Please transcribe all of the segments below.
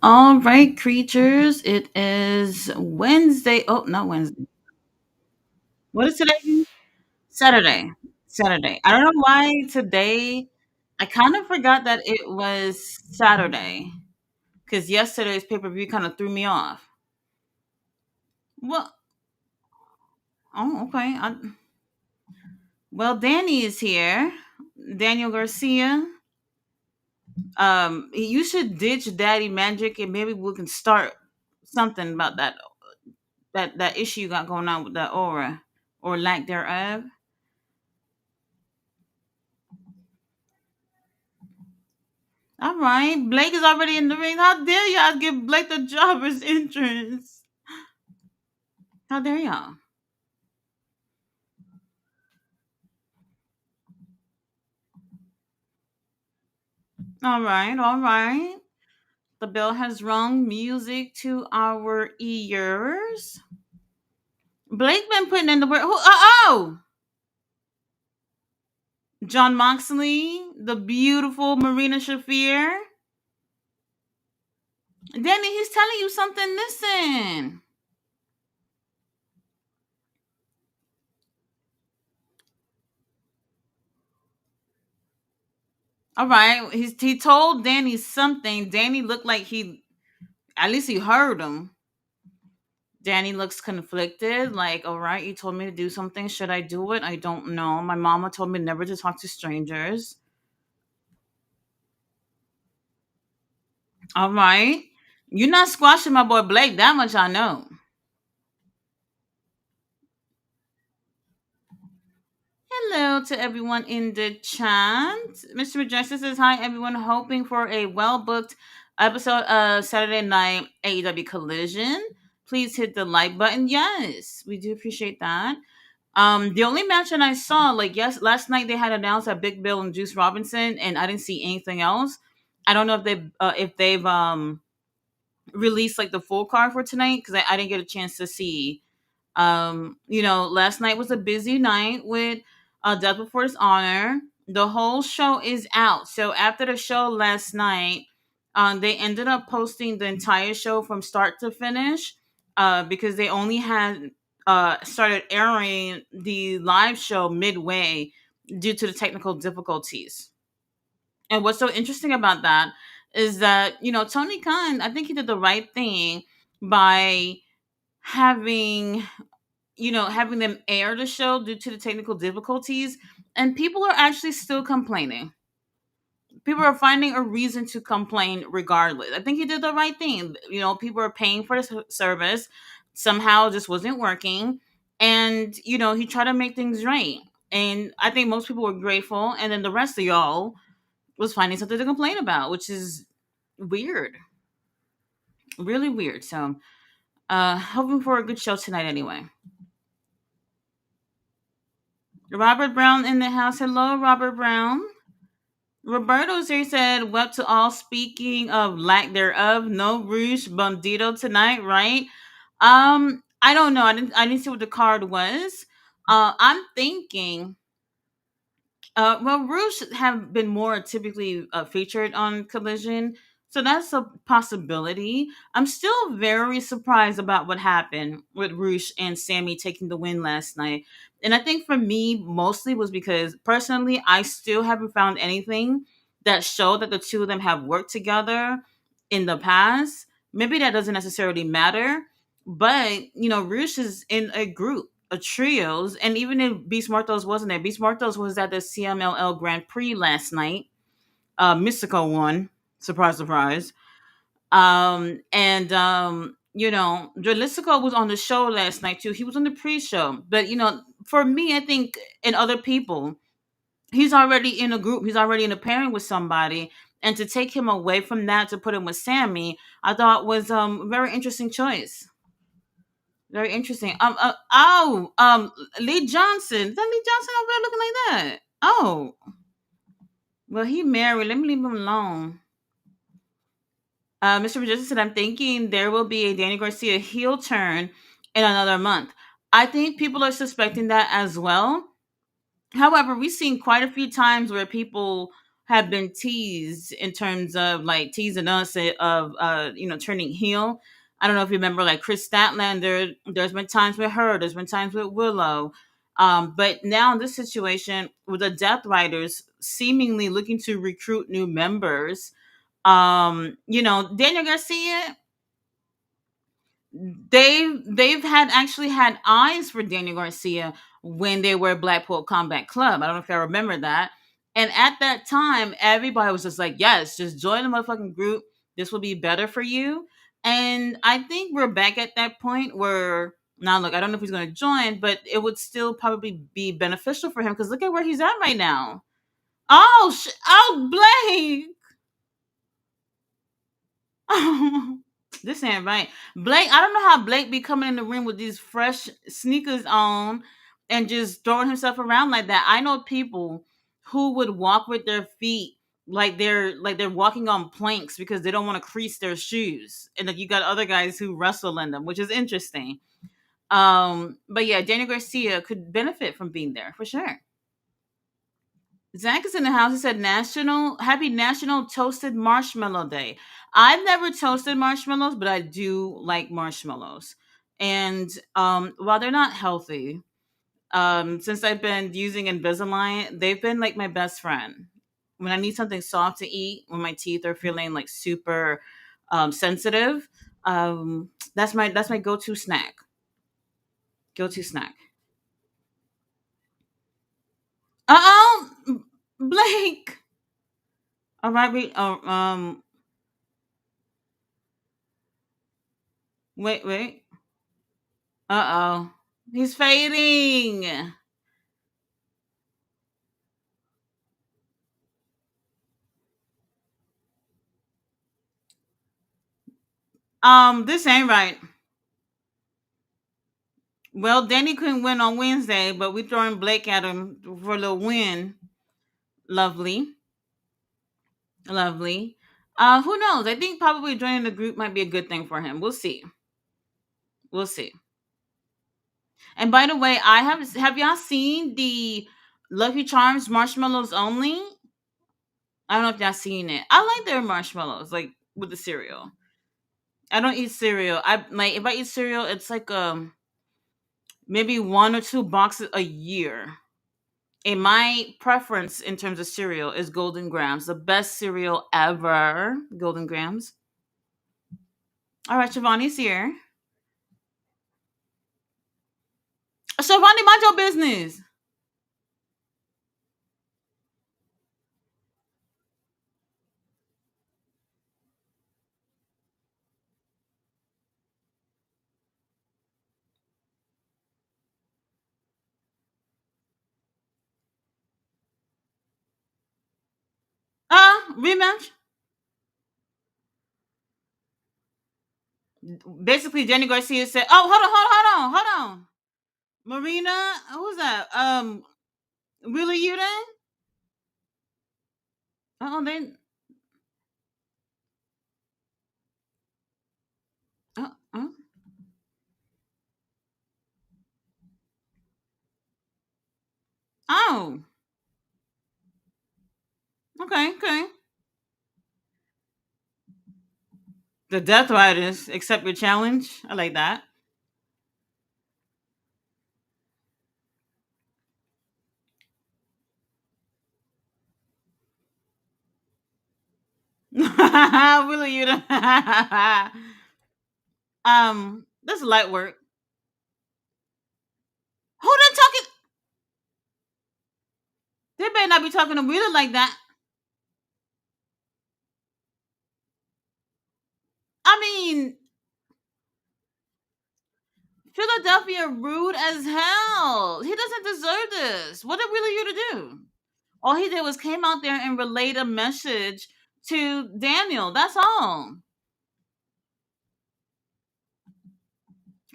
All right, creatures. It is Wednesday. Oh, not Wednesday. What is today? Saturday. Saturday. I don't know why today. I kind of forgot that it was Saturday because yesterday's pay per view kind of threw me off. Well, oh, okay. Well, Danny is here. Daniel Garcia. You should ditch Daddy Magic and maybe we can start something about that issue you got going on with the aura or lack thereof. All right, Blake is already in the ring. How dare y'all give Blake the jobber's entrance? How dare y'all? All right, all right. The bell has rung. Music to our ears. Blake been putting in the work. Oh, John Moxley, the beautiful Marina Shafir. Danny, he's telling you something. Listen. All right, he told Danny something. Danny looked like he at least he heard him. Danny looks conflicted, like, all right, you told me to do something. Should I do it? I don't know. My mama told me never to talk to strangers. All right. You're not squashing my boy Blake. That much I know. Hello to everyone in the chat. Mr. Majestic says, hi, everyone. Hoping for a well booked episode of Saturday Night AEW Collision. Please hit the like button. Yes, we do appreciate that. The only match that I saw, like yes, last night they had announced that Big Bill and Juice Robinson, and I didn't see anything else. I don't know if they've released like the full card for tonight because I didn't get a chance to see. Last night was a busy night with Death Before Dishonor. The whole show is out. So after the show last night, they ended up posting the entire show from start to finish because they only had started airing the live show midway due to the technical difficulties. And what's so interesting about that is that, Tony Khan, I think he did the right thing by having having them air the show due to the technical difficulties, and people are actually still complaining. People are finding a reason to complain regardless. I think he did the right thing. People are paying for the service. Somehow, it just wasn't working, and he tried to make things right. And I think most people were grateful, and then the rest of y'all was finding something to complain about, which is weird, really weird. So, hoping for a good show tonight, anyway. Robert Brown in the house. Hello, Robert Brown. Roberto's here said, "What to all? Speaking of lack thereof, no Rouge Bandito tonight, right?" I don't know. I didn't see what the card was. I'm thinking. Well, Rouge have been more typically featured on Collision, so that's a possibility. I'm still very surprised about what happened with Rouge and Sammy taking the win last night. And I think for me, mostly was because personally, I still haven't found anything that showed that the two of them have worked together in the past. Maybe that doesn't necessarily matter, but Rouge is in a group a trios, and even if Beast Mortos wasn't there, Beast Mortos was at the CMLL Grand Prix last night. Mystico won, surprise, surprise. And Jalisco was on the show last night too. He was on the pre-show, but for me, I think and other people, he's already in a group. He's already in a pairing with somebody, and to take him away from that to put him with Sammy, I thought was a very interesting choice. Very interesting. Lee Johnson. Is that Lee Johnson over there looking like that? Oh, well, he married. Let me leave him alone. Mr. Majestic said, I'm thinking there will be a Danny Garcia heel turn in another month. I think people are suspecting that as well. However, we've seen quite a few times where people have been teased in terms of like teasing us of turning heel. I don't know if you remember like Chris Statlander. There's been times with her. There's been times with Willow. But now in this situation with the Death Riders seemingly looking to recruit new members, Daniel Garcia, they've had actually had eyes for Daniel Garcia when they were Blackpool Combat Club. I don't know if I remember that. And at that time, everybody was just like, "Yes, just join the motherfucking group. This will be better for you." And I think we're back at that point where now, look, I don't know if he's going to join, but it would still probably be beneficial for him because look at where he's at right now. Oh, oh, Blake. This ain't right. Blake, I don't know how Blake be coming in the ring with these fresh sneakers on and just throwing himself around like that. I know people who would walk with their feet like they're walking on planks because they don't want to crease their shoes. And like you got other guys who wrestle in them, which is interesting. But yeah, Daniel Garcia could benefit from being there for sure. Zach is in the house. He said, Happy National Toasted Marshmallow Day." I've never toasted marshmallows, but I do like marshmallows. And while they're not healthy, since I've been using Invisalign, they've been like my best friend. When I need something soft to eat, when my teeth are feeling like super sensitive, that's my go-to snack. Go-to snack. Uh oh, Blake. All right, wait. Uh oh. He's fading. This ain't right. Well, Danny couldn't win on Wednesday, but we throwing Blake at him for a little win. Lovely. Lovely. Who knows? I think probably joining the group might be a good thing for him. We'll see. We'll see. And by the way, have y'all seen the Lucky Charms marshmallows only? I don't know if y'all seen it. I like their marshmallows, like with the cereal. I don't eat cereal. I like if I eat cereal, it's like maybe one or two boxes a year. And my preference in terms of cereal is Golden Grams, the best cereal ever. Golden Grams. All right, Shivani's here. Shivani, mind your business. Rematch. Basically, Jenny Garcia said, "Oh, hold on. Marina, who's that? Really you then? Oh, they. Oh, oh, okay. The Death Riders accept your challenge. I like that. Really you then? That's light work. Who they talking? They better not be talking to Wheeler like that. I mean, Philadelphia rude as hell. He doesn't deserve this. What did Wheeler you to do? All he did was came out there and relayed a message to Daniel. That's all.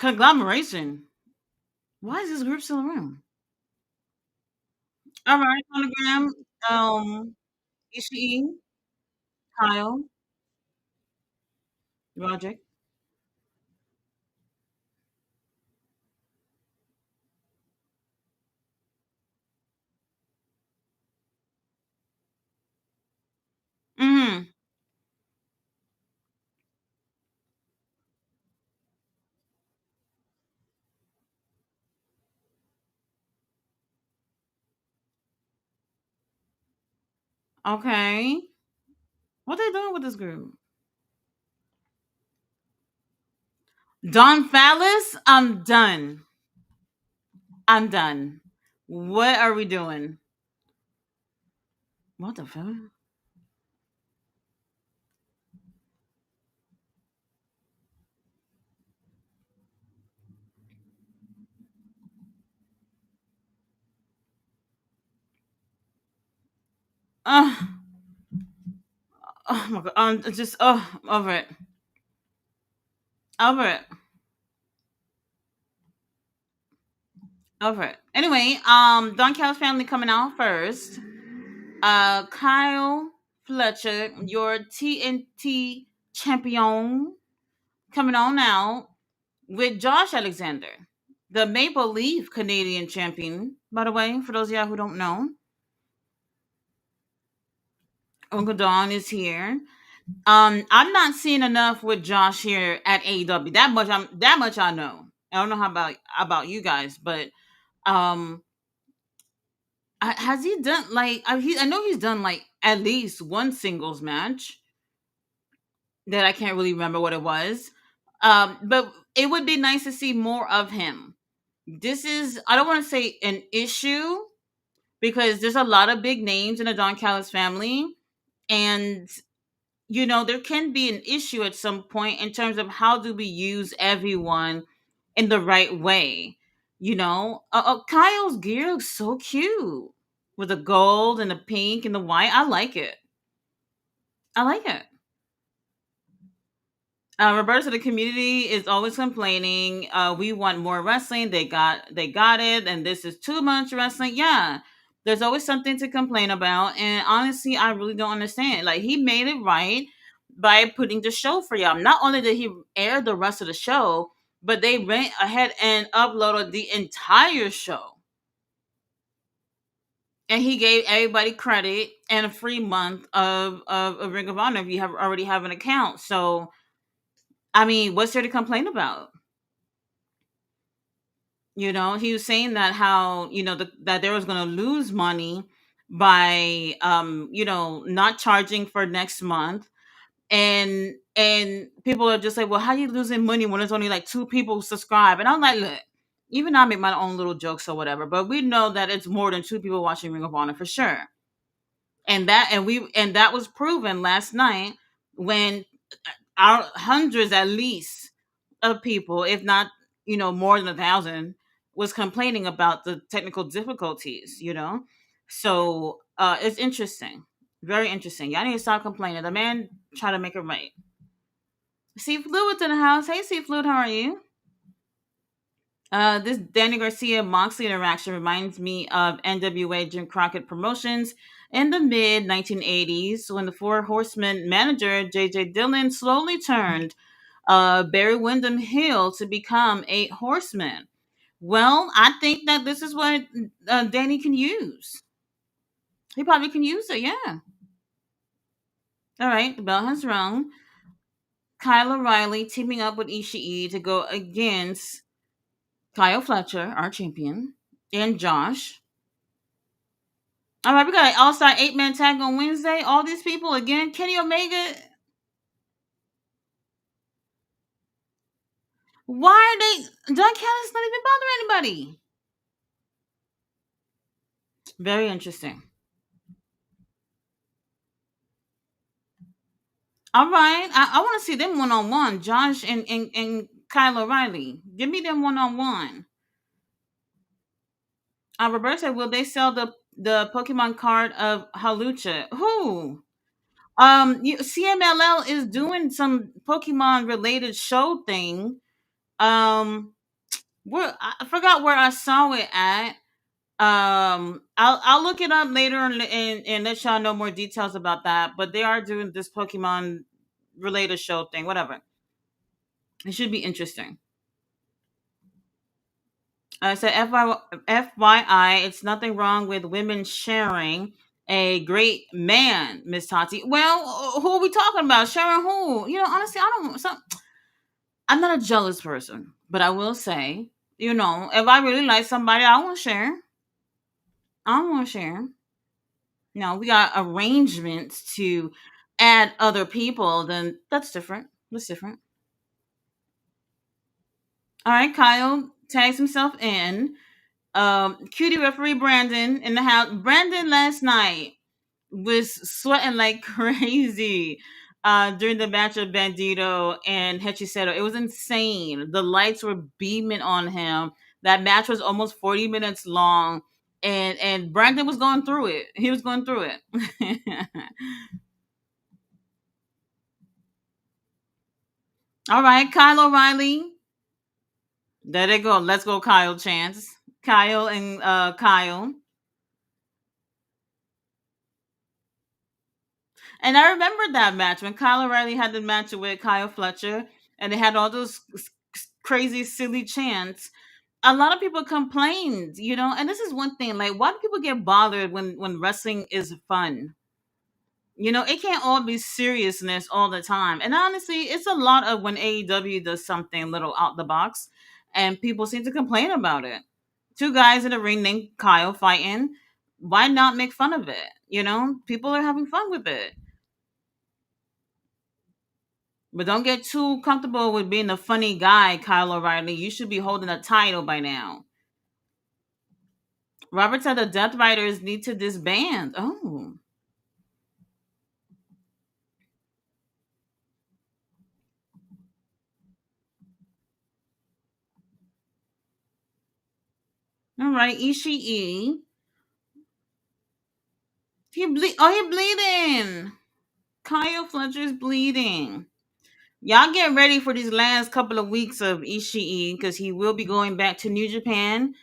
Conglomeration. Why is this group still around? All right, Monogram, Ishii, Kyle, Roger. Mm-hmm. Okay. What they doing with this group? Don Fallis? I'm done. I'm done. What are we doing? What the fuck? Uh, oh my god. Just over it. Over it. Over it. Anyway, Don Callis family coming out first. Kyle Fletcher, your TNT champion, coming on out with Josh Alexander, the Maple Leaf Canadian champion. By the way, for those of y'all who don't know, Uncle Don is here. I'm not seeing enough with Josh here at AEW. That much I know. I don't know how about you guys, but um, has he done like I know he's done like at least one singles match that I can't really remember what it was. But it would be nice to see more of him. This is I don't want to say an issue because there's a lot of big names in the Don Callis family, and there can be an issue at some point in terms of how do we use everyone in the right way. Kyle's gear looks so cute with the gold and the pink and the white. I like it. I like it. Roberta, the community is always complaining. We want more wrestling. They got it, and this is too much wrestling. Yeah, there's always something to complain about, and honestly, I really don't understand. Like he made it right by putting the show for y'all. Not only did he air the rest of the show, but they went ahead and uploaded the entire show, and he gave everybody credit and a free month of Ring of Honor if you already have an account. So I mean, what's there to complain about? He was saying that how that they was going to lose money by not charging for next month, and people are just like, well, how you losing money when there's only like two people subscribe? And I'm like, look, even I make my own little jokes or whatever, but we know that it's more than two people watching Ring of Honor for sure. And that was proven last night when our hundreds at least of people, if not more than 1,000, was complaining about the technical difficulties. So it's interesting, very interesting. Y'all need to stop complaining. The man try to make it right. See Fluid's in the house. Hey, see Fluid, how are you? This Danny Garcia Moxley interaction reminds me of NWA Jim Crockett Promotions in the mid 1980s when the Four Horsemen manager J.J. Dillon slowly turned Barry Windham Hill to become a horseman. Well, I think that this is what Danny can use. He probably can use it, yeah. All right, the bell has rung. Kyle O'Reilly teaming up with Ishii to go against Kyle Fletcher, our champion, and Josh. All right, we got an all-star eight-man tag on Wednesday. All these people again. Kenny Omega. Why are they? Don Callis not even bothering anybody. Very interesting. All right, I want to see them one on one. Josh and Kyle O'Reilly. Give me them one on one. Roberta, will they sell the Pokemon card of Halucha? Who? CMLL is doing some Pokemon related show thing. Where I forgot where I saw it at. I'll look it up later and let y'all know more details about that. But they are doing this Pokemon related show thing. Whatever. It should be interesting. So FYI, it's nothing wrong with women sharing a great man, Miss Tati. Well, who are we talking about? Sharon who? Honestly, I don't. I'm not a jealous person, but I will say, if I really like somebody, I want to share. I want to share. No, we got arrangements to add other people, then that's different. That's different. All right, Kyle tags himself in. Cutie referee Brandon in the house. Brandon last night was sweating like crazy during the match of Bandito and Hechiseto. It was insane. The lights were beaming on him. That match was almost 40 minutes long. And Brandon was going through it. He was going through it. All right, Kyle O'Reilly. There they go. Let's go, Kyle Chance. Kyle and Kyle. And I remember that match when Kyle O'Reilly had the match with Kyle Fletcher, and they had all those crazy, silly chants. A lot of people complained, and this is one thing. Like, why do people get bothered when wrestling is fun? It can't all be seriousness all the time. And honestly, it's a lot of when AEW does something a little out the box, and people seem to complain about it. Two guys in a ring named Kyle fighting. Why not make fun of it? People are having fun with it. But don't get too comfortable with being a funny guy, Kyle O'Reilly. You should be holding a title by now. Robert said the Death Riders need to disband. Oh. All right, Ishii. He bleeding. Kyle Fletcher's bleeding. Y'all get ready for these last couple of weeks of Ishii because he will be going back to New Japan.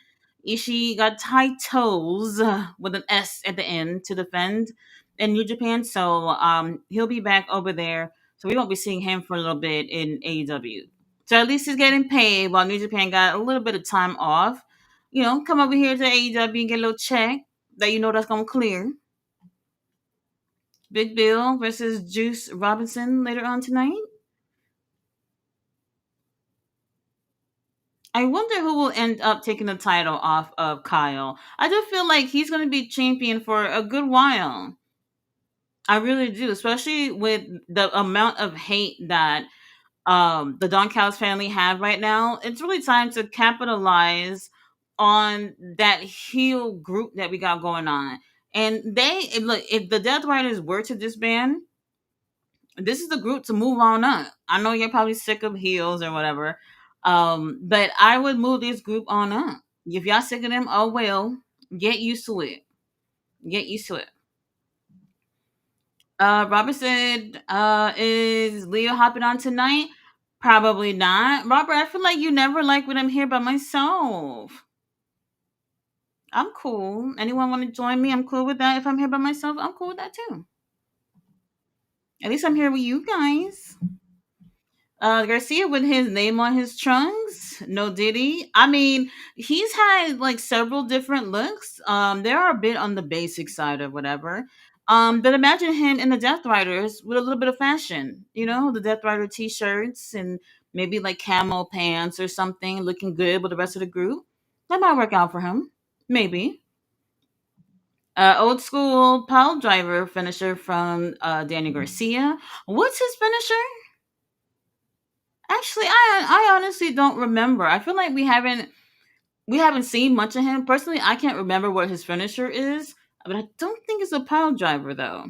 Ishii got titles with an S at the end to defend in New Japan, so he'll be back over there. So we won't be seeing him for a little bit in AEW. So at least he's getting paid while New Japan got a little bit of time off. Come over here to AEW and get a little check that that's gonna clear. Big Bill versus Juice Robinson later on tonight. I wonder who will end up taking the title off of Kyle. I do feel like he's going to be champion for a good while. I really do, especially with the amount of hate that the Don Callis family have right now. It's really time to capitalize on that heel group that we got going on. And look, if the Death Riders were to disband, this is the group to move on up. I know you're probably sick of heels or whatever, but I would move this group on up. If y'all sick of them, oh well, get used to it. Get used to it. Robert said, is Leo hopping on tonight? Probably not. Robert, I feel like you never like when I'm here by myself. I'm cool. Anyone want to join me? I'm cool with that. If I'm here by myself, I'm cool with that too. At least I'm here with you guys. Garcia with his name on his trunks. No Diddy. I mean, he's had like several different looks. They are a bit on the basic side or whatever. But imagine him in the Death Riders with a little bit of fashion. The Death Rider t-shirts and maybe like camo pants or something, looking good with the rest of the group. That might work out for him. Maybe. Old school pile driver finisher from Danny Garcia. What's his finisher? Actually, I honestly don't remember. I feel like we haven't seen much of him. Personally, I can't remember what his finisher is, but I don't think it's a pile driver though.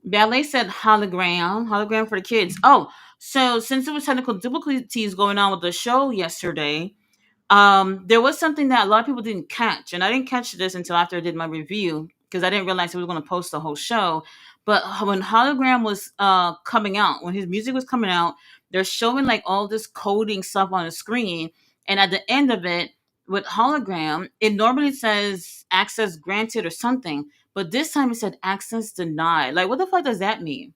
Ballet said hologram for the kids. Oh, so since there was technical difficulties going on with the show yesterday, there was something that a lot of people didn't catch, and I didn't catch this until after I did my review because I didn't realize we were going to post the whole show. But when hologram was coming out, when his music was coming out, they're showing like all this coding stuff on the screen, and at the end of it, with hologram, it normally says access granted or something, but this time it said access denied. Like, what the fuck does that mean?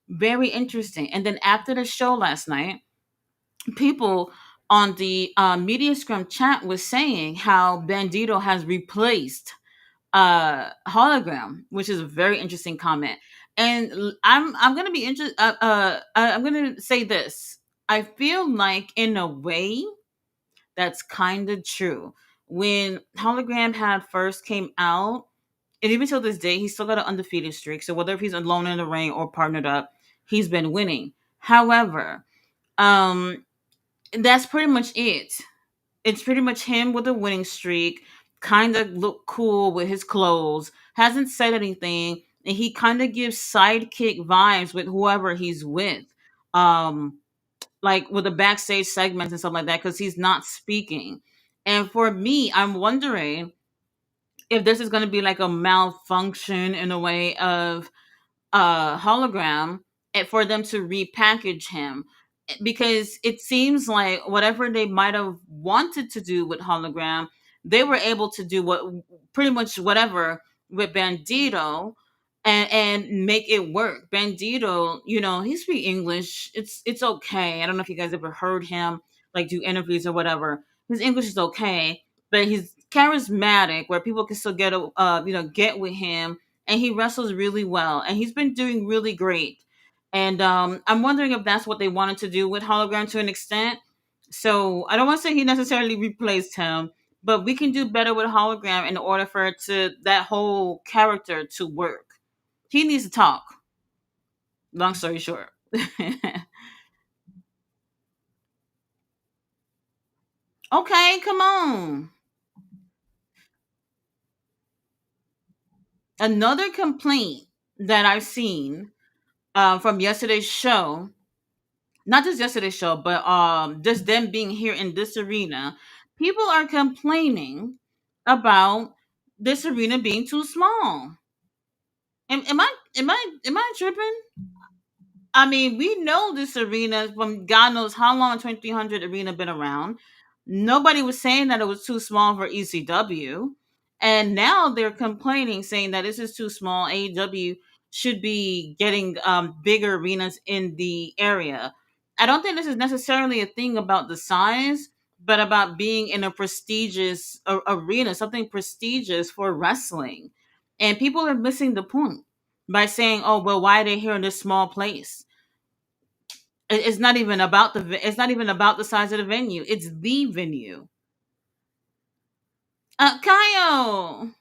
Very interesting. And then after the show last night, people on the media scrum chat was saying how Bandito has replaced hologram, which is a very interesting comment. And I'm gonna be interested. I'm gonna say this. I feel like in a way that's kind of true. When hologram had first came out, and even till this day, he's still got an undefeated streak. So whether if he's alone in the ring or partnered up, he's been winning. However, um, that's pretty much it. It's pretty much him with a winning streak, kind of look cool with his clothes, hasn't said anything, and he kind of gives sidekick vibes with whoever he's with. Um, like with the backstage segments and stuff like that, because he's not speaking. And for me, I'm wondering if this is going to be like a malfunction in a way of hologram, and for them to repackage him, because it seems like whatever they might have wanted to do with hologram, they were able to do what pretty much whatever with Bandito, and make it work. Bandito, he speaks English. It's okay. I don't know if you guys ever heard him like do interviews or whatever. His English is okay, but he's charismatic where people can still get with him, and he wrestles really well, and he's been doing really great. And I'm wondering if that's what they wanted to do with hologram to an extent. So I don't want to say he necessarily replaced him, but we can do better with hologram in order for that whole character to work. He needs to talk. Long story short. Okay, come on. Another complaint that I've seen from yesterday's show, not just yesterday's show, but just them being here in this arena, people are complaining about this arena being too small. Am I tripping? I mean, we know this arena from God knows how long. 2300 arena been around. Nobody was saying that it was too small for ECW, and now they're complaining, saying that this is too small. AEW should be getting bigger arenas in the area. I don't think this is necessarily a thing about the size, but about being in a prestigious arena, something prestigious for wrestling. And people are missing the point by saying, "Oh, well, why are they here in this small place?" It's not even about it's not even about the size of the venue. It's the venue. Kyle,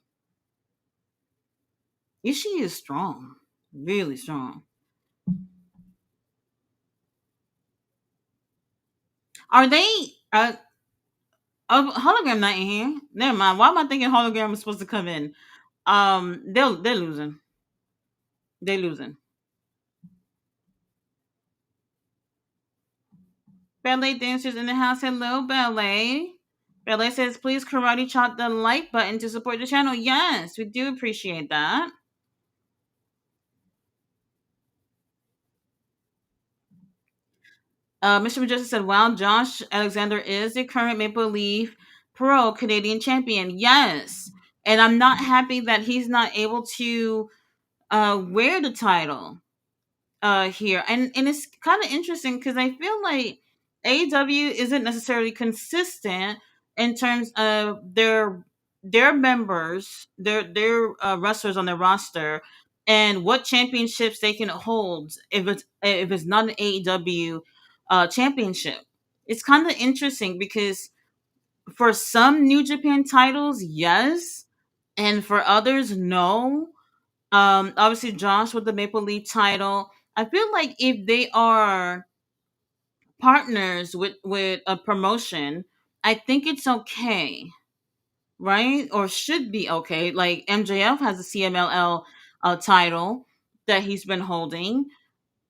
yeah, she is strong, really strong. Are they? Hologram not in here. Never mind. Why am I thinking hologram was supposed to come in? They're losing. They're losing. Ballet dancers in the house. Hello, ballet. Ballet says, please karate chop the like button to support the channel. Yes, we do appreciate that. Mr. Majestic said, wow, Josh Alexander is the current Maple Leaf Pro Canadian champion. Yes. And I'm not happy that he's not able to wear the title here. And it's kind of interesting because I feel like AEW isn't necessarily consistent in terms of their members, their wrestlers on their roster, and what championships they can hold if it's not an AEW championship. It's kind of interesting because for some New Japan titles, yes, and for others, no. Obviously, Josh with the Maple Leaf title. I feel like if they are partners with a promotion, I think it's okay, right? Or should be okay. Like MJF has a CMLL title that he's been holding.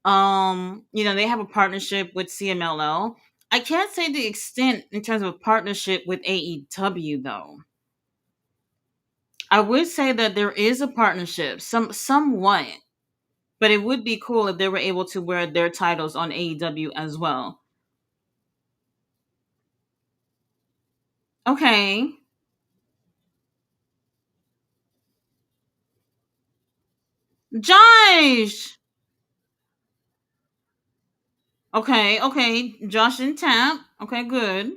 They have a partnership with CMLL. I can't say the extent in terms of a partnership with AEW though. I would say that there is a partnership, somewhat, but it would be cool if they were able to wear their titles on AEW as well. Okay. Josh. Okay. Josh and Tap. Okay, good.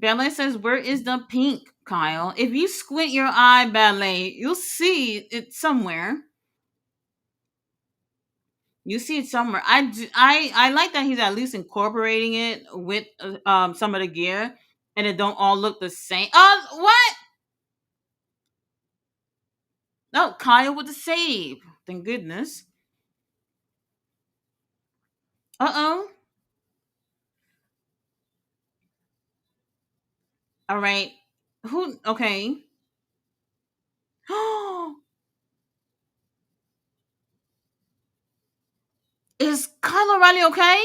Ballet says, "Where is the pink, Kyle? If you squint your eye, Ballet, you'll see it somewhere. You see it somewhere. I like that he's at least incorporating it with some of the gear, and it don't all look the same. What? No, Kyle with the save. Thank goodness. Uh-oh. All right. Who? Okay. Is Kyle O'Reilly okay?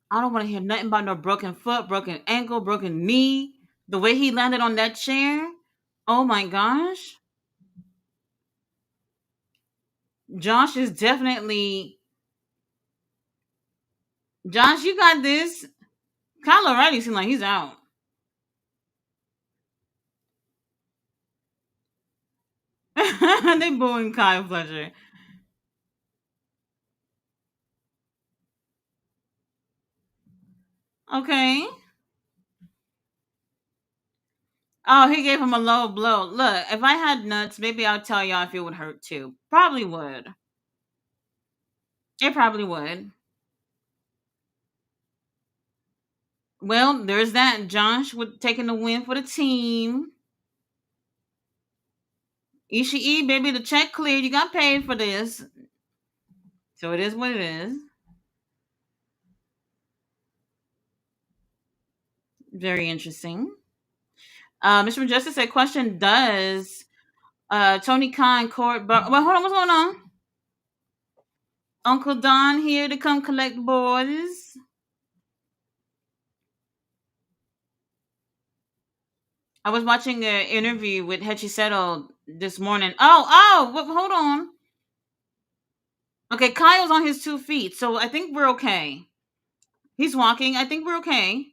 I don't want to hear nothing about no broken foot, broken ankle, broken knee. The way he landed on that chair. Oh my gosh. Josh is definitely. Josh, you got this. Kyle O'Reilly seems like he's out. They booing Kyle Fletcher. Okay. Oh, he gave him a low blow. Look, if I had nuts, maybe I'll tell y'all if it would hurt too. Probably would. It probably would. Well, there's that. Josh with taking the win for the team. Ishii, baby, the check cleared. You got paid for this. So it is what it is. Very interesting. Mr. Justice said, question, does Tony Khan court well, hold on, what's going on? Uncle Don here to come collect boys. I was watching an interview with Hechiseto this morning. Hold on. Okay, Kyle's on his 2 feet, so I think we're okay. He's walking. I think we're okay.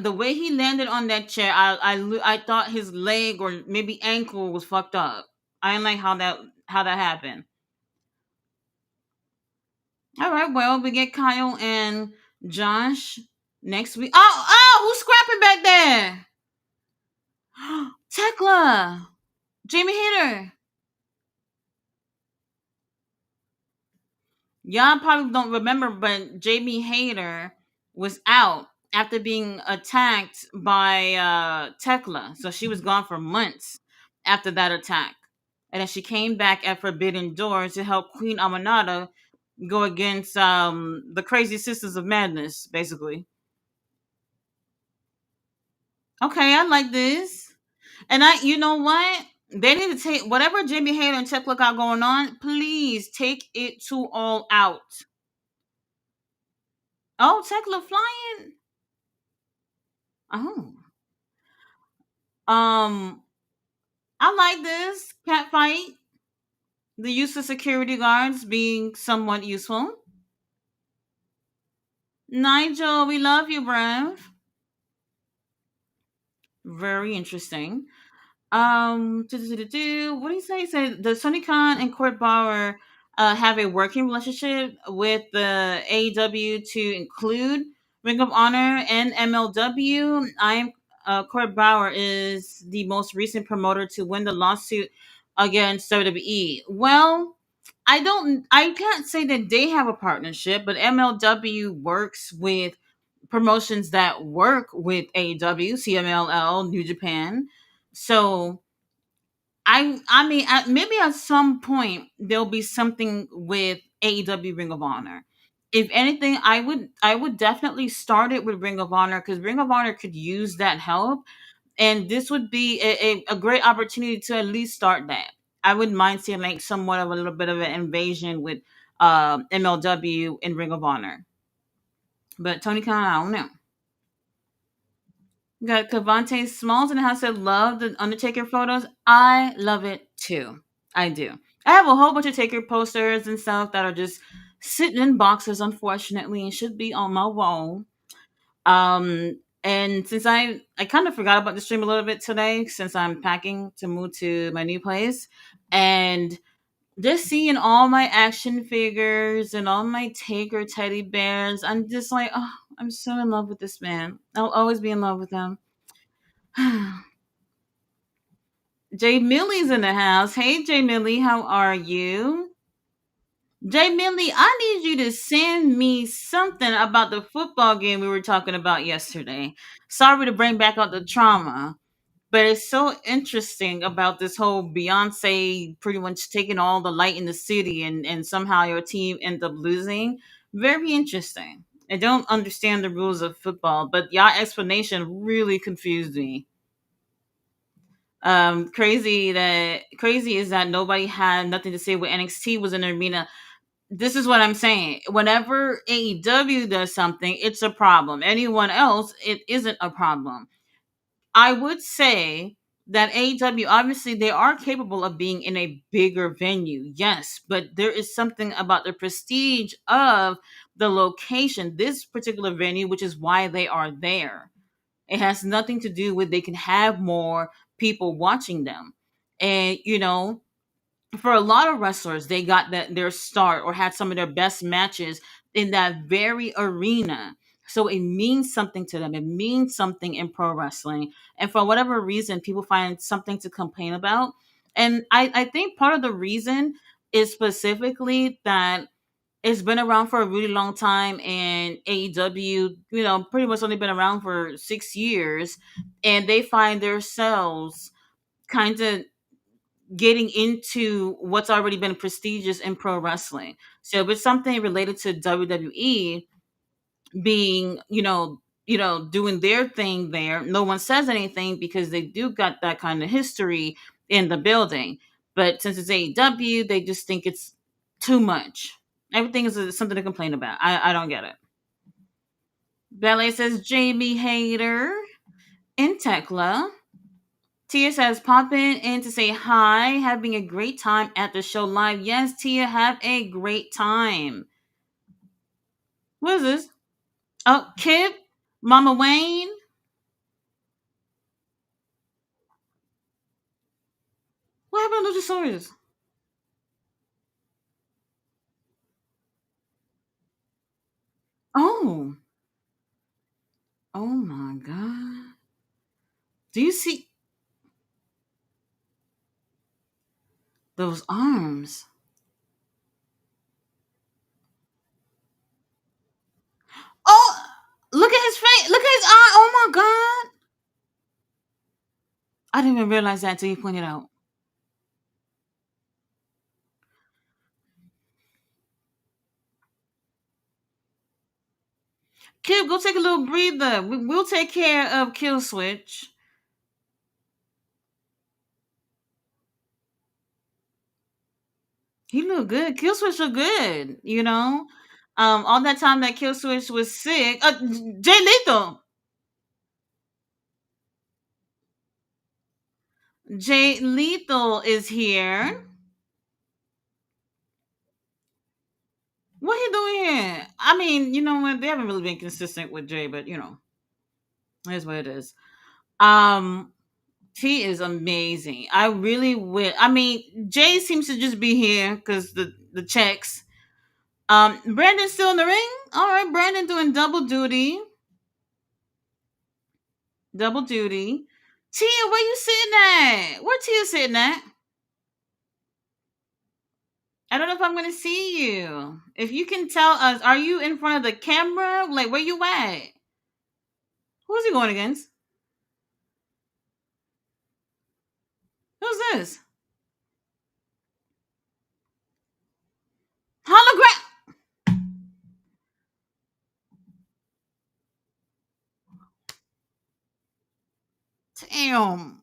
The way he landed on that chair, I thought his leg or maybe ankle was fucked up. I didn't like how that happened. All right, well, we get Kyle and Josh next week. Who's scrapping back there? Tekla, Jamie Hitter. Y'all probably don't remember, but Jamie Hayter was out after being attacked by Tekla. So she was gone for months after that attack. And then she came back at Forbidden Door to help Queen Amanada go against the Crazy Sisters of Madness, basically. Okay, I like this. And you know what? They need to take whatever Jamie Hayter and Tekla got going on, please take it to all out. Oh, Tekla flying. Oh. Um, I like this cat fight. The use of security guards being somewhat useful. Nigel, we love you, bruv. Very interesting. What do you say? He said the Sonny Khan and Court Bauer have a working relationship with the AEW to include Ring of Honor and MLW. Court Bauer is the most recent promoter to win the lawsuit against WWE. Well, I can't say that they have a partnership, but MLW works with promotions that work with AEW, CMLL, New Japan. So maybe at some point there'll be something with AEW Ring of Honor. If anything, I would definitely start it with Ring of Honor because Ring of Honor could use that help, and this would be a great opportunity to at least start that. I wouldn't mind seeing like somewhat of a little bit of an invasion with MLW and Ring of Honor. But Tony Khan, I don't know. Got Cavante Smalls in the house that love the Undertaker photos. I love it too. I do. I have a whole bunch of Taker posters and stuff that are just sitting in boxes, unfortunately, and should be on my wall. And since I kind of forgot about the stream a little bit today, since I'm packing to move to my new place, and Just seeing all my action figures and all my Taker teddy bears, I'm just like, oh, I'm so in love with this man. I'll always be in love with him. Jay Millie's in the house. Hey, Jay Millie, how are you? Jay Millie, I need you to send me something about the football game we were talking about yesterday. Sorry to bring back up the trauma, but it's so interesting about this whole Beyonce pretty much taking all the light in the city and somehow your team end up losing. Very interesting. I don't understand the rules of football, but your explanation really confused me. Crazy is that nobody had nothing to say when NXT was in the arena. This is what I'm saying. Whenever AEW does something, it's a problem. Anyone else, it isn't a problem. I would say that AEW, obviously, they are capable of being in a bigger venue, yes, but there is something about the prestige of the location, this particular venue, which is why they are there. It has nothing to do with they can have more people watching them. And, for a lot of wrestlers, they got their start or had some of their best matches in that very arena. So it means something to them. It means something in pro wrestling. And for whatever reason, people find something to complain about. And I think part of the reason is specifically that it's been around for a really long time, and AEW, pretty much only been around for 6 years, and they find themselves kind of getting into what's already been prestigious in pro wrestling. So if it's something related to WWE being, doing their thing there, no one says anything because they do got that kind of history in the building. But since it's AEW, they just think it's too much. Everything is something to complain about. I don't get it. Ballet says Jamie Hader in Tekla. Tia says, pop in to say hi, having a great time at the show live. Yes, Tia, have a great time. What is this? Oh, Kip, Mama Wayne. What happened to Luchasaurus? Oh, oh my God. Do you see those arms? Oh, look at his face. Look at his eye. Oh my God. I didn't even realize that until you pointed out. Kip, go take a little breather. We'll take care of Kill Switch. He looked good. Kill Switch looked good. All that time that Kill Switch was sick. Jay Lethal. Jay Lethal is here. What he doing here? I mean, you know what? They haven't really been consistent with Jay, but here's what it is. Um, he is amazing. I really would. I mean, Jay seems to just be here because the checks. Brandon's still in the ring. All right, Brandon doing double duty. Double duty. Tia, where you sitting at? Where Tia sitting at? I don't know if I'm gonna see you. If you can tell us, are you in front of the camera? Like, where you at? Who's he going against? Who's this? Hologram. Damn.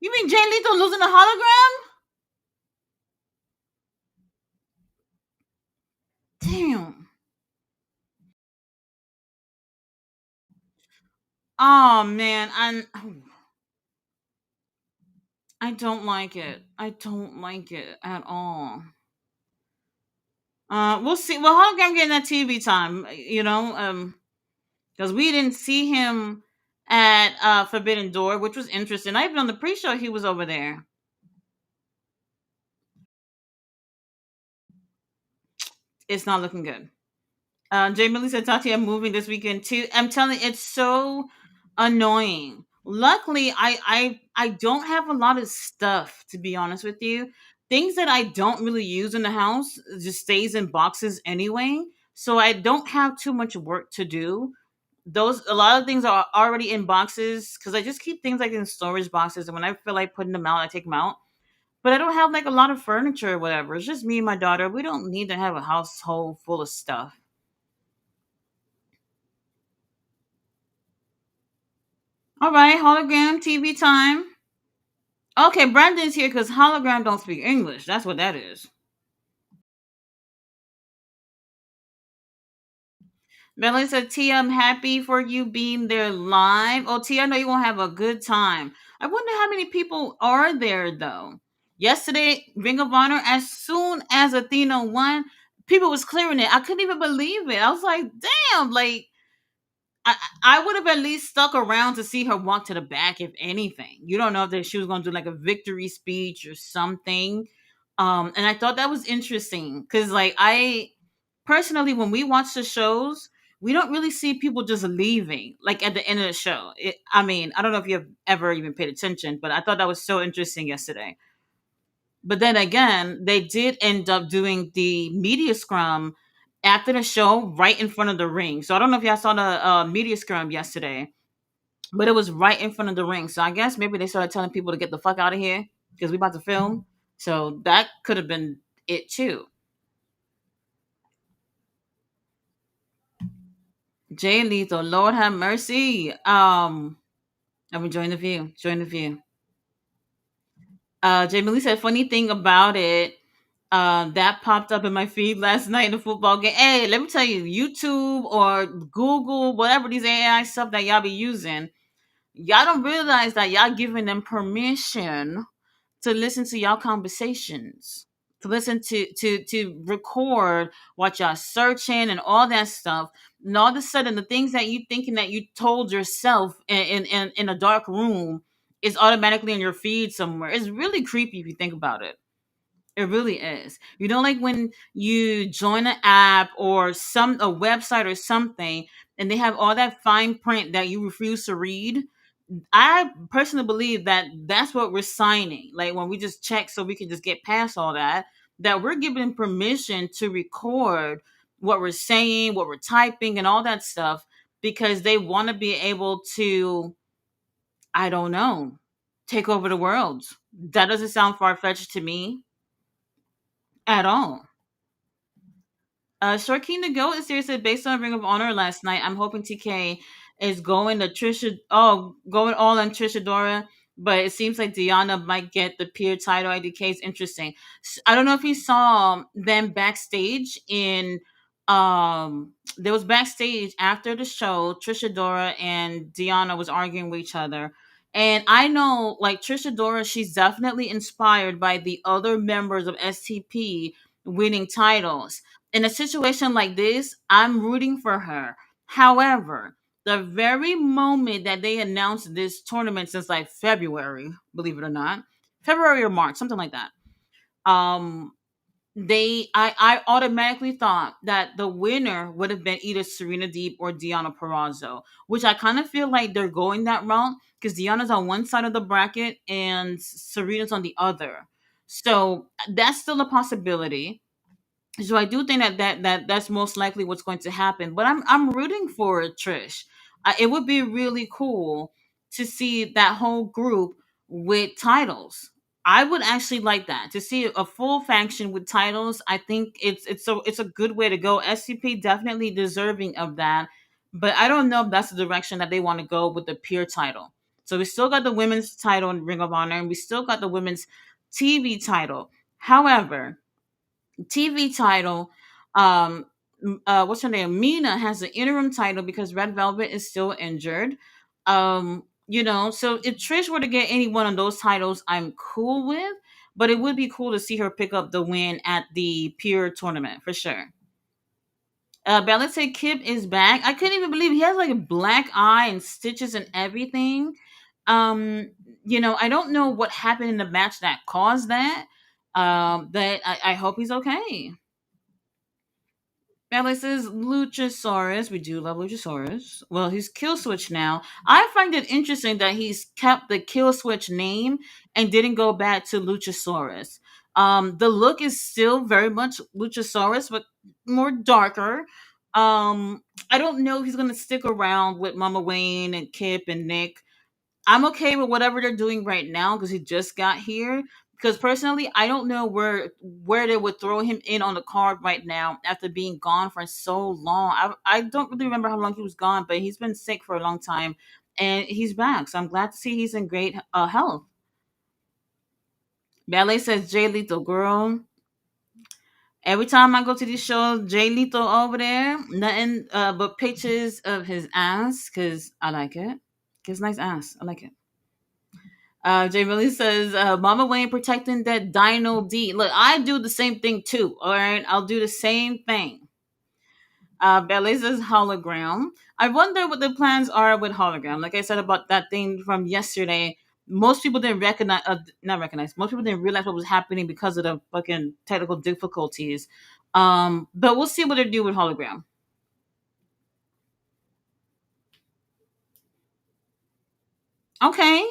You mean Jay Lethal losing a hologram? Damn. Oh man, I don't like it. I don't like it at all. We'll see. Well, hologram getting that TV time, because we didn't see him at Forbidden Door, which was interesting. I even on the pre-show he was over there. It's not looking good. Jamie Lee said Tati, I'm moving this weekend too. I'm telling you, it's so annoying. Luckily, I don't have a lot of stuff, to be honest with you. Things that I don't really use in the house just stays in boxes anyway. So I don't have too much work to do. Those a lot of things are already in boxes because I just keep things like in storage boxes, and when I feel like putting them out, I take them out. But I don't have like a lot of furniture or whatever. It's just me and my daughter. We don't need to have a household full of stuff. All right, hologram TV time. Okay, Brandon's here because hologram don't speak English. That's what that is. Melanie said, Tia, I'm happy for you being there live. Oh, Tia, I know you're going to have a good time. I wonder how many people are there, though. Yesterday, Ring of Honor, as soon as Athena won, people was clearing it. I couldn't even believe it. I was like, damn, like, I, I would have at least stuck around to see her walk to the back, if anything. You don't know if she was going to do like a victory speech or something. And I thought that was interesting because, like, I personally, when we watch the shows, we don't really see people just leaving like at the end of the show. I mean, I don't know if you've ever even paid attention, but I thought that was so interesting yesterday. But then again, they did end up doing the media scrum after the show right in front of the ring. So I don't know if y'all saw the media scrum yesterday, but it was right in front of the ring. So I guess maybe they started telling people to get the fuck out of here because we about to film. So that could have been it too. Jay Lethal, Lord have mercy. I'm enjoying the view. Join the view. Jamie Lee said, funny thing about it, that popped up in my feed last night in the football game. Hey, let me tell you, YouTube or Google, whatever these AI stuff that y'all be using, y'all don't realize that y'all giving them permission to listen to y'all conversations, to listen to record what y'all searching and all that stuff. And all of a sudden, the things that you thinking that you told yourself in a dark room is automatically in your feed somewhere. It's really creepy if you think about it. It really is. You know, like when you join an app or a website or something, and they have all that fine print that you refuse to read. I personally believe that that's what we're signing. Like when we just check so we can just get past all that, that we're giving them permission to record what we're saying, what we're typing, and all that stuff because they want to be able to, I don't know, take over the world. That doesn't sound far fetched to me at all. Short King to Go is seriously based on Ring of Honor last night. I'm hoping TK is going to Trisha. Oh, going all on Trisha Dora, but it seems like Diana might get the peer title. IDK is interesting. I don't know if you saw them backstage in. There was backstage after the show. Trisha Dora and Diana was arguing with each other. And I know, like Trisha Dora, she's definitely inspired by the other members of STP winning titles in a situation like this, I'm rooting for her. However, the very moment that they announced this tournament since like February, believe it or not, February or March, something like that. Um, I automatically thought that the winner would have been either Serena Deep or Deanna Perrazzo, which I kind of feel like they're going that route because Deanna's on one side of the bracket and Serena's on the other. So that's still a possibility, so I do think that's most likely what's going to happen. But I'm rooting for Trish. It would be really cool to see that whole group with titles. I would actually like that to see a full faction with titles. I think it's a good way to go. SCP definitely deserving of that, but I don't know if that's the direction that they want to go with the peer title. So we still got the women's title in Ring of Honor, and we still got the women's TV title. However, TV title. What's her name? Mina has the interim title because Red Velvet is still injured. So if Trish were to get any one of those titles, I'm cool with. But it would be cool to see her pick up the win at the Pure tournament for sure. Balance Kip is back. I couldn't even believe he has like a black eye and stitches and everything. Um, I don't know what happened in the match that caused that. But I hope he's okay. Ballet says Luchasaurus. We do love Luchasaurus. Well, he's Kill Switch now. I find it interesting that he's kept the Kill Switch name and didn't go back to Luchasaurus. The look is still very much Luchasaurus, but more darker. I don't know if he's gonna stick around with Mama Wayne and Kip and Nick. I'm okay with whatever they're doing right now because he just got here. Because personally, I don't know where they would throw him in on the card right now after being gone for so long. I don't really remember how long he was gone, but he's been sick for a long time, and he's back. So I'm glad to see he's in great health. Ballet says Jay Lethal, girl. Every time I go to these shows, Jay Lethal over there, nothing but pictures of his ass because I like it. It's nice ass. I like it. Jay Millie says, Mama Wayne protecting that Dino D. Look, I do the same thing too. All right. I'll do the same thing. Ballet says hologram. I wonder what the plans are with hologram. Like I said about that thing from yesterday, most people didn't recognize, not recognize, most people didn't realize what was happening because of the fucking technical difficulties. But we'll see what they do with hologram. Okay.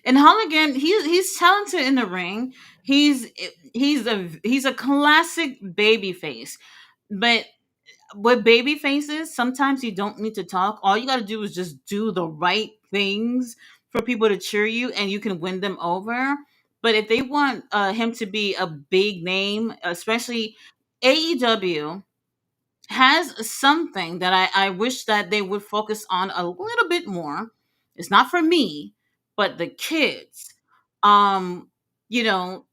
And Hologram, he's talented in the ring. He's he's a classic baby face. But with baby faces, sometimes you don't need to talk. All you got to do is just do the right things for people to cheer you, and you can win them over. But if they want him to be a big name, especially AEW has something that I wish that they would focus on a little bit more. It's not for me, but the kids. Um,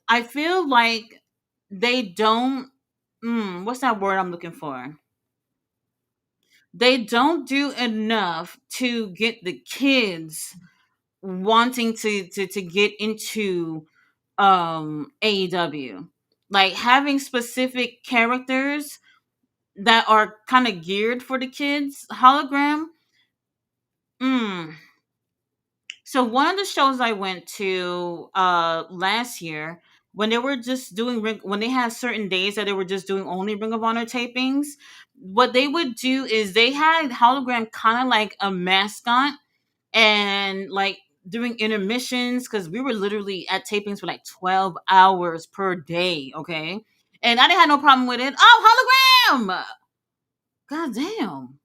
I feel like they don't what's that word I'm looking for? They don't do enough to get the kids wanting to get into AEW. Like having specific characters that are kind of geared for the kids. Hologram. Mm. So one of the shows I went to last year when they were just doing when they had certain days that they were just doing only Ring of Honor tapings, what they would do is they had hologram kind of like a mascot and like doing intermissions because we were literally at tapings for like 12 hours per day, okay? And I didn't have no problem with it. Oh, hologram! God damn.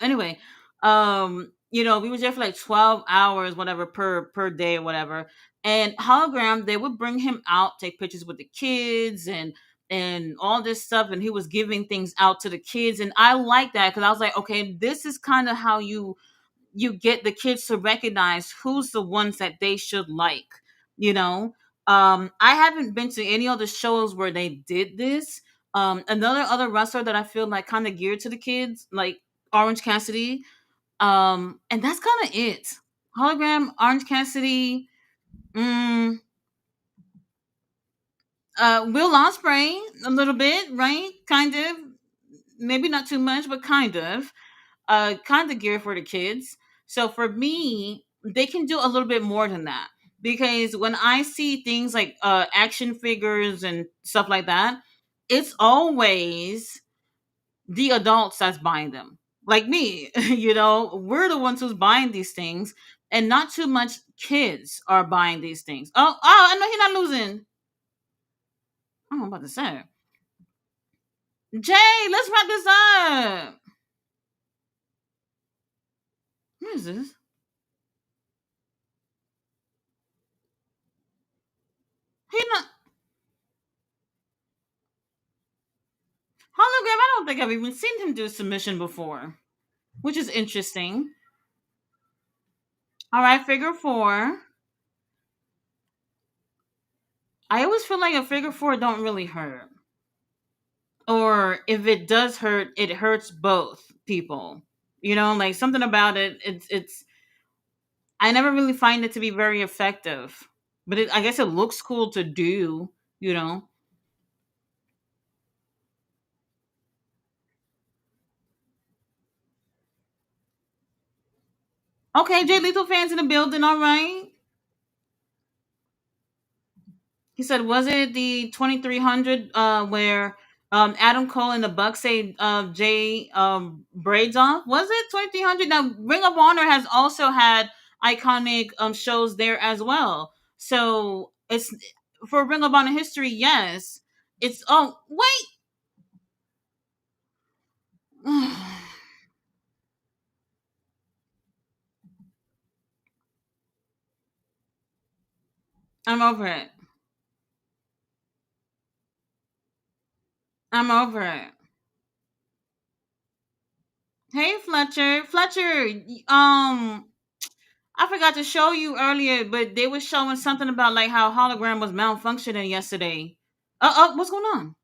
Anyway, we were there for like 12 hours, whatever, per day or whatever. And hologram, they would bring him out, take pictures with the kids and all this stuff, and he was giving things out to the kids. And I like that because I was like, okay, this is kind of how you get the kids to recognize who's the ones that they should like, you know. I haven't been to any other shows where they did this. Another other wrestler that I feel like kind of geared to the kids, like Orange Cassidy. And that's kind of it. Hologram, Orange Cassidy, mm, Will Ospreay, a little bit, right? Kind of, maybe not too much, but kind of geared for the kids. So for me, they can do a little bit more than that because when I see things like action figures and stuff like that, it's always the adults that's buying them. Like me, we're the ones who's buying these things, and not too much kids are buying these things. Oh, I know he's not losing. Oh, I'm about to say, Jay, let's wrap this up. What is this? He not hologram. I don't think I've even seen him do submission before, which is interesting. All right, figure four. I always feel like a figure four don't really hurt, or if it does hurt, it hurts both people. Like something about it. It's. I never really find it to be very effective, but I guess it looks cool to do. You know. Okay, Jay Lethal fans in the building. All right. He said, was it the 2300 where Adam Cole and the Bucks say Jay braids off. Was it 2300? Now Ring of Honor has also had iconic shows there as well. So it's for Ring of Honor history. Yes, it's. Oh wait, I'm over it. I'm over it. Hey Fletcher, Fletcher. I forgot to show you earlier, but they were showing something about like how hologram was malfunctioning yesterday. What's going on?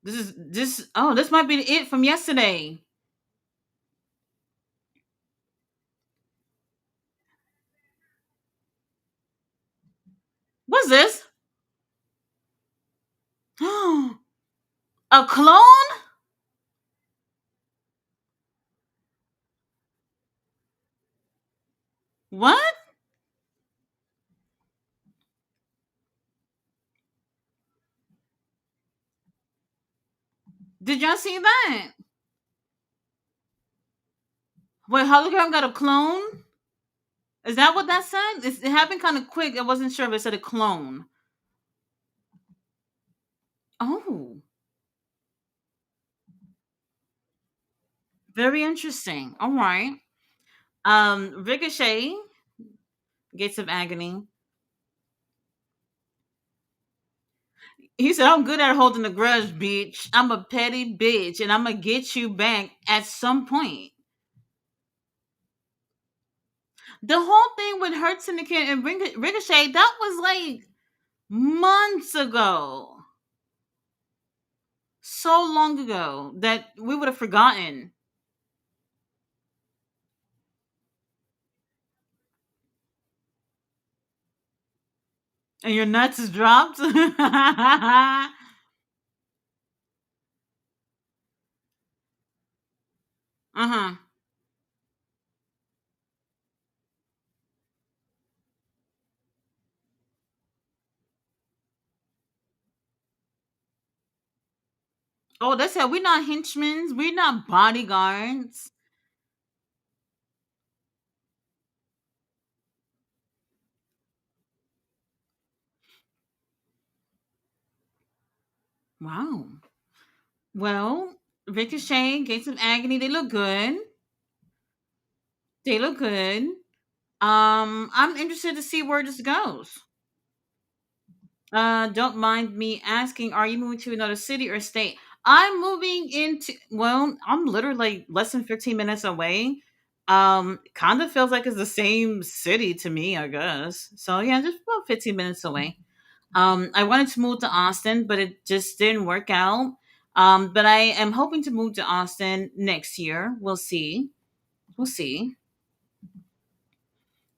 This. Oh, this might be it from yesterday. What's this? A clone? What? Did y'all see that? Wait, hologram got a clone? Is that what that said? It happened kind of quick. I wasn't sure if it said a clone. Oh, very interesting. All right. Ricochet, Gates of Agony. He said, I'm good at holding a grudge, bitch. I'm a petty bitch, and I'm gonna get you back at some point. The whole thing with Hurt Syndicate and Ricochet, that was like months ago. So long ago that we would have forgotten. And your nuts is dropped? Uh-huh. Oh, they said we're not henchmen, we're not bodyguards. Wow. Well, Ricochet, Gates of Agony, they look good. They look good. I'm interested to see where this goes. Don't mind me asking, are you moving to another city or state? I'm moving into, well, I'm literally like less than 15 minutes away. Kind of feels like it's the same city to me, I guess. So yeah, just about 15 minutes away. I wanted to move to Austin, but it just didn't work out. But I am hoping to move to Austin next year. We'll see. We'll see.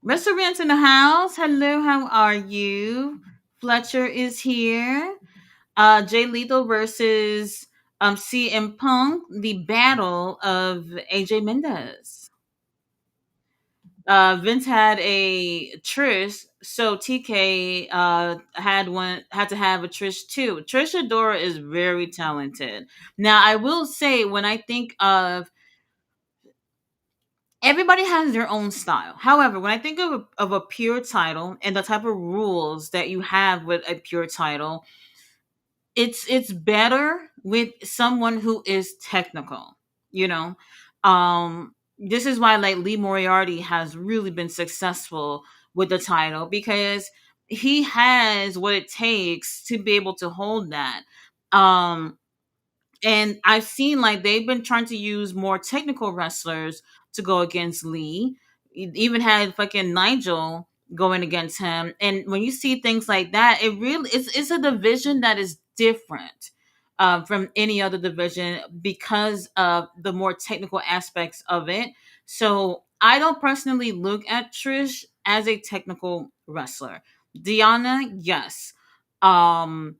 Restaurants in the house. Hello, how are you? Fletcher is here. Jay Lethal versus CM Punk, the battle of AJ Mendez. Vince had a Trish, so TK had to have a Trish too. Trish Adora is very talented. Now, I will say when I think of everybody has their own style. However, when I think of a pure title and the type of rules that you have with a pure title, it's better with someone who is technical, you know. This is why like Lee Moriarty has really been successful with the title because he has what it takes to be able to hold that. um and I've seen like they've been trying to use more technical wrestlers to go against Lee. Even had fucking Nigel going against him. And when you see things like that, it really it's a division that is different from any other division because of the more technical aspects of it. So I don't personally look at Trish as a technical wrestler. Diana, yes. Um,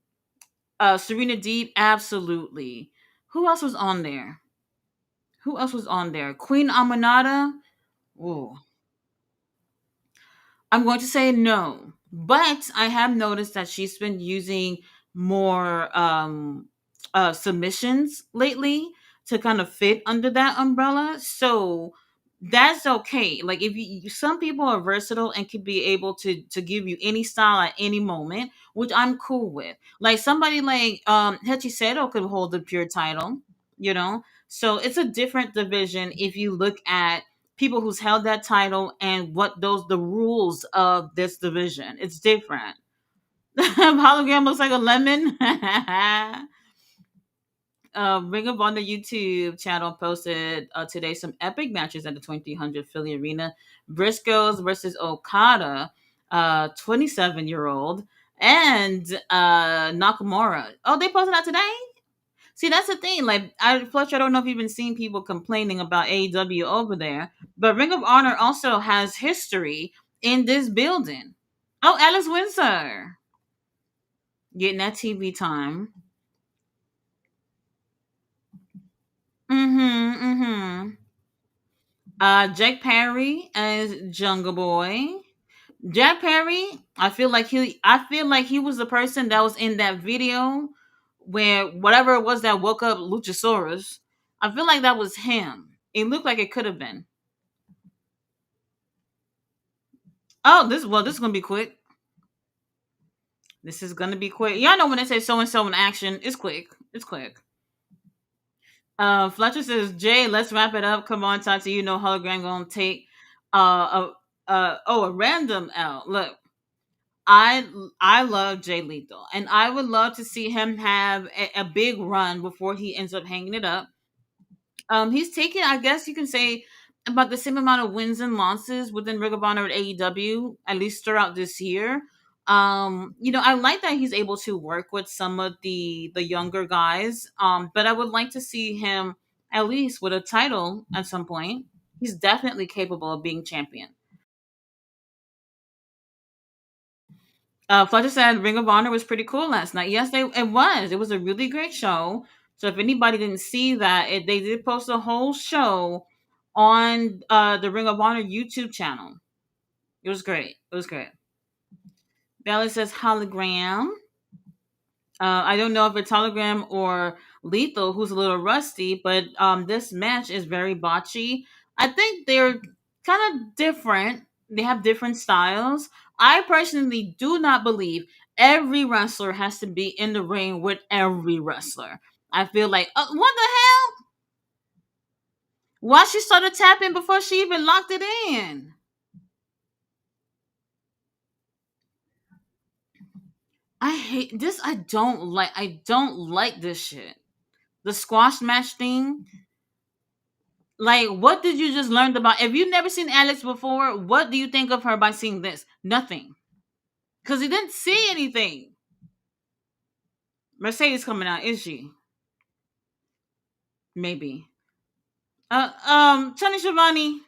Serena Deep, absolutely. Who else was on there? Who else was on there? Queen Amanada. Ooh. I'm going to say no, but I have noticed that she's been using more submissions lately to kind of fit under that umbrella. So that's okay. Like if some people are versatile and can be able to give you any style at any moment, which I'm cool with. Like somebody like Hechisero could hold the pure title, you know. So it's a different division if you look at people who's held that title and what those the rules of this division. It's different. Hologram looks like a lemon. Ring of Honor YouTube channel posted today some epic matches at the 2300 Philly Arena. Briscoes versus Okada, 27-year-old, and Nakamura. Oh, they posted that today? See, that's the thing. Like, Fletcher, I don't know if you've been seeing people complaining about AEW over there, but Ring of Honor also has history in this building. Oh, Alice Windsor getting that TV time. Mm-hmm. Jack Perry as Jungle Boy. Jack Perry, I feel like he was the person that was in that video where whatever it was that woke up Luchasaurus. I feel like that was him. It looked like it could have been. Oh, this is gonna be quick. This is gonna be quick. Y'all know when they say so and so in action, it's quick. It's quick. Fletcher says, Jay, let's wrap it up. Come on, Tati. You know hologram gonna take a random L. Look, I I love Jay Lethal, and I would love to see him have a big run before he ends up hanging it up. He's taken, I guess you can say, about the same amount of wins and losses within Ring of Honor at AEW, at least throughout this year. I like that he's able to work with some of the younger guys. But I would like to see him at least with a title at some point. He's definitely capable of being champion. Fletcher said Ring of Honor was pretty cool last night. Yes, it was. It was a really great show. So if anybody didn't see that, they did post a whole show on the Ring of Honor YouTube channel. It was great. It was great. Bella says hologram. I don't know if it's hologram or lethal, who's a little rusty, but this match is very botchy. I think they're kind of different. They have different styles. I personally do not believe every wrestler has to be in the ring with every wrestler. I feel like, what the hell? Why she started tapping before she even locked it in? I hate this. I don't like this shit. The squash match thing. Like, what did you just learn about? If you've never seen Alex before, what do you think of her by seeing this? Nothing. Because you didn't see anything. Mercedes coming out, is she? Maybe. Tony Schiavone.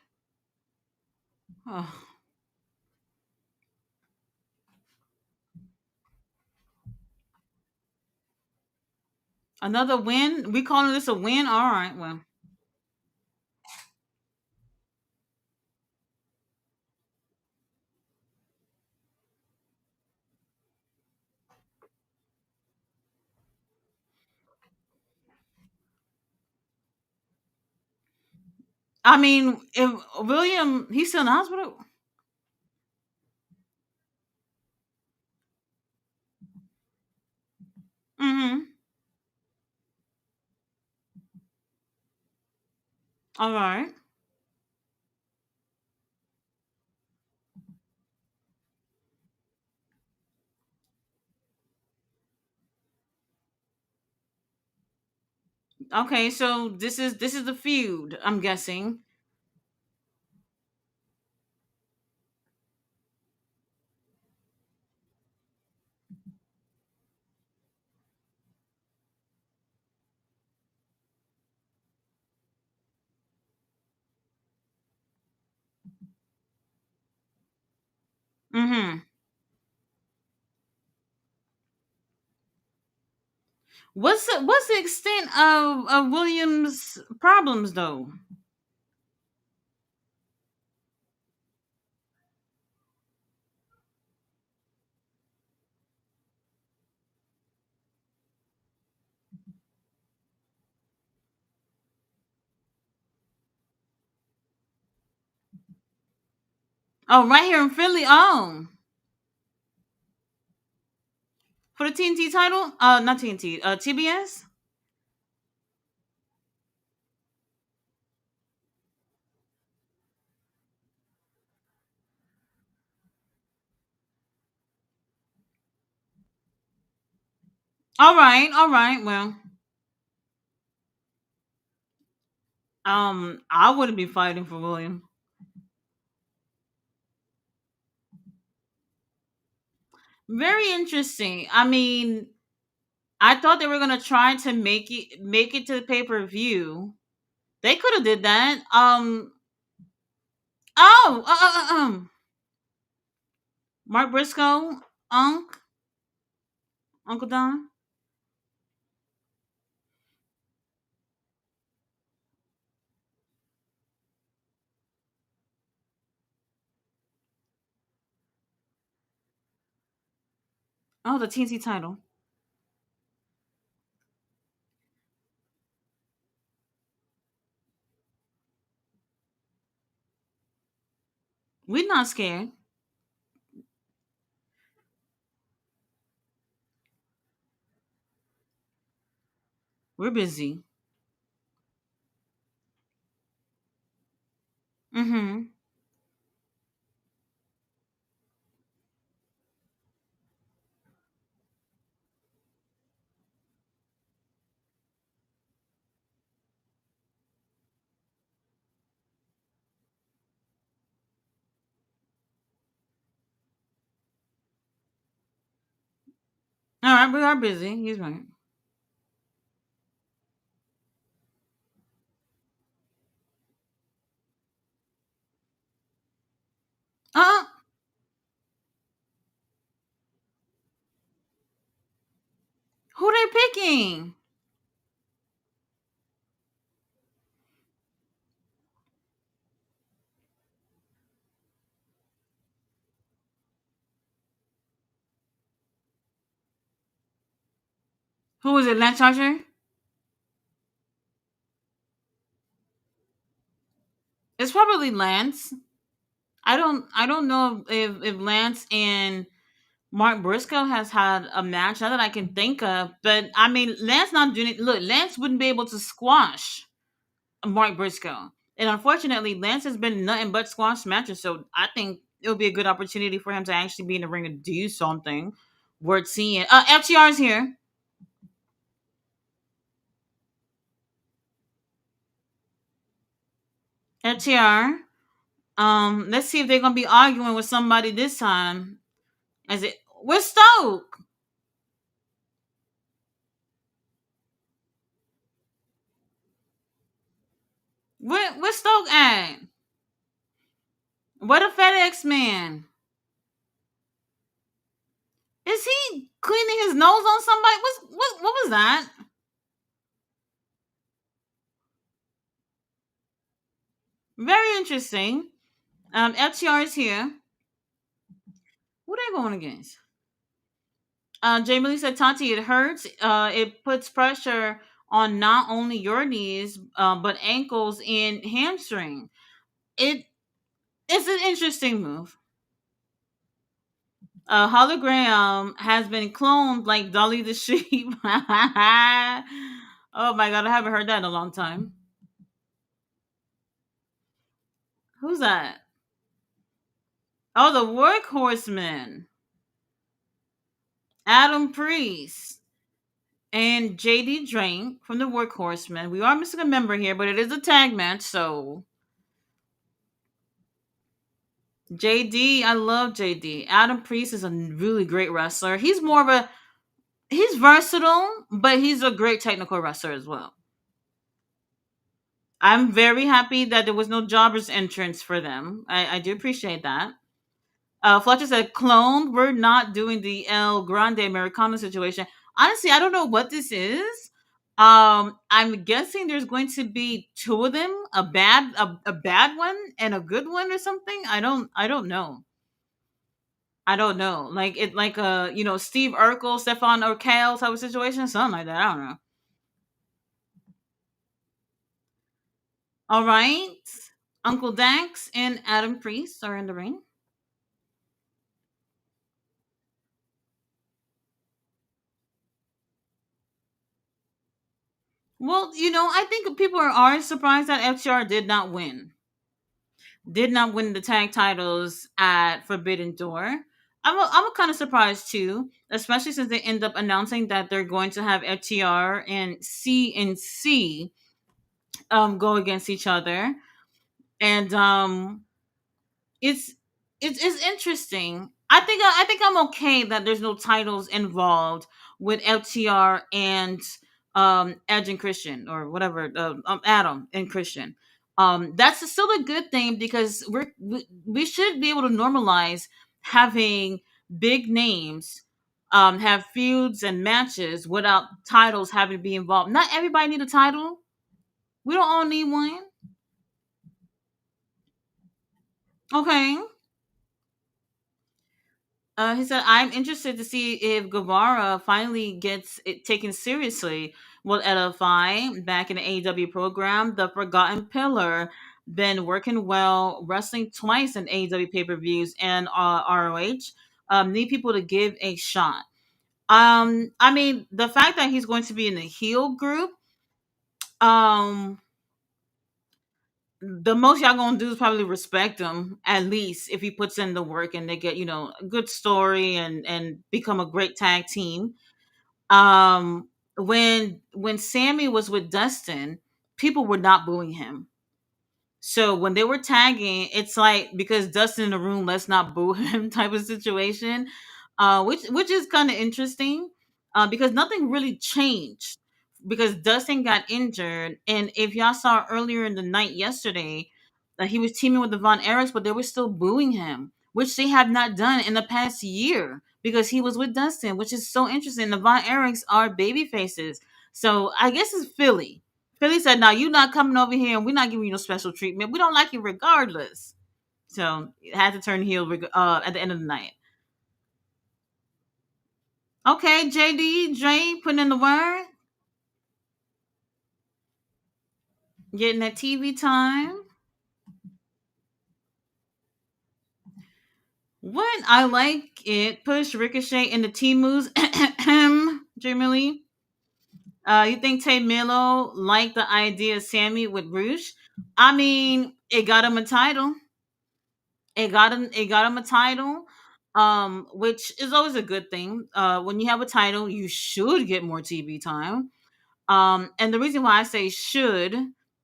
Oh, another win? We calling this a win? All right, well. I mean, if William, he's still in the hospital. Mm-hmm. All right. Okay, so this is the feud, I'm guessing. Mm-hmm. What's the extent of Williams' problems though? Oh, right here in Philly. Oh, for the TNT title. Not TNT. TBS. All right. All right. Well, I wouldn't be fighting for William. Very interesting. I mean, I thought they were gonna try to make it to the pay per view. They could have did that. Oh, Mark Briscoe, Unc, Uncle Don. Oh, the TNT title. We're not scared. We're busy. Mm-hmm. All right, we are busy. He's right. Uh, who they picking? Who is it? Lance Archer? It's probably Lance. I don't know if Lance and Mark Briscoe has had a match now that I can think of, but I mean Lance not doing it. Look, Lance wouldn't be able to squash Mark Briscoe, and unfortunately, Lance has been nothing but squash matches. So I think it'll be a good opportunity for him to actually be in the ring and do something worth seeing. FTR is here. FTR. Let's see if they're gonna be arguing with somebody this time. Is it? Where's Stoke? Where's Stoke at? Where the FedEx man? Is he cleaning his nose on somebody? What was that? Very interesting. FTR is here. Who they going against? Jamie Lee said, Tati, it hurts. It puts pressure on not only your knees, but ankles and hamstring. It it's an interesting move. Hologram has been cloned like Dolly the sheep. Oh my god, I haven't heard that in a long time. Who's that? Oh, the Workhorseman, Adam Priest, and JD Drake from the Workhorsemen. We are missing a member here, but it is a tag match, so JD, I love JD. Adam Priest is a really great wrestler. He's more of a he's versatile, but he's a great technical wrestler as well. I'm very happy that there was no jobbers entrance for them. I do appreciate that. Fletcher said, "Cloned. We're not doing the El Grande Americano situation. Honestly, I don't know what this is. I'm guessing there's going to be two of them, a bad one and a good one or something. I don't know. I don't know. Like it, like Steve Urkel, Stefan Urkel type of situation, something like that. I don't know. All right, Uncle Dax and Adam Priest are in the ring. Well, I think people are surprised that FTR did not win the tag titles at Forbidden Door. I'm kind of surprised too, especially since they end up announcing that they're going to have FTR and CNC go against each other, and it's it's interesting. I think I'm okay that there's no titles involved with FTR and Edge and Christian or whatever, Adam and Christian. That's still a good thing because we should be able to normalize having big names have feuds and matches without titles having to be involved. Not everybody need a title. We don't all need one. Okay. He said, "I'm interested to see if Guevara finally gets it taken seriously. Will edify back in the AEW program, the Forgotten Pillar, been working well, wrestling twice in AEW pay per views and ROH. Need people to give a shot. I mean, the fact that he's going to be in the heel group, um, the most y'all gonna do is probably respect him at least if he puts in the work and they get a good story and become a great tag team. When Sammy was with Dustin, people were not booing him. So when they were tagging, it's like because Dustin in the room, let's not boo him type of situation, which is kind of interesting, because nothing really changed because Dustin got injured, and if y'all saw earlier in the night yesterday, he was teaming with the Von Erichs, but they were still booing him, which they have not done in the past year because he was with Dustin, which is so interesting. The Von Erichs are baby faces, so I guess it's Philly. Philly said, "No, you not coming over here, and we're not giving you no special treatment. We don't like you regardless." So it had to turn heel at the end of the night. Okay, JD, Dre, putting in the word, getting that TV time. What I like it, push Ricochet into T moves. Jamie Lee. You think Tay Milo liked the idea of Sammy with Roosh? I mean, it got him a title. It got him a title, which is always a good thing. When you have a title, you should get more TV time. And the reason why I say should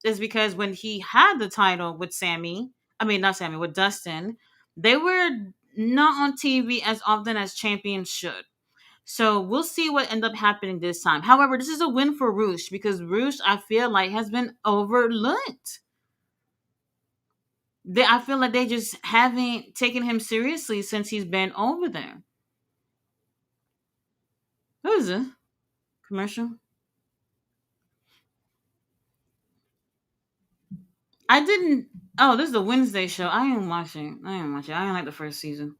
is because when he had the title with Sammy, I mean not Sammy, with Dustin, they were not on TV as often as champions should. So we'll see what end up happening this time. However, this is a win for Roosh because Roosh, I feel like, has been overlooked. I feel like they just haven't taken him seriously since he's been over there. Who is it? Commercial? I didn't. Oh, this is the Wednesday show. I ain't watching. I ain't watching. I ain't like the first season.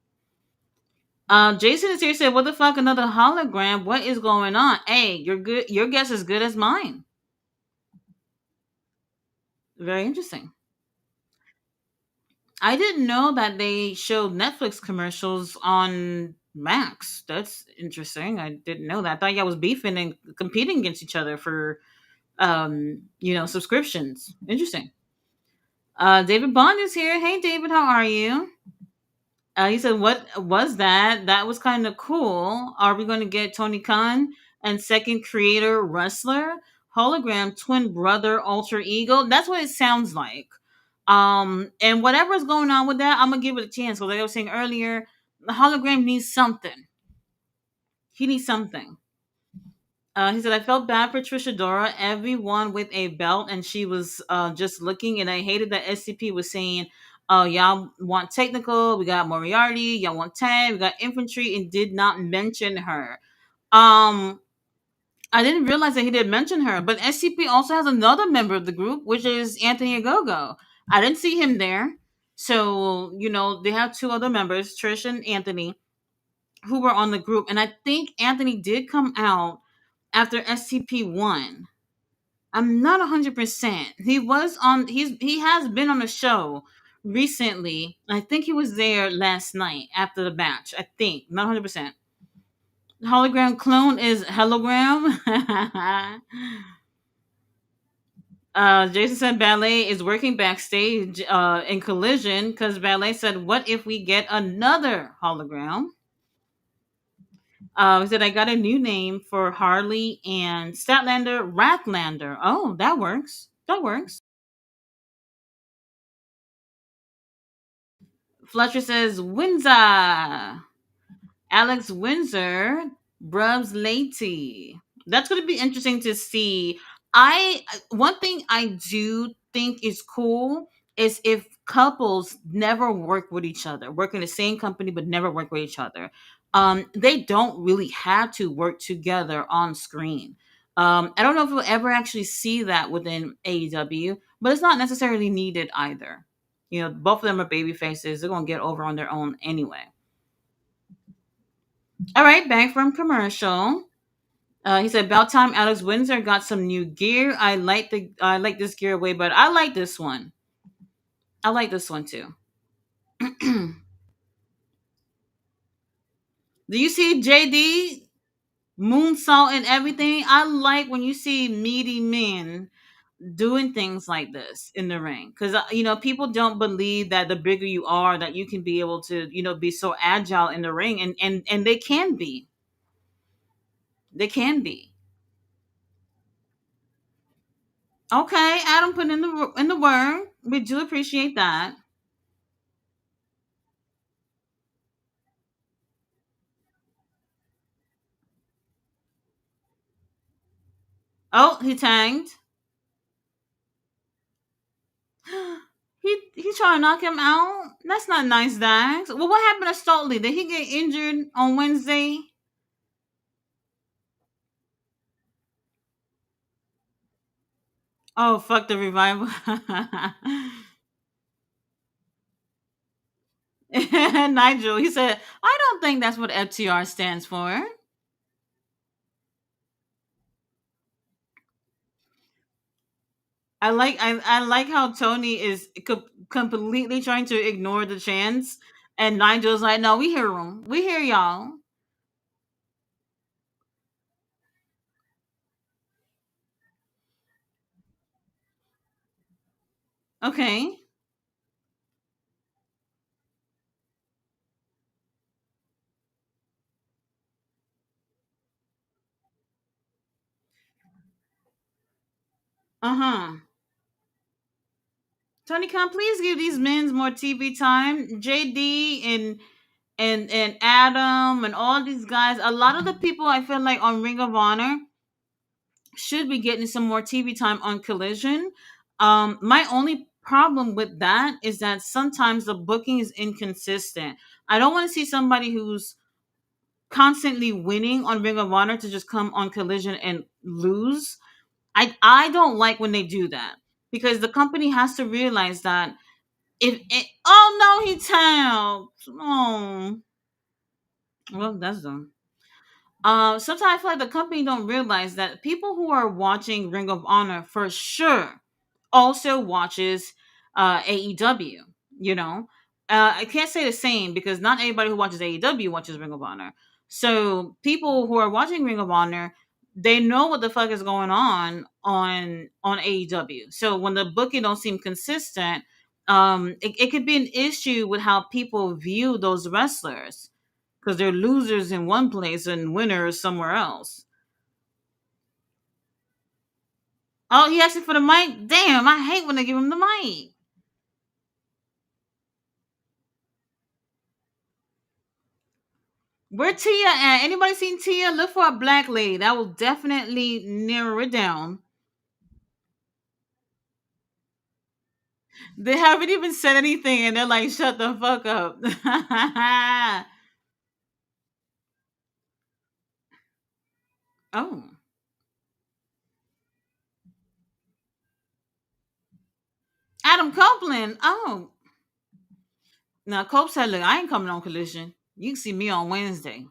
Jason is here. Said, "What the fuck? Another hologram? What is going on?" Hey, you're good. Your guess is good as mine. Very interesting. I didn't know that they showed Netflix commercials on Max. That's interesting. I didn't know that. I thought y'all was beefing and competing against each other for subscriptions. Interesting. David Bond is here. Hey, David, how are you? He said, "What was that? That was kind of cool. Are we going to get Tony Khan and second creator wrestler hologram twin brother alter ego? That's what it sounds like. And whatever's going on with that, I'm gonna give it a chance. Because like I was saying earlier, the hologram needs something. He needs something." He said, "I felt bad for Trisha Dora, everyone with a belt, and she was just looking. And I hated that SCP was saying, oh, y'all want technical, we got Moriarty, y'all want tag, we got infantry, and did not mention her." Um, I didn't realize that he did mention her, but SCP also has another member of the group, which is Anthony Agogo. I didn't see him there. So, they have two other members, Trish and Anthony, who were on the group. And I think Anthony did come out after SCP won. I'm not 100%. He has been on a show recently. I think he was there last night after the match. I think, not 100%. Hologram clone is hologram. Jason said Ballet is working backstage in Collision because Ballet said, "What if we get another hologram?" He said, "I got a new name for Harley and Statlander, Rathlander." Oh, that works. That works. Fletcher says, "Windsor." Alex Windsor, Brubs Lady. That's going to be interesting to see. I One thing I do think is cool is if couples never work with each other, work in the same company but never work with each other. They don't really have to work together on screen. I don't know if we'll ever actually see that within AEW, but it's not necessarily needed either. You know, both of them are baby faces. They're gonna get over on their own anyway. All right, back from commercial. He said, "About time Alex Windsor got some new gear. I like this gear way, but I like this one. I like this one too." Do you see JD moonsault and everything? I like when you see meaty men doing things like this in the ring because people don't believe that the bigger you are, that you can be able to be so agile in the ring, and they can be. They can be. Okay, Adam put in the word. We do appreciate that. Oh, he tagged. He trying to knock him out. That's not nice, Dax. Well, what happened to Stoltley? Did he get injured on Wednesday? Oh, fuck the revival. Nigel, he said, "I don't think that's what FTR stands for." I like how Tony is completely trying to ignore the chants, and Nigel's like, "No, we hear them. We hear y'all." Okay. Uh huh. Tony Khan, please give these men more TV time. JD and Adam and all these guys. A lot of the people I feel like on Ring of Honor should be getting some more TV time on Collision. My only problem with that is that sometimes the booking is inconsistent. I don't want to see somebody who's constantly winning on Ring of Honor to just come on Collision and lose. I don't like when they do that because the company has to realize that if it, oh no, he tapped. Oh, well, that's done. Sometimes I feel like the company don't realize that people who are watching Ring of Honor for sure also watches AEW. You know, I can't say the same because not everybody who watches AEW watches Ring of Honor. So people who are watching Ring of Honor, they know what the fuck is going on AEW. So when the booking don't seem consistent, it could be an issue with how people view those wrestlers because they're losers in one place and winners somewhere else. Oh, he asked me for the mic. Damn, I hate when they give him the mic. Where Tia at? Anybody seen Tia? Look for a black lady. That will definitely narrow it down. They haven't even said anything, and they're like, "Shut the fuck up." Oh, Adam Copeland. Oh, now Cope said, "Look, I ain't coming on Collision. You can see me on Wednesday."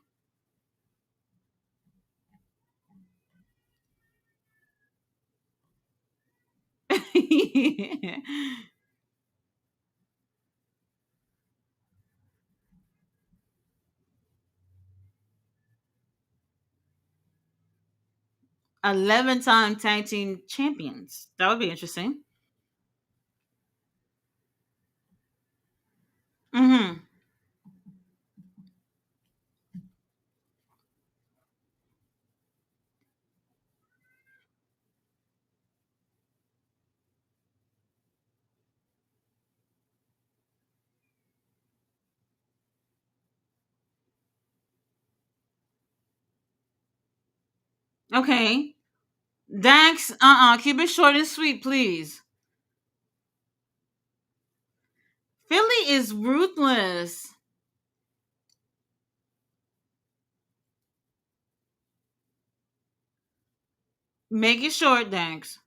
11-time tag team champions. That would be interesting. Mm-hmm. Okay. Dax, keep it short and sweet, please. Philly is ruthless. Make it short, Dax.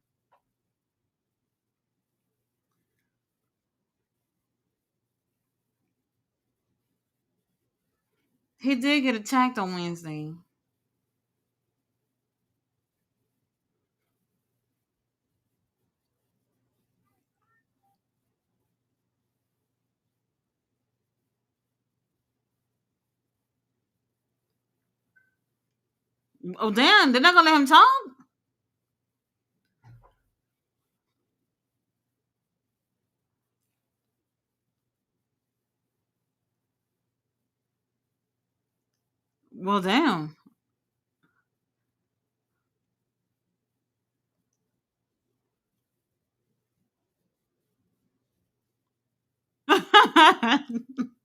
He did get attacked on Wednesday. Oh damn, they're not gonna let him talk? Well damn.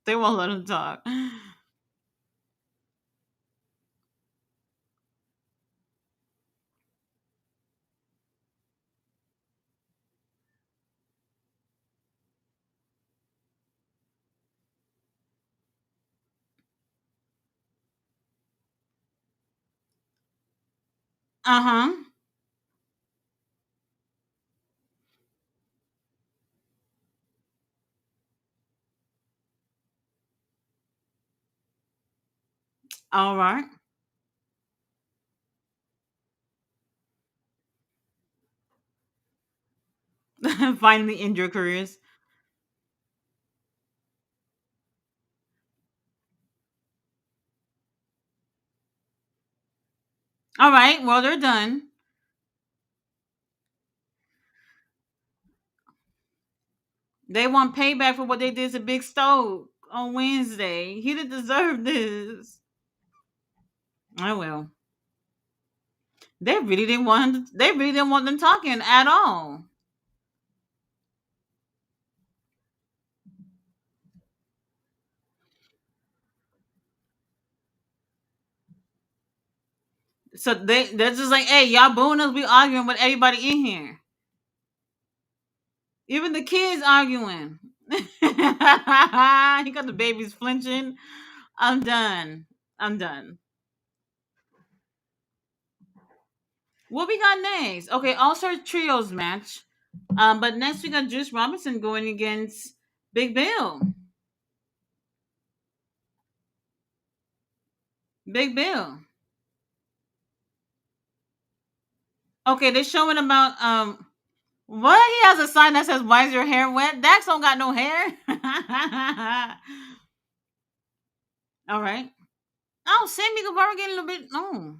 They won't let him talk. Uh-huh. All right. Finally end your careers. All right, well they're done. They want payback for what they did to Big Stoke on Wednesday. He didn't deserve this. Oh well. They really didn't want them talking at all. So they're just like, hey, y'all booing us, we arguing with everybody in here. Even the kids arguing. He got the babies flinching. I'm done. I'm done. What we got next? Okay, All Star Trios match. But next we got Juice Robinson going against Big Bill. Big Bill. Okay, they're showing about what he has a sign that says "Why is your hair wet?" Dax don't got no hair. All right. Oh, Sammy Guevara getting a little bit. Oh,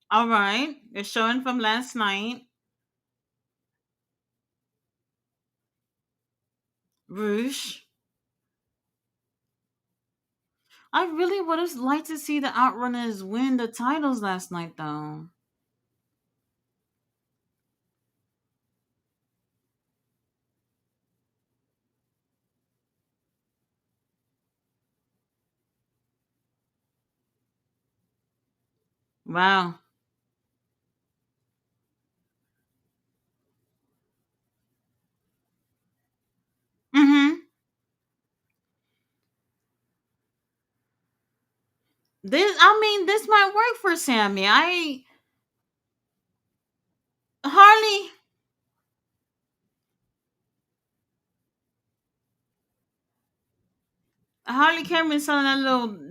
all right. They're showing from last night. Roosh. I really would have liked to see the Outrunners win the titles last night, though. Wow. Mm-hmm. This might work for Sammy. I Harley Harley Cameron selling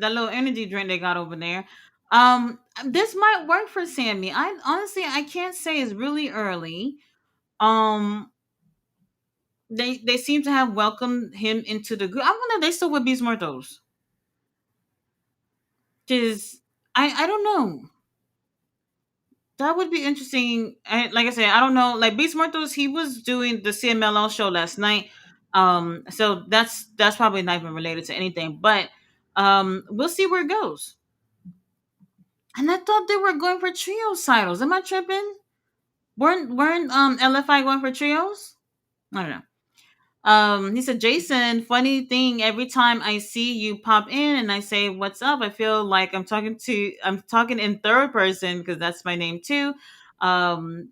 that little energy drink they got over there. This might work for Sammy. I can't say it's really early. Um, They seem to have welcomed him into the group. I wonder if they still with Beast Muertos. Because I don't know. That would be interesting. Like I said, I don't know. Like Beast Muertos, he was doing the CMLL show last night. So that's probably not even related to anything. But we'll see where it goes. And I thought they were going for trio titles. Am I tripping? Weren't LFI going for trios? I don't know. He said, Jason, funny thing, every time I see you pop in and I say what's up, I feel like I'm talking in third person because that's my name too. Um,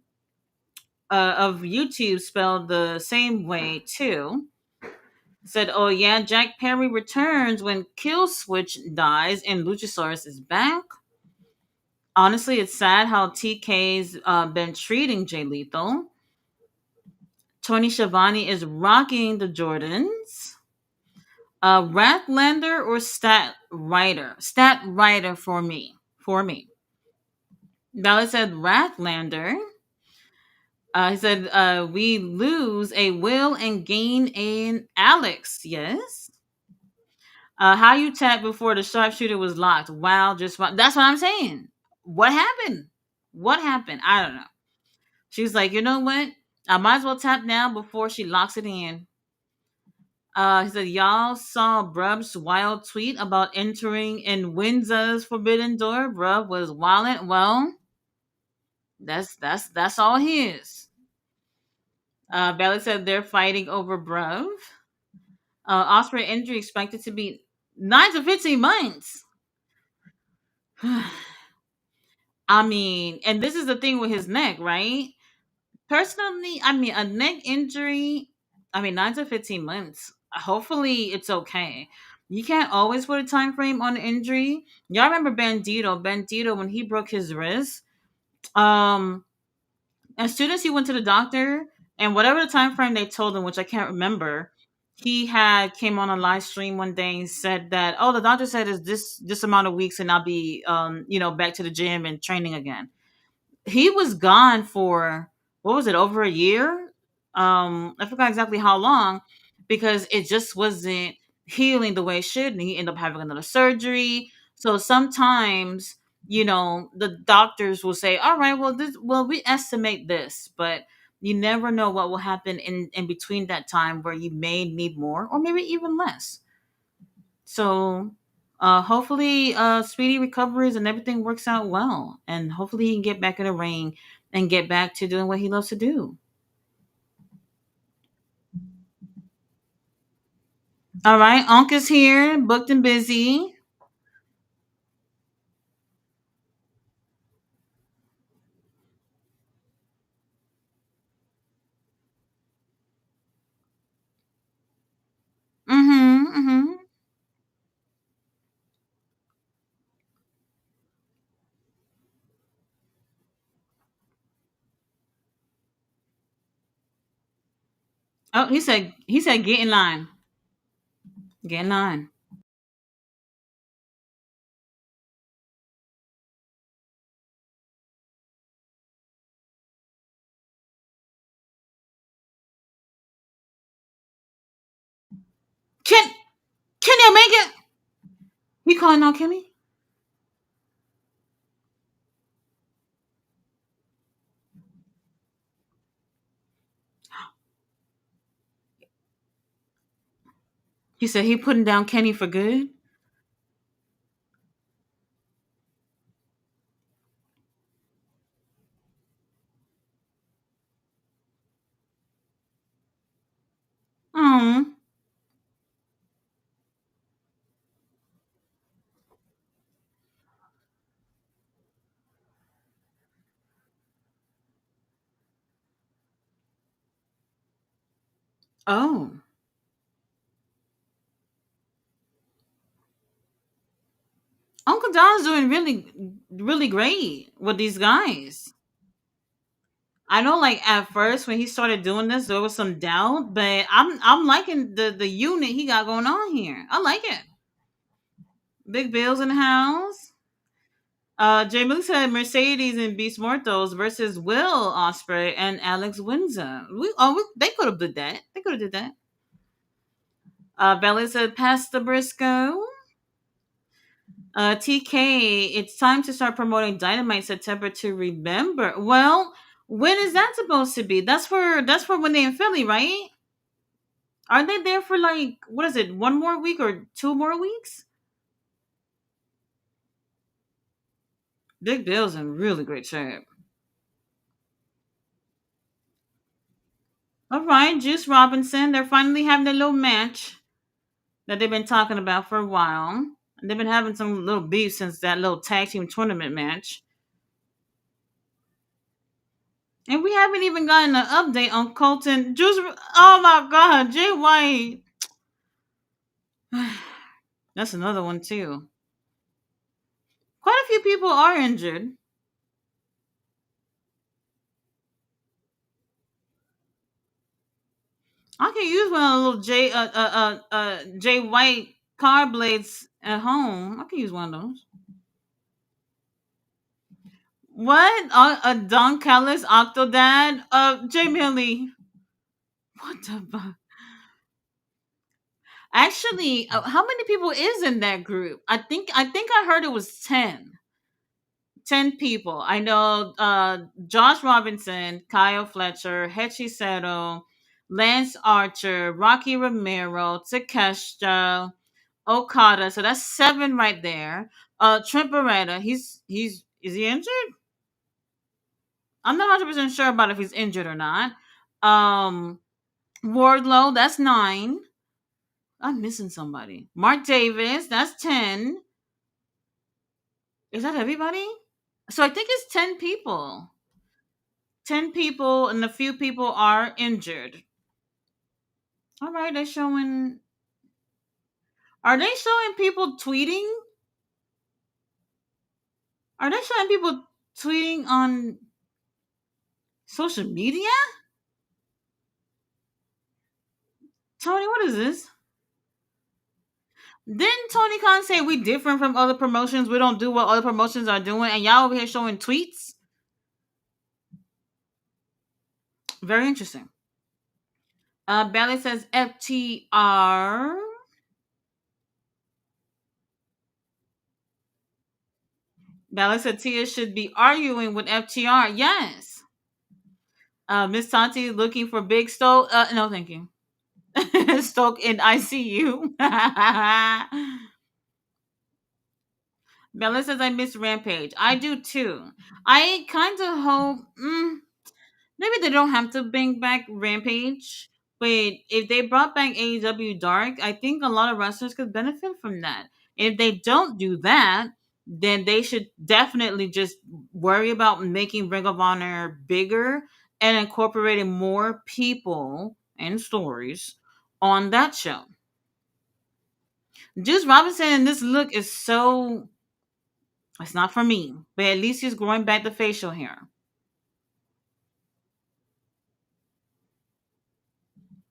of YouTube spelled the same way too. Said, oh yeah, Jack Perry returns when Kill Switch dies and Luchasaurus is back. Honestly, it's sad how TK's been treating Jay Lethal. Tony Schiavone is rocking the Jordans. Ratlander or Stat Rider? Stat Rider for me. For me. Bella said Ratlander. He said, we lose a Will and gain an Alex. Yes. How you tap before the sharpshooter was locked? Wow, just that's what I'm saying. What happened? What happened? I don't know. She was like, you know what? I might as well tap now before she locks it in. He said, y'all saw Brub's wild tweet about entering in Windsor's Forbidden Door. Brub was wildin'. Well, that's all his. Bailey said they're fighting over Brub. Osprey injury expected to be 9 to 15 months. I mean, and this is the thing with his neck, right? Personally, I mean, a neck injury, I mean, 9 to 15 months. Hopefully, it's okay. You can't always put a time frame on the injury. Y'all remember Bandito? Bandito, when he broke his wrist, um, as soon as he went to the doctor, and whatever the time frame they told him, which I can't remember, he had came on a live stream one day and said that, oh, the doctor said is this amount of weeks, and I'll be back to the gym and training again. He was gone for, what was it, over a year? I forgot exactly how long, because it just wasn't healing the way it should, and he ended up having another surgery. So sometimes, the doctors will say, all right, well, we estimate this, but you never know what will happen in between that time where you may need more or maybe even less. So hopefully speedy recoveries and everything works out well. And hopefully he can get back in the ring and get back to doing what he loves to do. All right, Unc is here, booked and busy. Mm-hmm. Mm-hmm. Oh, he said get in line. Get in line. Can can you make it? He calling out Kimmy? He said he putting down Kenny for good. Oh. Oh. Uncle Don's doing really, really great with these guys. I know, like at first when he started doing this, there was some doubt, but I'm liking the unit he got going on here. I like it. Big Bill's in the house. Jay Moose said Mercedes and Beast Mortos versus Will Osprey and Alex Windsor. They could have did that. They could have did that. Belly said Pastor Briscoe. TK, it's time to start promoting Dynamite September to remember. Well, when is that supposed to be? That's for when they in Philly, right? Are they there for like what is it? One more week or two more weeks? Big Bill's in really great shape. All right, Juice Robinson. They're finally having their little match that they've been talking about for a while. They've been having some little beef since that little tag team tournament match. And we haven't even gotten an update on Colton. Juice. Oh my God, Jay White. That's another one too. Quite a few people are injured. I can use one of the little Jay White car blades at home. I can use one of those. What? A Don Callis Octodad? Jay Millie. What the fuck? Actually, how many people is in that group? I think I heard it was 10. 10 people. I know Josh Robinson, Kyle Fletcher, Hechisato, Lance Archer, Rocky Romero, Takeshita, Okada. So that's 7 right there. Trent Beretta, he's is he injured? I'm not 100% sure about if he's injured or not. Um Wardlow, that's 9. I'm missing somebody. Mark Davis, that's 10. Is that everybody? So I think it's 10 people. 10 people and a few people are injured. All right, they're showing. Are they showing people tweeting? Are they showing people tweeting on social media? Tony, what is this? Didn't Tony Khan say we different from other promotions? We don't do what other promotions are doing, and y'all over here showing tweets? Very interesting. Bailey says FTR. Bailey said Tia should be arguing with FTR. Yes. Miss Tati looking for Big Stoke. No, thank you. Stoke in ICU. Bella says I miss Rampage. I do too. I kind of hope maybe they don't have to bring back Rampage, but if they brought back AEW Dark, I think a lot of wrestlers could benefit from that. If they don't do that, then they should definitely just worry about making Ring of Honor bigger and incorporating more people and stories on that show. Juice Robinson in this look is so. It's not for me, but at least he's growing back the facial hair.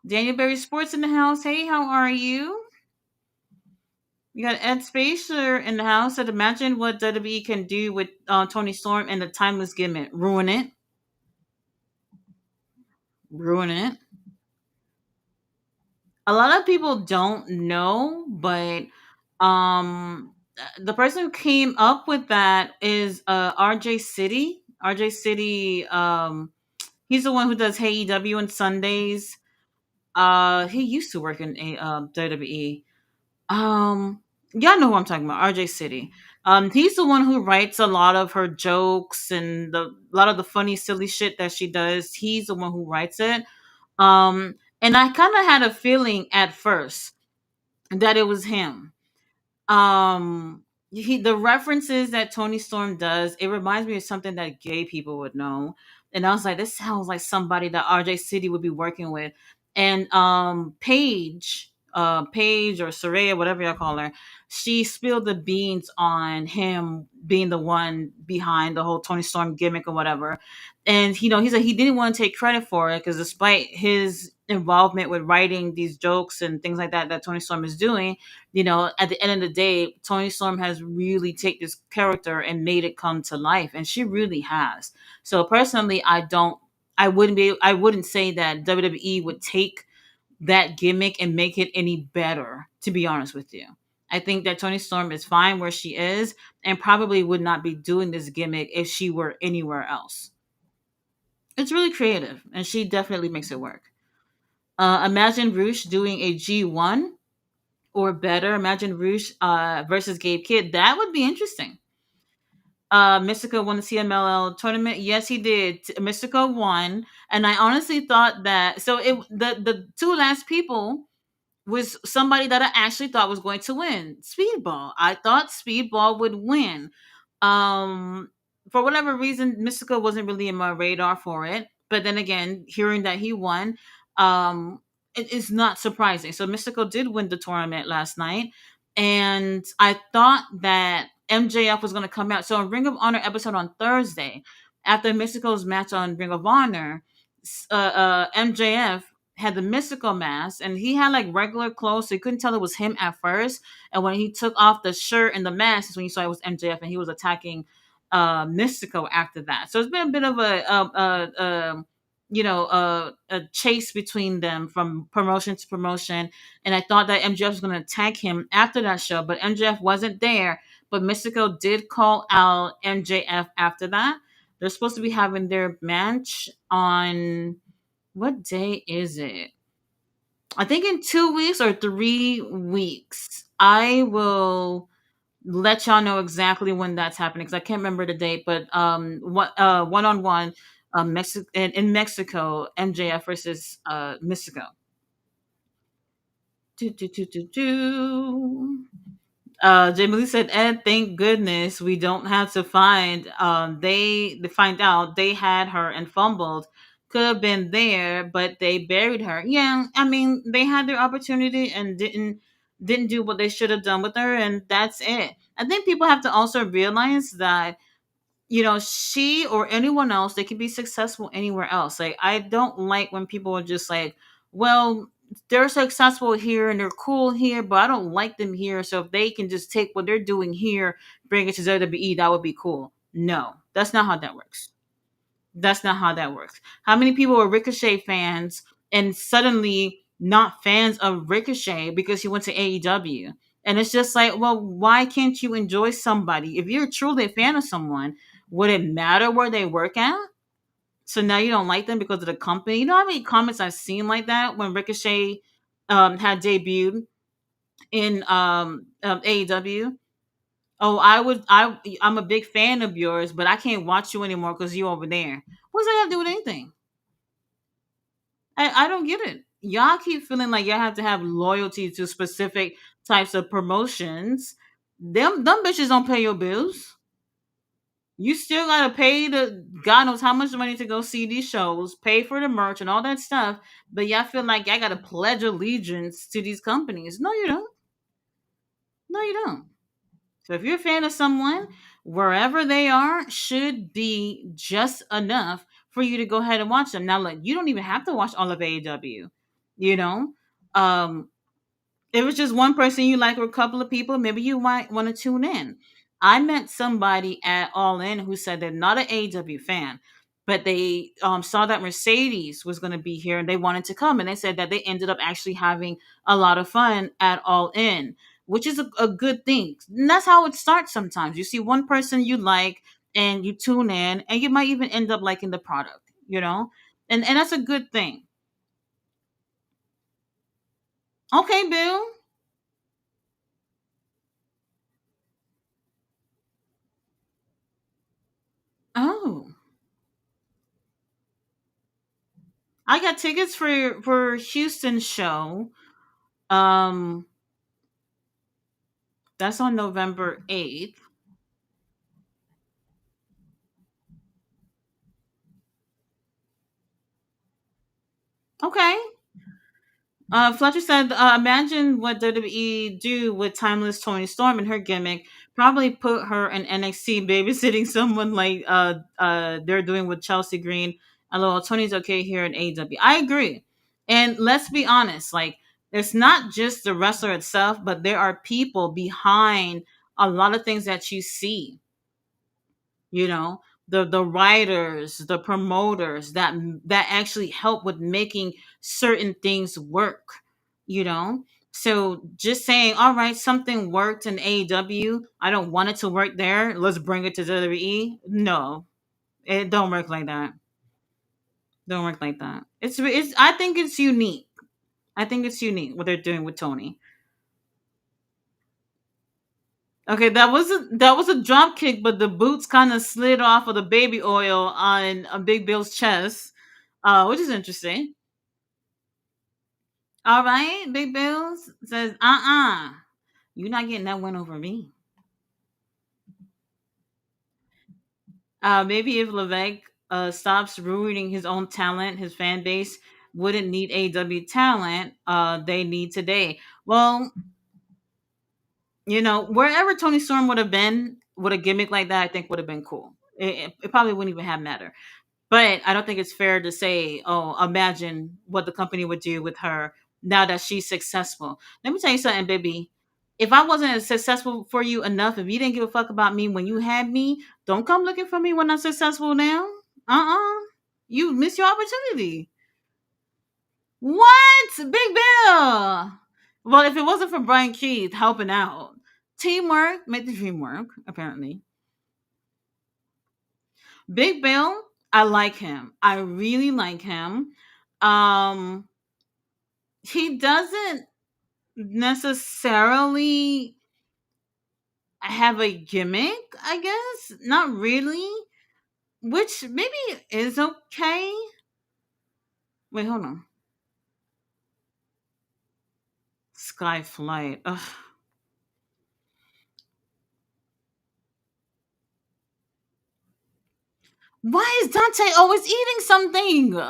Daniel Berry Sports in the house. Hey, how are you? We got Ed Spacer in the house. Said, imagine what WWE can do with Tony Storm and the timeless gimmick. Ruin it. Ruin it. A lot of people don't know, but the person who came up with that is RJ City. RJ City, he's the one who does Hey EW on Sundays. He used to work in a WWE. Y'all know who I'm talking about, RJ City. He's the one who writes a lot of her jokes and a lot of the funny, silly shit that she does. He's the one who writes it. And I kind of had a feeling at first that it was him. The references that Tony Storm does, it reminds me of something that gay people would know. And I was like, this sounds like somebody that RJ City would be working with. And Paige, Paige or Soraya, whatever y'all call her, she spilled the beans on him being the one behind the whole Tony Storm gimmick or whatever. And he said he didn't want to take credit for it because despite his involvement with writing these jokes and things like that Tony Storm is doing, at the end of the day, Tony Storm has really taken this character and made it come to life, and she really has. So personally, I wouldn't say that WWE would take that gimmick and make it any better, to be honest with you. I think that Tony Storm is fine where she is and probably would not be doing this gimmick if she were anywhere else. It's really creative and she definitely makes it work. Imagine Roosh doing a G1 or better. Imagine Roosh versus Gabe Kidd. That would be interesting. Mystico won the CMLL tournament. Yes, he did. Mystico won, and I honestly thought that. So the two last people was somebody that I actually thought was going to win. Speedball. I thought Speedball would win. Um, for whatever reason, Mystico wasn't really in my radar for it. But then again, hearing that he won, it is not surprising. So Mystico did win the tournament last night, and I thought that MJF was going to come out. So in Ring of Honor episode on Thursday, after Mystico's match on Ring of Honor, MJF had the mystical mask and he had like regular clothes, so you couldn't tell it was him at first. And when he took off the shirt and the mask, is when you saw it was MJF, and he was attacking Mystico after that. So it's been a bit of a chase between them from promotion to promotion. And I thought that MJF was going to attack him after that show, but MJF wasn't there. But Mystico did call out MJF after that. They're supposed to be having their match on what day is it? I think in 2 weeks or 3 weeks. I will let y'all know exactly when that's happening because I can't remember the date. But what one on one, in Mexico, MJF versus Mystico. Do, do, do, do, do. Jamie Lee said, "Ed, thank goodness we don't have to find. They find out they had her and fumbled. Could have been there, but they buried her. Yeah, I mean they had their opportunity and didn't do what they should have done with her, and that's it. I think people have to also realize that she or anyone else, they can be successful anywhere else. Like, I don't like when people are just like, well, they're successful here and they're cool here, but I don't like them here. So if they can just take what they're doing here, bring it to WWE, that would be cool. No, that's not how that works. That's not how that works. How many people are Ricochet fans and suddenly not fans of Ricochet because he went to AEW? And it's just like, well, why can't you enjoy somebody? If you're truly a fan of someone, would it matter where they work at? So now you don't like them because of the company? You know how many comments I've seen like that when Ricochet had debuted in AEW? Oh, I'm a big fan of yours, but I can't watch you anymore because you over there. What does that have to do with anything? I don't get it. Y'all keep feeling like y'all have to have loyalty to specific types of promotions. Them bitches don't pay your bills. You still gotta pay the God knows how much money to go see these shows, pay for the merch and all that stuff. But y'all feel like y'all gotta pledge allegiance to these companies. No, you don't. No, you don't. So if you're a fan of someone, wherever they are should be just enough for you to go ahead and watch them. Now, look, you don't even have to watch all of AEW. You know, um, if it's just one person you like or a couple of people, maybe you might want to tune in. I met somebody at All In who said they're not an AEW fan, but they saw that Mercedes was going to be here and they wanted to come. And they said that they ended up actually having a lot of fun at All In, which is a good thing. And that's how it starts sometimes. You see one person you like and you tune in, and you might even end up liking the product, And that's a good thing. Okay, Bill. Oh. I got tickets for Houston show. Um, that's on November 8th. Okay. Fletcher said, "Imagine what WWE do with timeless Tony Storm and her gimmick. Probably put her in NXT babysitting someone like they're doing with Chelsea Green. Although Tony's okay here in AEW. I agree. And let's be honest, like it's not just the wrestler itself, but there are people behind a lot of things that you see, you know, the writers, the promoters that actually help with making certain things work, you know. So just saying, all right, something worked in AEW, I don't want it to work there, let's bring it to WWE. No, it don't work like that. Don't work like that. It's I think it's unique. I think it's unique what they're doing with Tony. Okay, that was a drop kick, but the boots kind of slid off of the baby oil on a Big Bill's chest, which is interesting. All right, Big Bill says, you're not getting that one over me. Maybe if Levesque stops ruining his own talent, his fan base wouldn't need AW talent they need today. Well, wherever Tony Storm would have been with a gimmick like that, I think would have been cool. It probably wouldn't even have mattered. But I don't think it's fair to say, oh, imagine what the company would do with her now that she's successful. Let me tell you something, baby. If I wasn't successful for you enough, if you didn't give a fuck about me when you had me, don't come looking for me when I'm successful now. Uh-uh. You miss your opportunity. What? Big Bill. Well, if it wasn't for Brian Keith helping out, teamwork made the dream work, apparently. Big Bill, I like him. I really like him. Um, he doesn't necessarily have a gimmick, I guess. Not really. Which maybe is okay. Wait, hold on. Skyflight. Ugh. Why is Dante always eating something?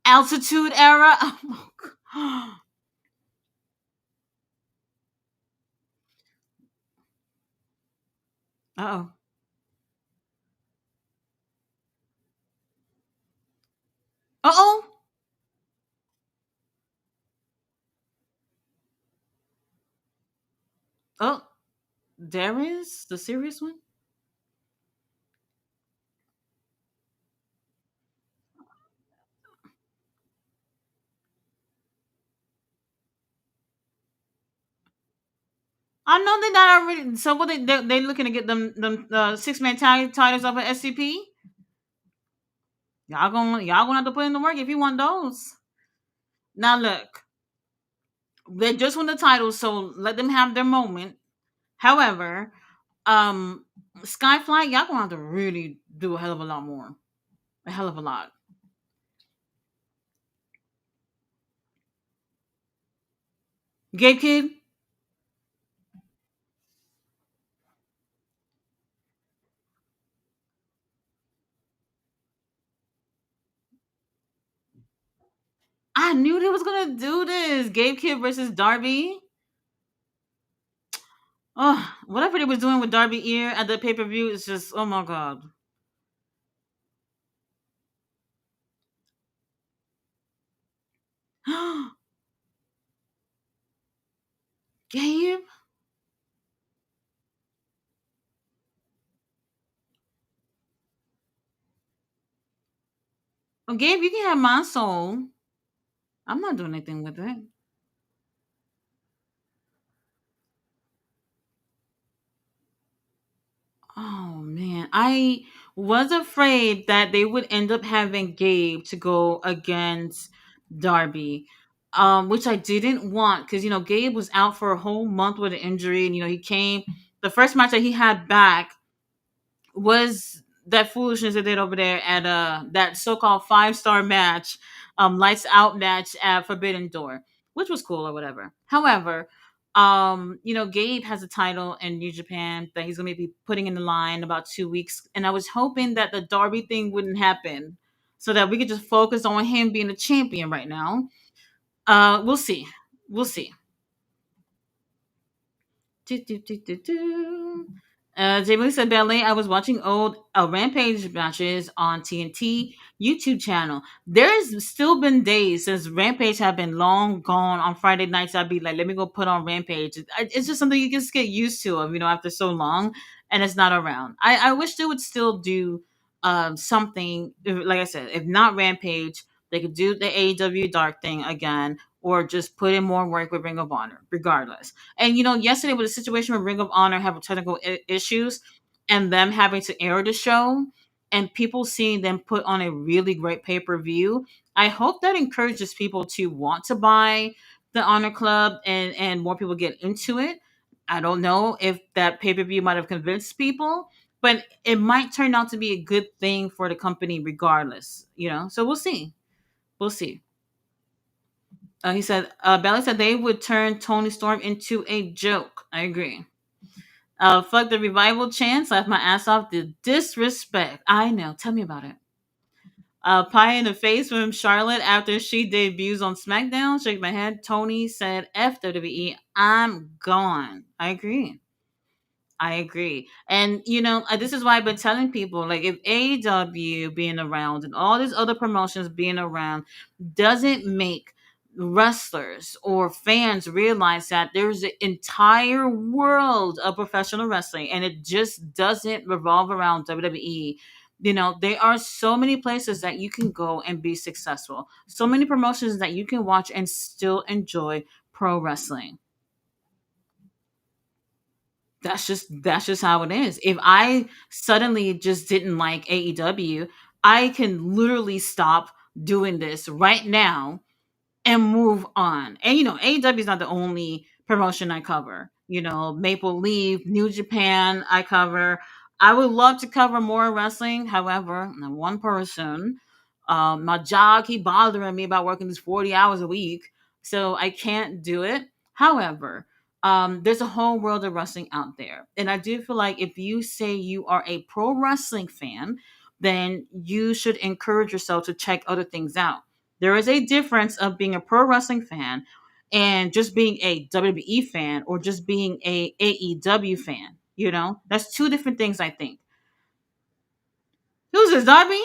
Altitude era. Oh, uh-oh. Uh-oh. Oh, there is the serious one. I know they're not already. So what they looking to get them 6 man tag titles up at SCP? Y'all gonna have to put in the work if you want those. Now look, they just won the titles, so let them have their moment. However, um, Skyflight, y'all gonna have to really do a hell of a lot more, a hell of a lot. Gay Kid, I knew they was gonna do this. Gabe Kid versus Darby. Oh, whatever they was doing with Darby Ear at the pay per view is just, oh my god. Gabe, oh, Gabe, you can have my soul. I'm not doing anything with it. Oh man, I was afraid that they would end up having Gabe to go against Darby, which I didn't want because Gabe was out for a whole month with an injury, and he came the first match that he had back was that foolishness they did over there at that so-called 5-star match, lights out match at Forbidden Door, which was cool or whatever. However, Gabe has a title in New Japan that he's gonna be putting in the line in about 2 weeks, and I was hoping that the Darby thing wouldn't happen. so that we could just focus on him being a champion right now. We'll see. We'll see. Do, do, do, do, do. Jamie said, Ballet, I was watching old Rampage matches on TNT YouTube channel. There's still been days since Rampage have been long gone on Friday nights. I'd be like, let me go put on Rampage. It's just something you just get used to, after so long, and it's not around. I wish they would still do something, like I said, if not Rampage, they could do the AEW Dark thing again, or just put in more work with Ring of Honor, regardless. And yesterday with the situation where Ring of Honor have technical issues and them having to air the show and people seeing them put on a really great pay-per-view, I hope that encourages people to want to buy the Honor Club and more people get into it. I don't know if that pay-per-view might have convinced people, but it might turn out to be a good thing for the company regardless. So we'll see. We'll see. He said, Bailey said they would turn Tony Storm into a joke. I agree. Fuck the revival chance. Laugh my ass off. The disrespect. I know. Tell me about it. Pie in the face from Charlotte after she debuts on SmackDown. Shake my head. Tony said, F WWE. I'm gone. I agree. I agree. And this is why I've been telling people, like, if AEW being around and all these other promotions being around doesn't make wrestlers or fans realize that there's an entire world of professional wrestling and it just doesn't revolve around WWE. There are so many places that you can go and be successful. So many promotions that you can watch and still enjoy pro wrestling. That's just how it is. If I suddenly just didn't like AEW, I can literally stop doing this right now and move on. And AEW is not the only promotion I cover. Maple Leaf, New Japan, I cover. I would love to cover more wrestling. However, I'm one person. My job keep bothering me about working these 40 hours a week, so I can't do it. However, there's a whole world of wrestling out there, and I do feel like if you say you are a pro wrestling fan, then you should encourage yourself to check other things out. There is a difference of being a pro wrestling fan and just being a WWE fan or just being a AEW fan. That's two different things, I think. Who's this, Darby?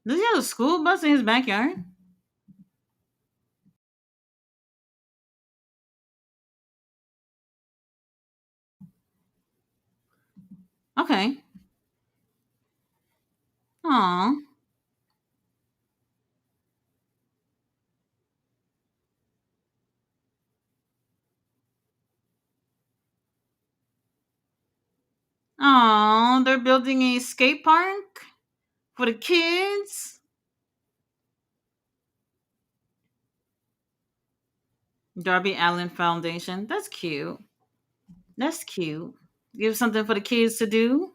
Does he have a school bus in his backyard? Okay. Aw. Aw, they're building a skate park for the kids. Darby Allen Foundation. That's cute. That's cute. Give something for the kids to do.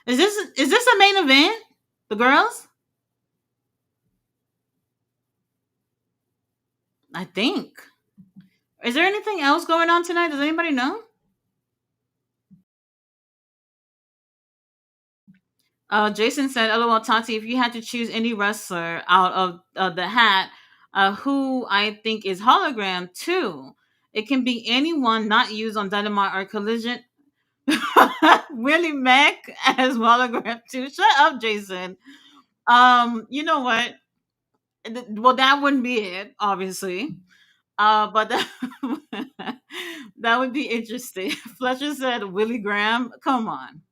Is this a main event? The girls? I think. Is there anything else going on tonight? Does anybody know? Jason said, "LOL, Tati, if you had to choose any wrestler out of the hat, who I think is hologram too, it can be anyone not used on Dynamite or Collision." Willie Mack as hologram too. Shut up, Jason. You know what? Well, that wouldn't be it, obviously. But that would be interesting. Fletcher said Willie Graham. Come on.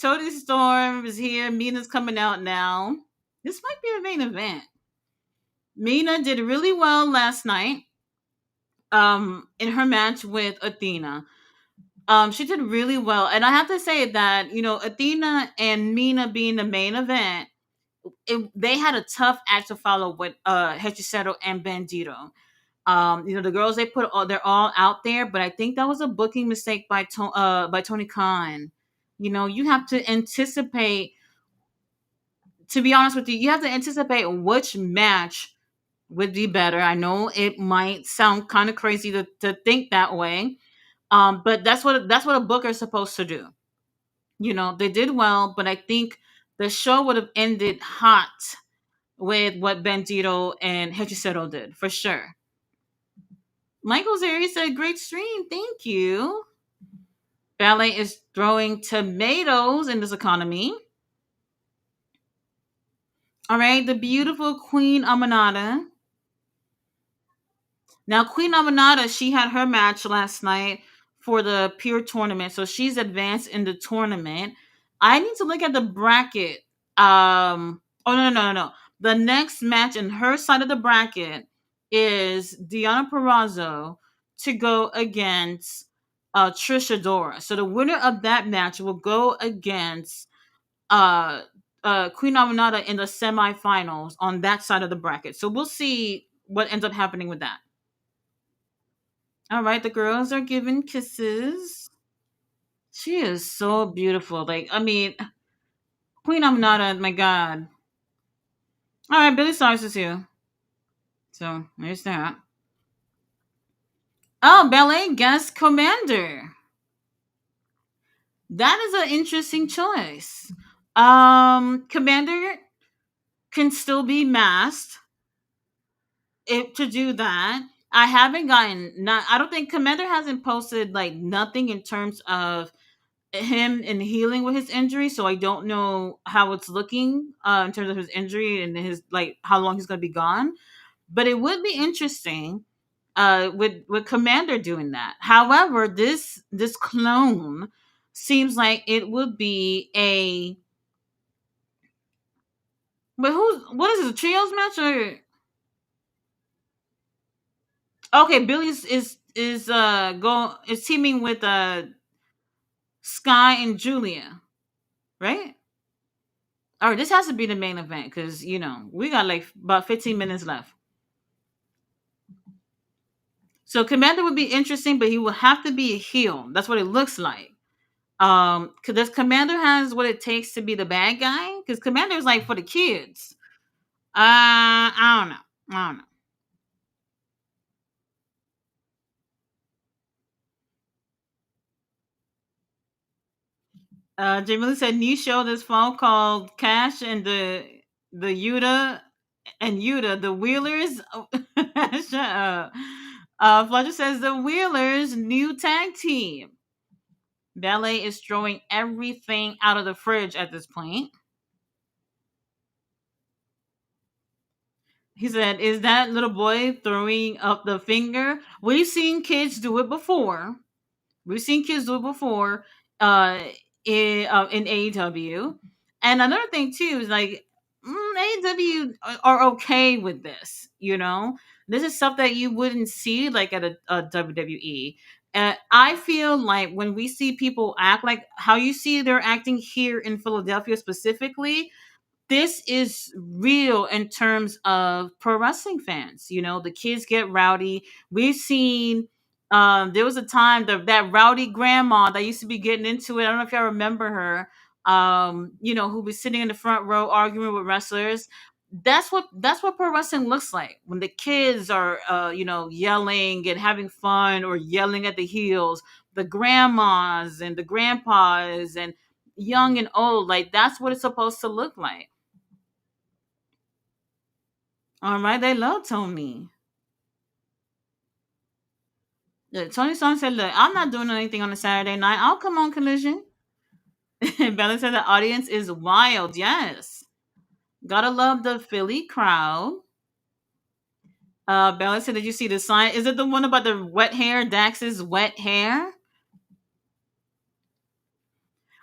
Tony Storm is here. Mina's coming out now. This might be a main event. Mina did really well last night. In her match with Athena. She did really well, and I have to say that Athena and Mina being the main event, they had a tough act to follow with Hechiseto and Bandito. The girls they're all out there, but I think that was a booking mistake by Tony Khan. You have to anticipate. To be honest with you, you have to anticipate which match would be better. I know it might sound kind of crazy to think that way, but that's what a booker is supposed to do. They did well, but I think the show would have ended hot with what Bandito and Hechicero did for sure. Michael Zeri said, "Great stream, thank you." Ballet is throwing tomatoes in this economy. All right, the beautiful Queen Amanada. Now, Queen Amanada, she had her match last night for the pure tournament, so she's advanced in the tournament. I need to look at the bracket. Oh no, no, no, no. The next match in her side of the bracket is Diana Perrazzo to go against Trisha Dora. So the winner of that match will go against uh Queen Amanada in the semifinals on that side of the bracket. So we'll see what ends up happening with that. All right, the girls are giving kisses. She is so beautiful. Like, I mean, Queen Aminata, my God. All right, Billy Stars is here. So there's that. Oh, ballet guest commander. That is an interesting choice. Commander can still be masked to do that. I haven't gotten not. I don't think Commander hasn't posted like nothing in terms of him in healing with his injury, so I don't know how it's looking in terms of his injury and his like how long he's going to be gone. But it would be interesting with Commander doing that. However, this clone seems like it would be a. But what is it? A trios match or okay? Billy's is teaming with Sky and Julia, right? All right, this has to be the main event because we got like about 15 minutes left. So Commander would be interesting, but he will have to be a heel. That's what it looks like. Because Commander has what it takes to be the bad guy? Because Commander is like for the kids. I don't know. I don't know. Jamila said new show this fall called Cash and the Yuta, the Wheelers. Shut up. Fletcher says the Wheelers new tag team. Ballet is throwing everything out of the fridge at this point. He said, "Is that little boy throwing up the finger?" We've seen kids do it before. We've seen kids do it before uh, in AEW. And another thing too is like AEW are okay with this. This is stuff that you wouldn't see like at a WWE. I feel like when we see people act like how you see they're acting here in Philadelphia specifically, this is real in terms of pro wrestling fans. The kids get rowdy. We've seen there was a time that rowdy grandma that used to be getting into it. I don't know if y'all remember her. Who was sitting in the front row arguing with wrestlers. That's what pro wrestling looks like when the kids are yelling and having fun or yelling at the heels. The grandmas and the grandpas and young and old, like that's what it's supposed to look like. All right, they love Tony. Tony Song said, "Look, I'm not doing anything on a Saturday night. I'll come on Collision." Bella said, "The audience is wild." Yes, gotta love the Philly crowd. Bella said, "Did you see the sign? Is it the one about the wet hair? Dax's wet hair?"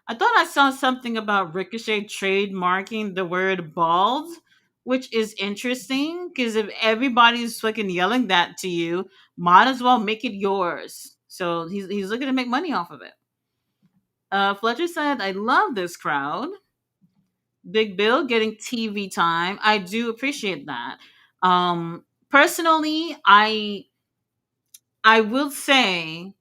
I thought I saw something about Ricochet trademarking the word bald, which is interesting because if everybody's fucking yelling that to you, might as well make it yours. So he's looking to make money off of it. Fletcher said, "I love this crowd." Big Bill getting TV time. I do appreciate that. Personally, I will say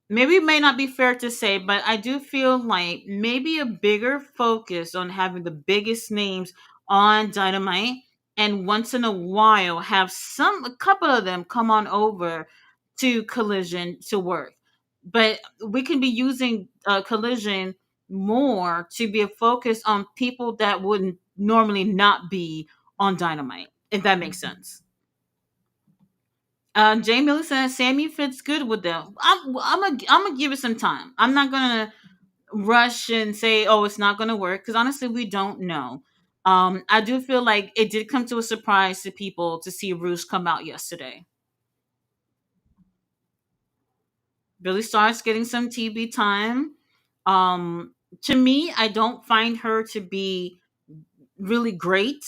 maybe it may not be fair to say, but I do feel like maybe a bigger focus on having the biggest names on Dynamite and once in a while have a couple of them come on over to Collision to work. But we can be using Collision more to be a focus on people that wouldn't normally not be on Dynamite, if that makes sense. Jay Miller says Sammy fits good with them. I'm gonna give it some time. I'm not gonna rush and say, oh, it's not gonna work, because honestly, we don't know. I do feel like it did come to a surprise to people to see Roos come out yesterday. Billy starts getting some TV time. Um, to me, I don't find her to be really great,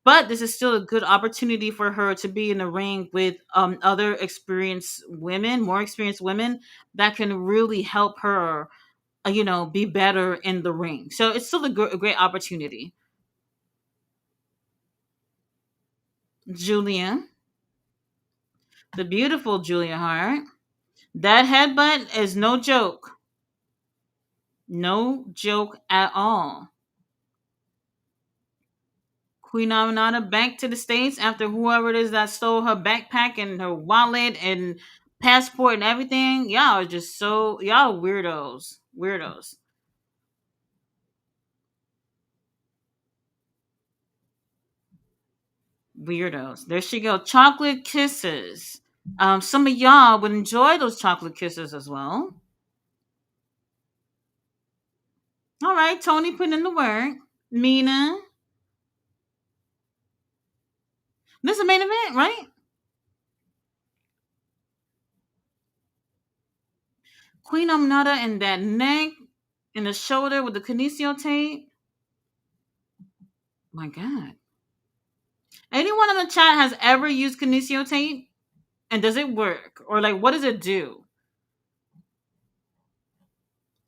but this is still a good opportunity for her to be in the ring with other experienced women, more experienced women that can really help her, be better in the ring. So it's still a great opportunity. Julia, the beautiful Julia Hart. That headbutt is no joke. No joke at all. Queen Aminata back to the States after whoever it is that stole her backpack and her wallet and passport and everything. Y'all are just y'all weirdos. Weirdos. Weirdos. There she go. Chocolate kisses. Some of y'all would enjoy those chocolate kisses as well. All right, Tony put in the work. Mina. This is the main event, right? Queen Aminata and that neck and the shoulder with the kinesio tape. My God. Anyone in the chat has ever used kinesio tape? And does it work? Or like what does it do?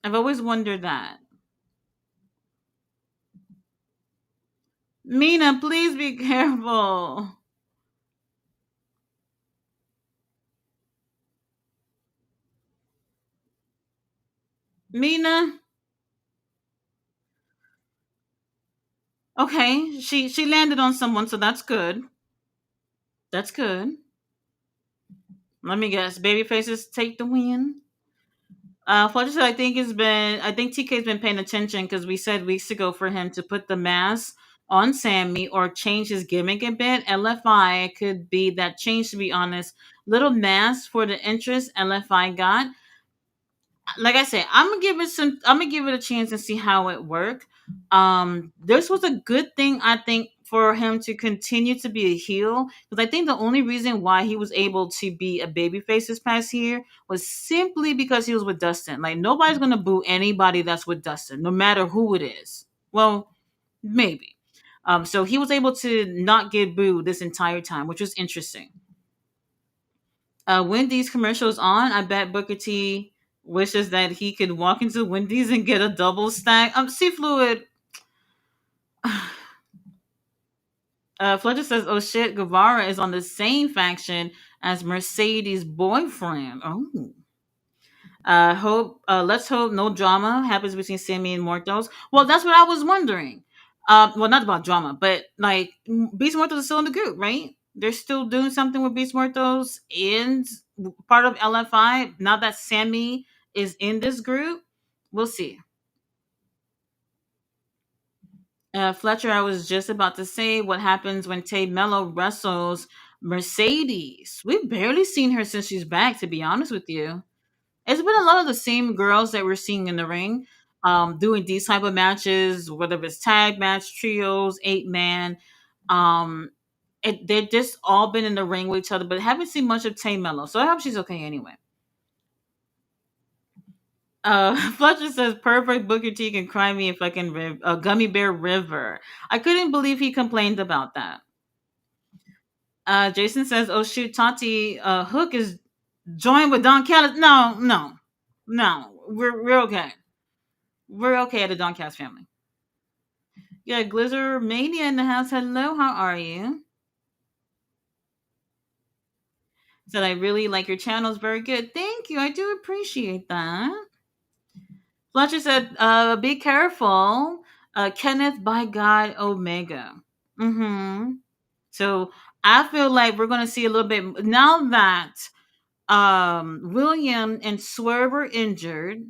I've always wondered that. Mina, please be careful. Mina. Okay, she landed on someone, so that's good. That's good. Let me guess. Baby faces take the win. Fletcher said, I think TK's been paying attention because we said weeks ago for him to put the mask on Sammy or change his gimmick a bit. LFI could be that change, to be honest. Little mask for the interest LFI got. Like I said, I'm gonna give it a chance and see how it worked. This was a good thing, I think, for him to continue to be a heel, because I think the only reason why he was able to be a babyface this past year was simply because he was with Dustin. Like nobody's gonna boo anybody that's with Dustin, no matter who it is. Well, maybe. So he was able to not get booed this entire time, which was interesting. Wendy's commercials on, I bet Booker T wishes that he could walk into Wendy's and get a double stack. Sea Fluid. Fletcher says, "Oh shit, Guevara is on the same faction as Mercedes' boyfriend." Oh, hope. Let's hope no drama happens between Sammy and Mortos. Well, that's what I was wondering. Well, not about drama, but like Beast Mortos is still in the group, right? They're still doing something with Beast Mortos and part of LFI. Now that Sammy is in this group, we'll see. Fletcher, I was just about to say what happens when Tay Mello wrestles Mercedes. We've barely seen her since she's back, to be honest with you. It's been a lot of the same girls that we're seeing in the ring, doing these type of matches, whether it's tag match, trios, 8 man. Um, they've just all been in the ring with each other, but haven't seen much of Tay Mello. So I hope she's okay anyway. Fletcher says, "Perfect Booker T can cry me if I can Gummy Bear River." I couldn't believe he complained about that. Jason says, "Oh shoot, Tati Hook is joined with Don Callis." No, no, no. We're okay. We're okay at the Don Callis family. Yeah, Glizzard Mania in the house. Hello, how are you? Said I really like your channels. Very good. Thank you. I do appreciate that. Fletcher said, "Be careful, Kenneth by God Omega." Mm-hmm. So I feel like we're gonna see a little bit now that William and Swerve were injured.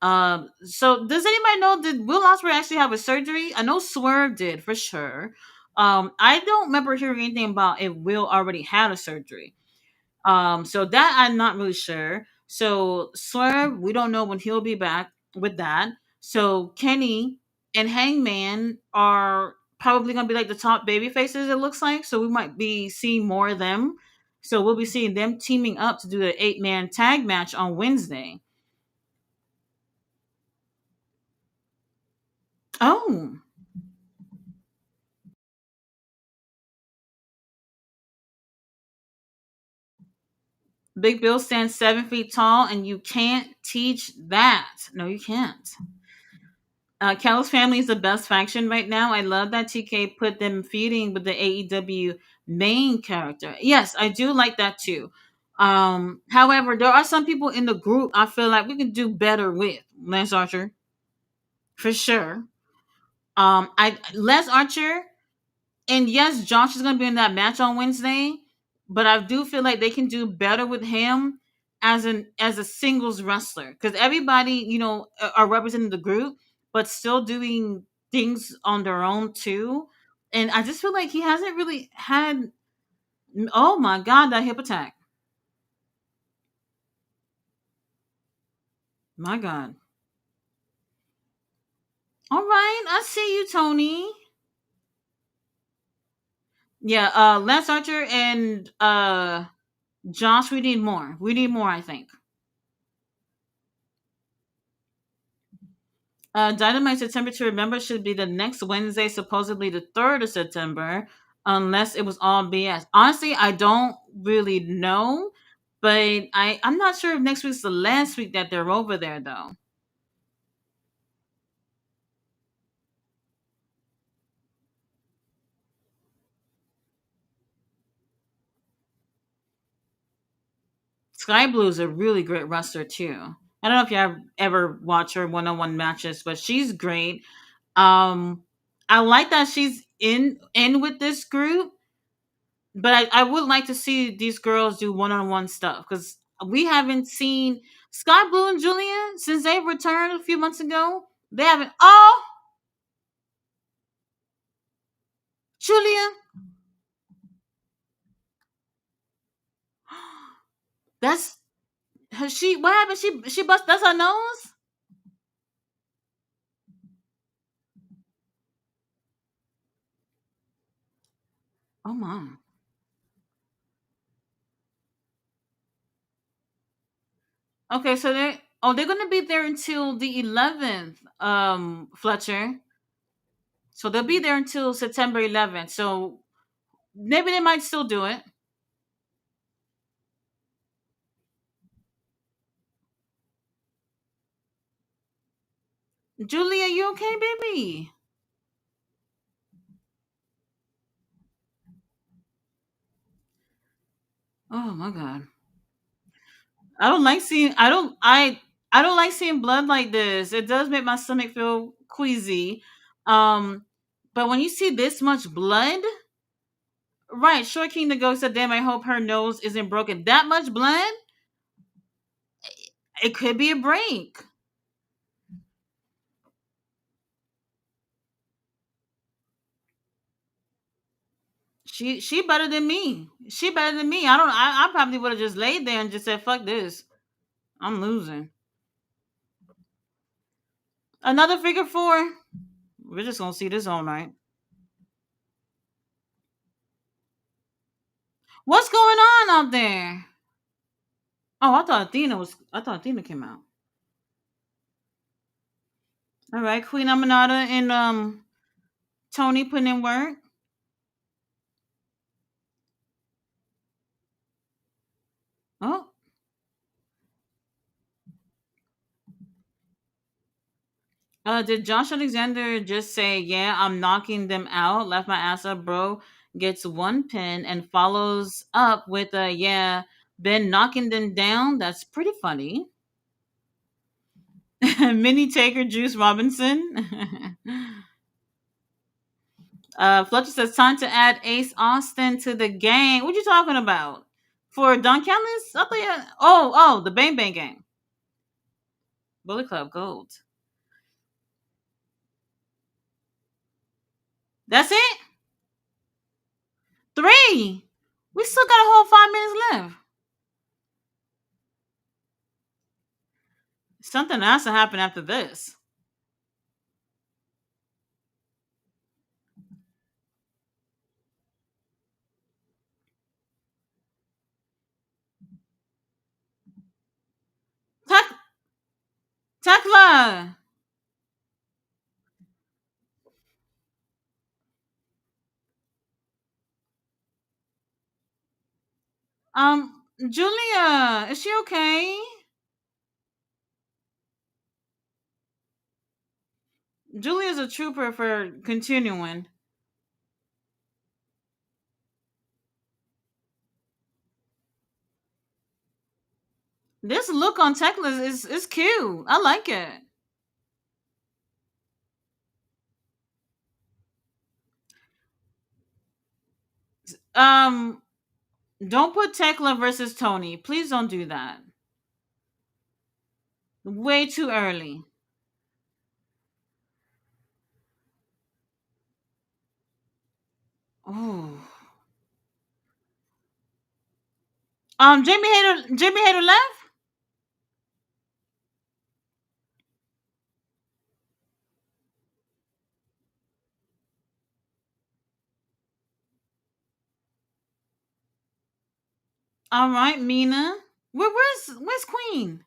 So does anybody know, did Will Ospreay actually have a surgery? I know Swerve did for sure. I don't remember hearing anything about if Will already had a surgery. So that I'm not really sure. So Swerve, we don't know when he'll be back with that. So Kenny and Hangman are probably gonna be like the top baby faces, it looks like. So we might be seeing more of them. So we'll be seeing them teaming up to do the 8-man tag match on Wednesday. Oh, Big Bill stands 7 feet tall, and you can't teach that. No, you can't. Kel's family is the best faction right now. I love that TK put them feuding with the AEW main character. Yes, I do like that too. However, there are some people in the group I feel like we could do better with. Lance Archer, for sure. I Lance Archer, and yes, Josh is going to be in that match on Wednesday, but I do feel like they can do better with him as a singles wrestler, because everybody, are representing the group, but still doing things on their own too. And I just feel like he hasn't really had. Oh my god, that hip attack! My god. All right, I see you, Tony. Yeah, Lance Archer and Josh. We need more. We need more. I think. Dynamite September to Remember should be the next Wednesday, supposedly the 3rd of September, unless it was all BS. Honestly, I don't really know, but I'm not sure if next week's the last week that they're over there, though. Sky Blue is a really great wrestler, too. I don't know if you have ever watched her one-on-one matches, but she's great. I like that she's in with this group, but I would like to see these girls do one-on-one stuff, because we haven't seen Sky Blue and Julia since they returned a few months ago. They haven't. Oh, Julia, that's she. What happened? She bust. That's her nose. Oh my. Okay, so they're gonna be there until the 11th. Fletcher. So they'll be there until September 11th. So maybe they might still do it. Julia, you okay, baby? Oh my god. I don't like seeing blood like this. It does make my stomach feel queasy. Um but when you see this much blood, right, Short King the Ghost said, damn, I hope her nose isn't broken. That much blood? It could be a break. She better than me. She better than me. I probably would have just laid there and just said, fuck this. I'm losing. Another figure four. We're just gonna see this all night. What's going on out there? Oh, I thought Athena came out. All right, Queen Aminata and Tony putting in work. Oh, did Josh Alexander just say, "Yeah, I'm knocking them out"? Left my ass up, bro. Gets one pin and follows up with a, "Yeah, been knocking them down." That's pretty funny. Mini Taker, Juice Robinson. Fletcher says time to add Ace Austin to the game. What you talking about? For Don Callis? I thought the Bang Bang game. Bullet Club Gold. That's it? Three. We still got a whole 5 minutes left. Something has to happen after this. Tak- Tekla. Julia, is she okay? Julia's a trooper for continuing. This look on Tekla is cute. I like it. Um, don't put Tekla versus Tony. Please don't do that. Way too early. Oh. Jamie Hater left. All right, Mina. Where's Queen?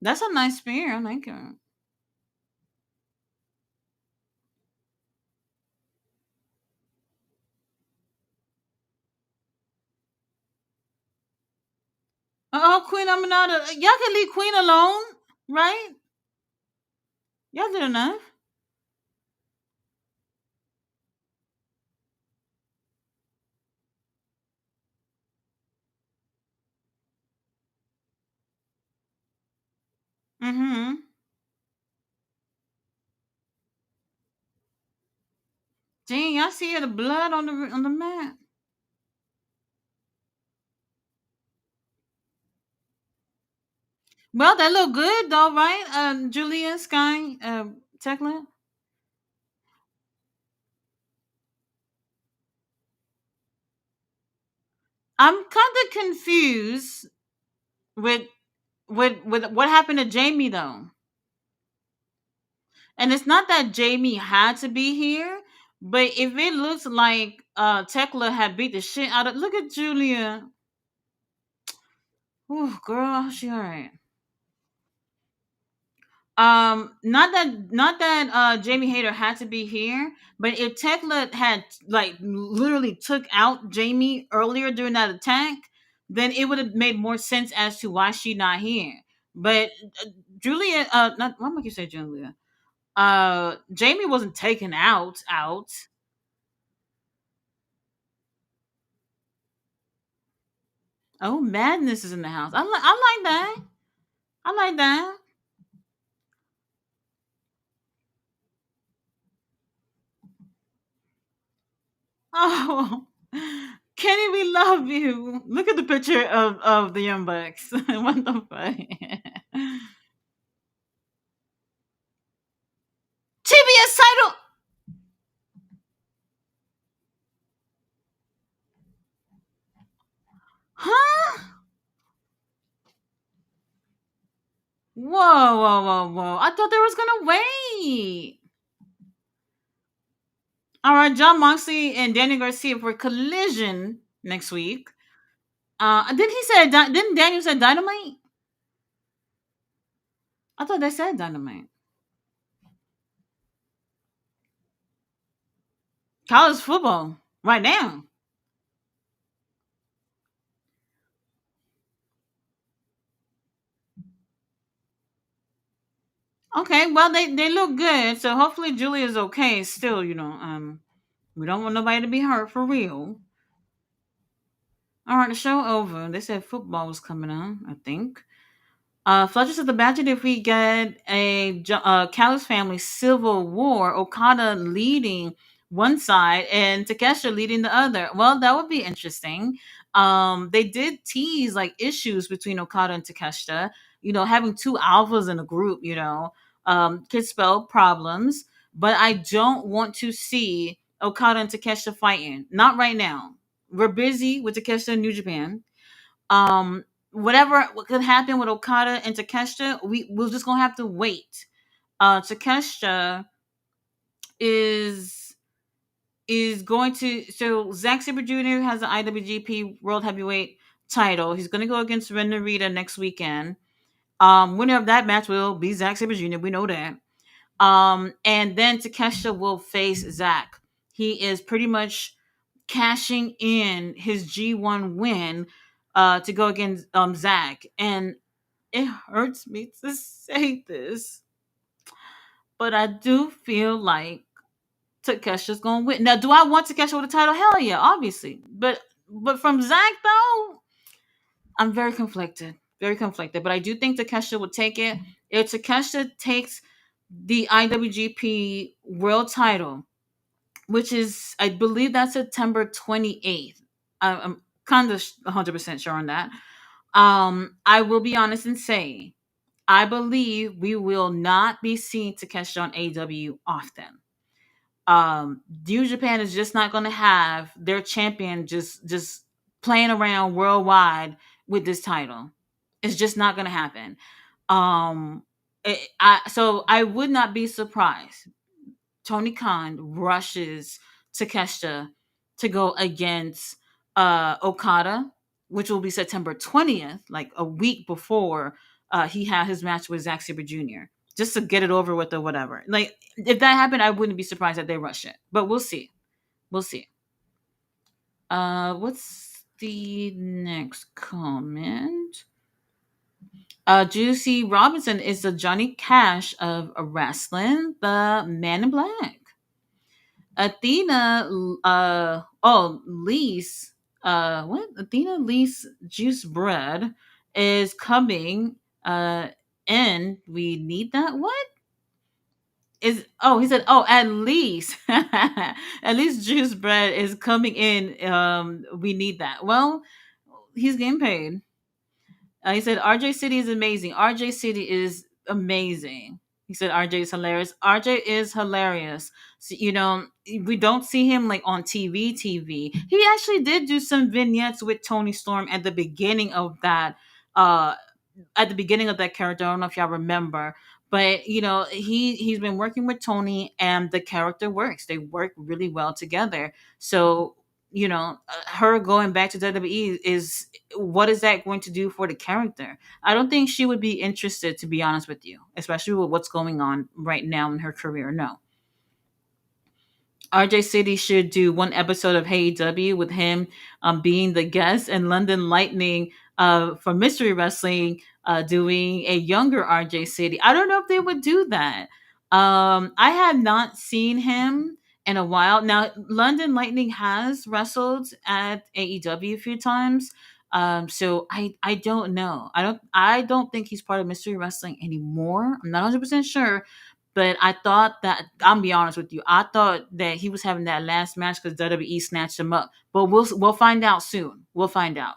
That's a nice spear. I like it. Oh, Queen Aminata. Y'all can leave Queen alone, right? Y'all did enough. Mm-hmm. Dang, y'all see the blood on the mat. Well, that look good though, right? Julia, Sky, Tekla. I'm kind of confused with with what happened to Jamie though. And it's not that Jamie had to be here, but if it looks like Tekla had beat the shit out of, look at Julia. Ooh, girl, she alright. Not that Jamie Hayter had to be here, but if Tekla had like literally took out Jamie earlier during that attack, then it would have made more sense as to why she not here. But Julia, not why am I keep saying Julia? Jamie wasn't taken out. Oh, madness is in the house. I like that. I like that. Oh, Kenny, we love you. Look at the picture of the Young Bucks. What the fuck? TBS title. Huh? Whoa. I thought they was gonna wait. All right, John Moxley and Daniel Garcia for Collision next week. Didn't he say? Didn't Daniel say Dynamite? I thought they said Dynamite. College football right now. Okay, well they look good, so hopefully Julia's okay. Still, we don't want nobody to be hurt for real. All right, the show over. They said football was coming on. I think. Fletcher says, imagine if we get a Callis family civil war, Okada leading one side and Takeshita leading the other. Well, that would be interesting. They did tease like issues between Okada and Takeshita. Having two alphas in a group, could spell problems. But I don't want to see Okada and Takeshita fighting. Not right now. We're busy with Takeshita in New Japan. Whatever what could happen with Okada and Takeshita, we're just gonna have to wait. Takeshita is going to so Zack Sabre Jr. has the IWGP World Heavyweight title. He's gonna go against Ren Narita next weekend. Winner of that match will be Zack Sabre Jr. We know that. And then Takeshita will face Zack. He is pretty much cashing in his G1 win to go against Zack. And it hurts me to say this, but I do feel like Takesha's gonna win. Now, do I want Takesha with the title? Hell yeah, obviously. But from Zack though, I'm very conflicted. Very conflicted. But I do think Takesha would take it. If Takesha takes the IWGP World Title, which is I believe that's September 28th. I'm kind of 100% sure on that. I will be honest and say I believe we will not be seeing Takeshi on AEW often. New Japan is just not going to have their champion just playing around worldwide with this title. It's just not going to happen. So I would not be surprised. Tony Khan rushes Takeshita to go against Okada, which will be September 20th, like a week before he had his match with Zack Sabre Jr. Just to get it over with or whatever. Like if that happened, I wouldn't be surprised that they rush it. But we'll see. We'll see. What's the next comment? Juicy Robinson is the Johnny Cash of wrestling, the Man in Black. Athena, Lise, what? Athena Lise Juice Bread is coming, and we need that. What? He said, at least, at least Juice Bread is coming in. We need that. Well, he's getting paid. He said RJ City is amazing. RJ City is amazing. He said RJ is hilarious. RJ is hilarious. So, we don't see him like on TV. TV. He actually did do some vignettes with Tony Storm at the beginning of that. At the beginning of that character. I don't know if y'all remember, but he's been working with Tony, and the character works. They work really well together. So her going back to WWE is what is that going to do for the character? I don't think she would be interested, to be honest with you, especially with what's going on right now in her career. No. RJ City should do one episode of Hey W with him being the guest, and London Lightning from Mystery Wrestling doing a younger RJ City. I don't know if they would do that. I have not seen him in a while. Now, London Lightning has wrestled at AEW a few times. So I don't know. I don't think he's part of Mystery Wrestling anymore. I'm not 100% sure. But I thought that I'll be honest with you. I thought that he was having that last match because WWE snatched him up. But we'll find out soon. We'll find out.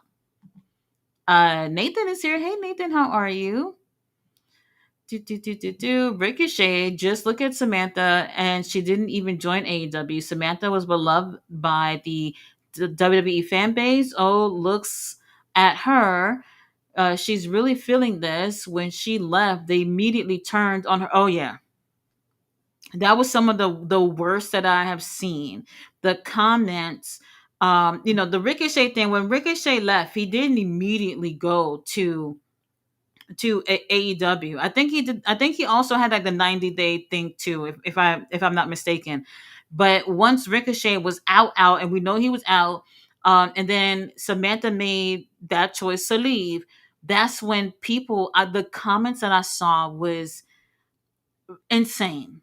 Nathan is here. Hey Nathan, how are you? Ricochet. Just look at Samantha, and she didn't even join AEW. Samantha was beloved by the WWE fan base. Oh, looks at her. She's really feeling this. When she left, they immediately turned on her. Oh yeah, that was some of the worst that I have seen. The comments, the Ricochet thing. When Ricochet left, he didn't immediately go to AEW. I think he did. I think he also had like the 90-day thing too, if I'm not mistaken. But once Ricochet was out, and we know he was out, and then Samantha made that choice to leave. That's when the comments that I saw was insane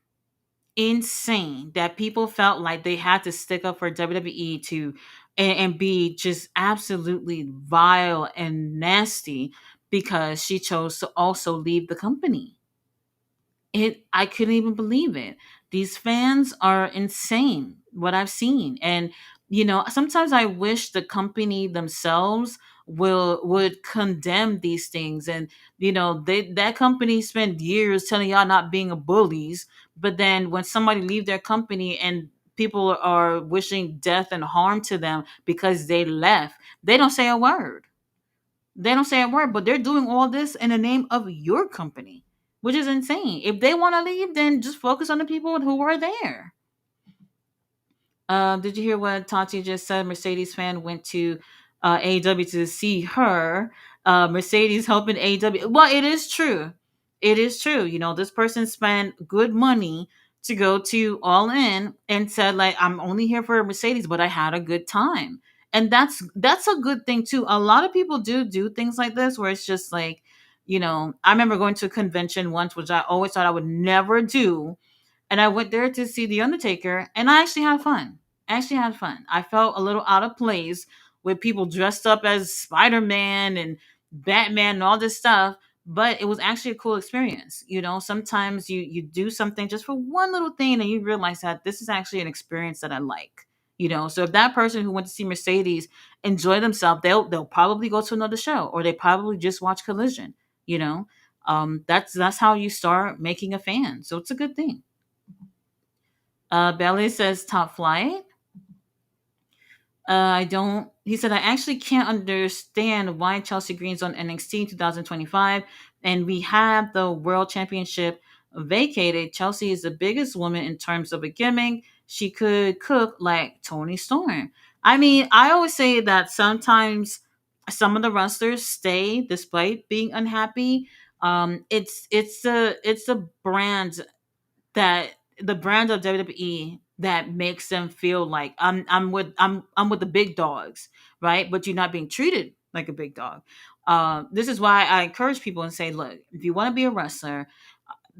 that people felt like they had to stick up for WWE and be just absolutely vile and nasty. because she chose to also leave the company. I couldn't even believe it. These fans are insane, what I've seen. And sometimes I wish the company themselves would condemn these things. And that company spent years telling y'all not being a bullies, but then when somebody leave their company and people are wishing death and harm to them because they left, they don't say a word. They don't say a word, but they're doing all this in the name of your company, which is insane. If they want to leave, then just focus on the people who were there. Did you hear what Tati just said? Mercedes fan went to AEW to see her. Mercedes helping AEW. Well, it is true. It is true. This person spent good money to go to All In and said, like, I'm only here for Mercedes, but I had a good time. And that's a good thing too. A lot of people do things like this where it's just like, I remember going to a convention once, which I always thought I would never do, and I went there to see The Undertaker, and I actually had fun. I actually had fun. I felt a little out of place with people dressed up as Spider Man and Batman and all this stuff, but it was actually a cool experience. Sometimes you do something just for one little thing, and you realize that this is actually an experience that I like. So if that person who went to see Mercedes enjoy themselves, they'll probably go to another show, or they probably just watch Collision. That's how you start making a fan. So it's a good thing. Belly says top flight. I don't. He said I actually can't understand why Chelsea Green's on NXT 2025, and we have the World Championship vacated. Chelsea is the biggest woman in terms of a gimmick. She could cook like Tony Storm. I mean, I always say that sometimes some of the wrestlers stay despite being unhappy. It's a brand that the brand of WWE that makes them feel like I'm with the big dogs, right? But you're not being treated like a big dog. This is why I encourage people and say, look, if you want to be a wrestler,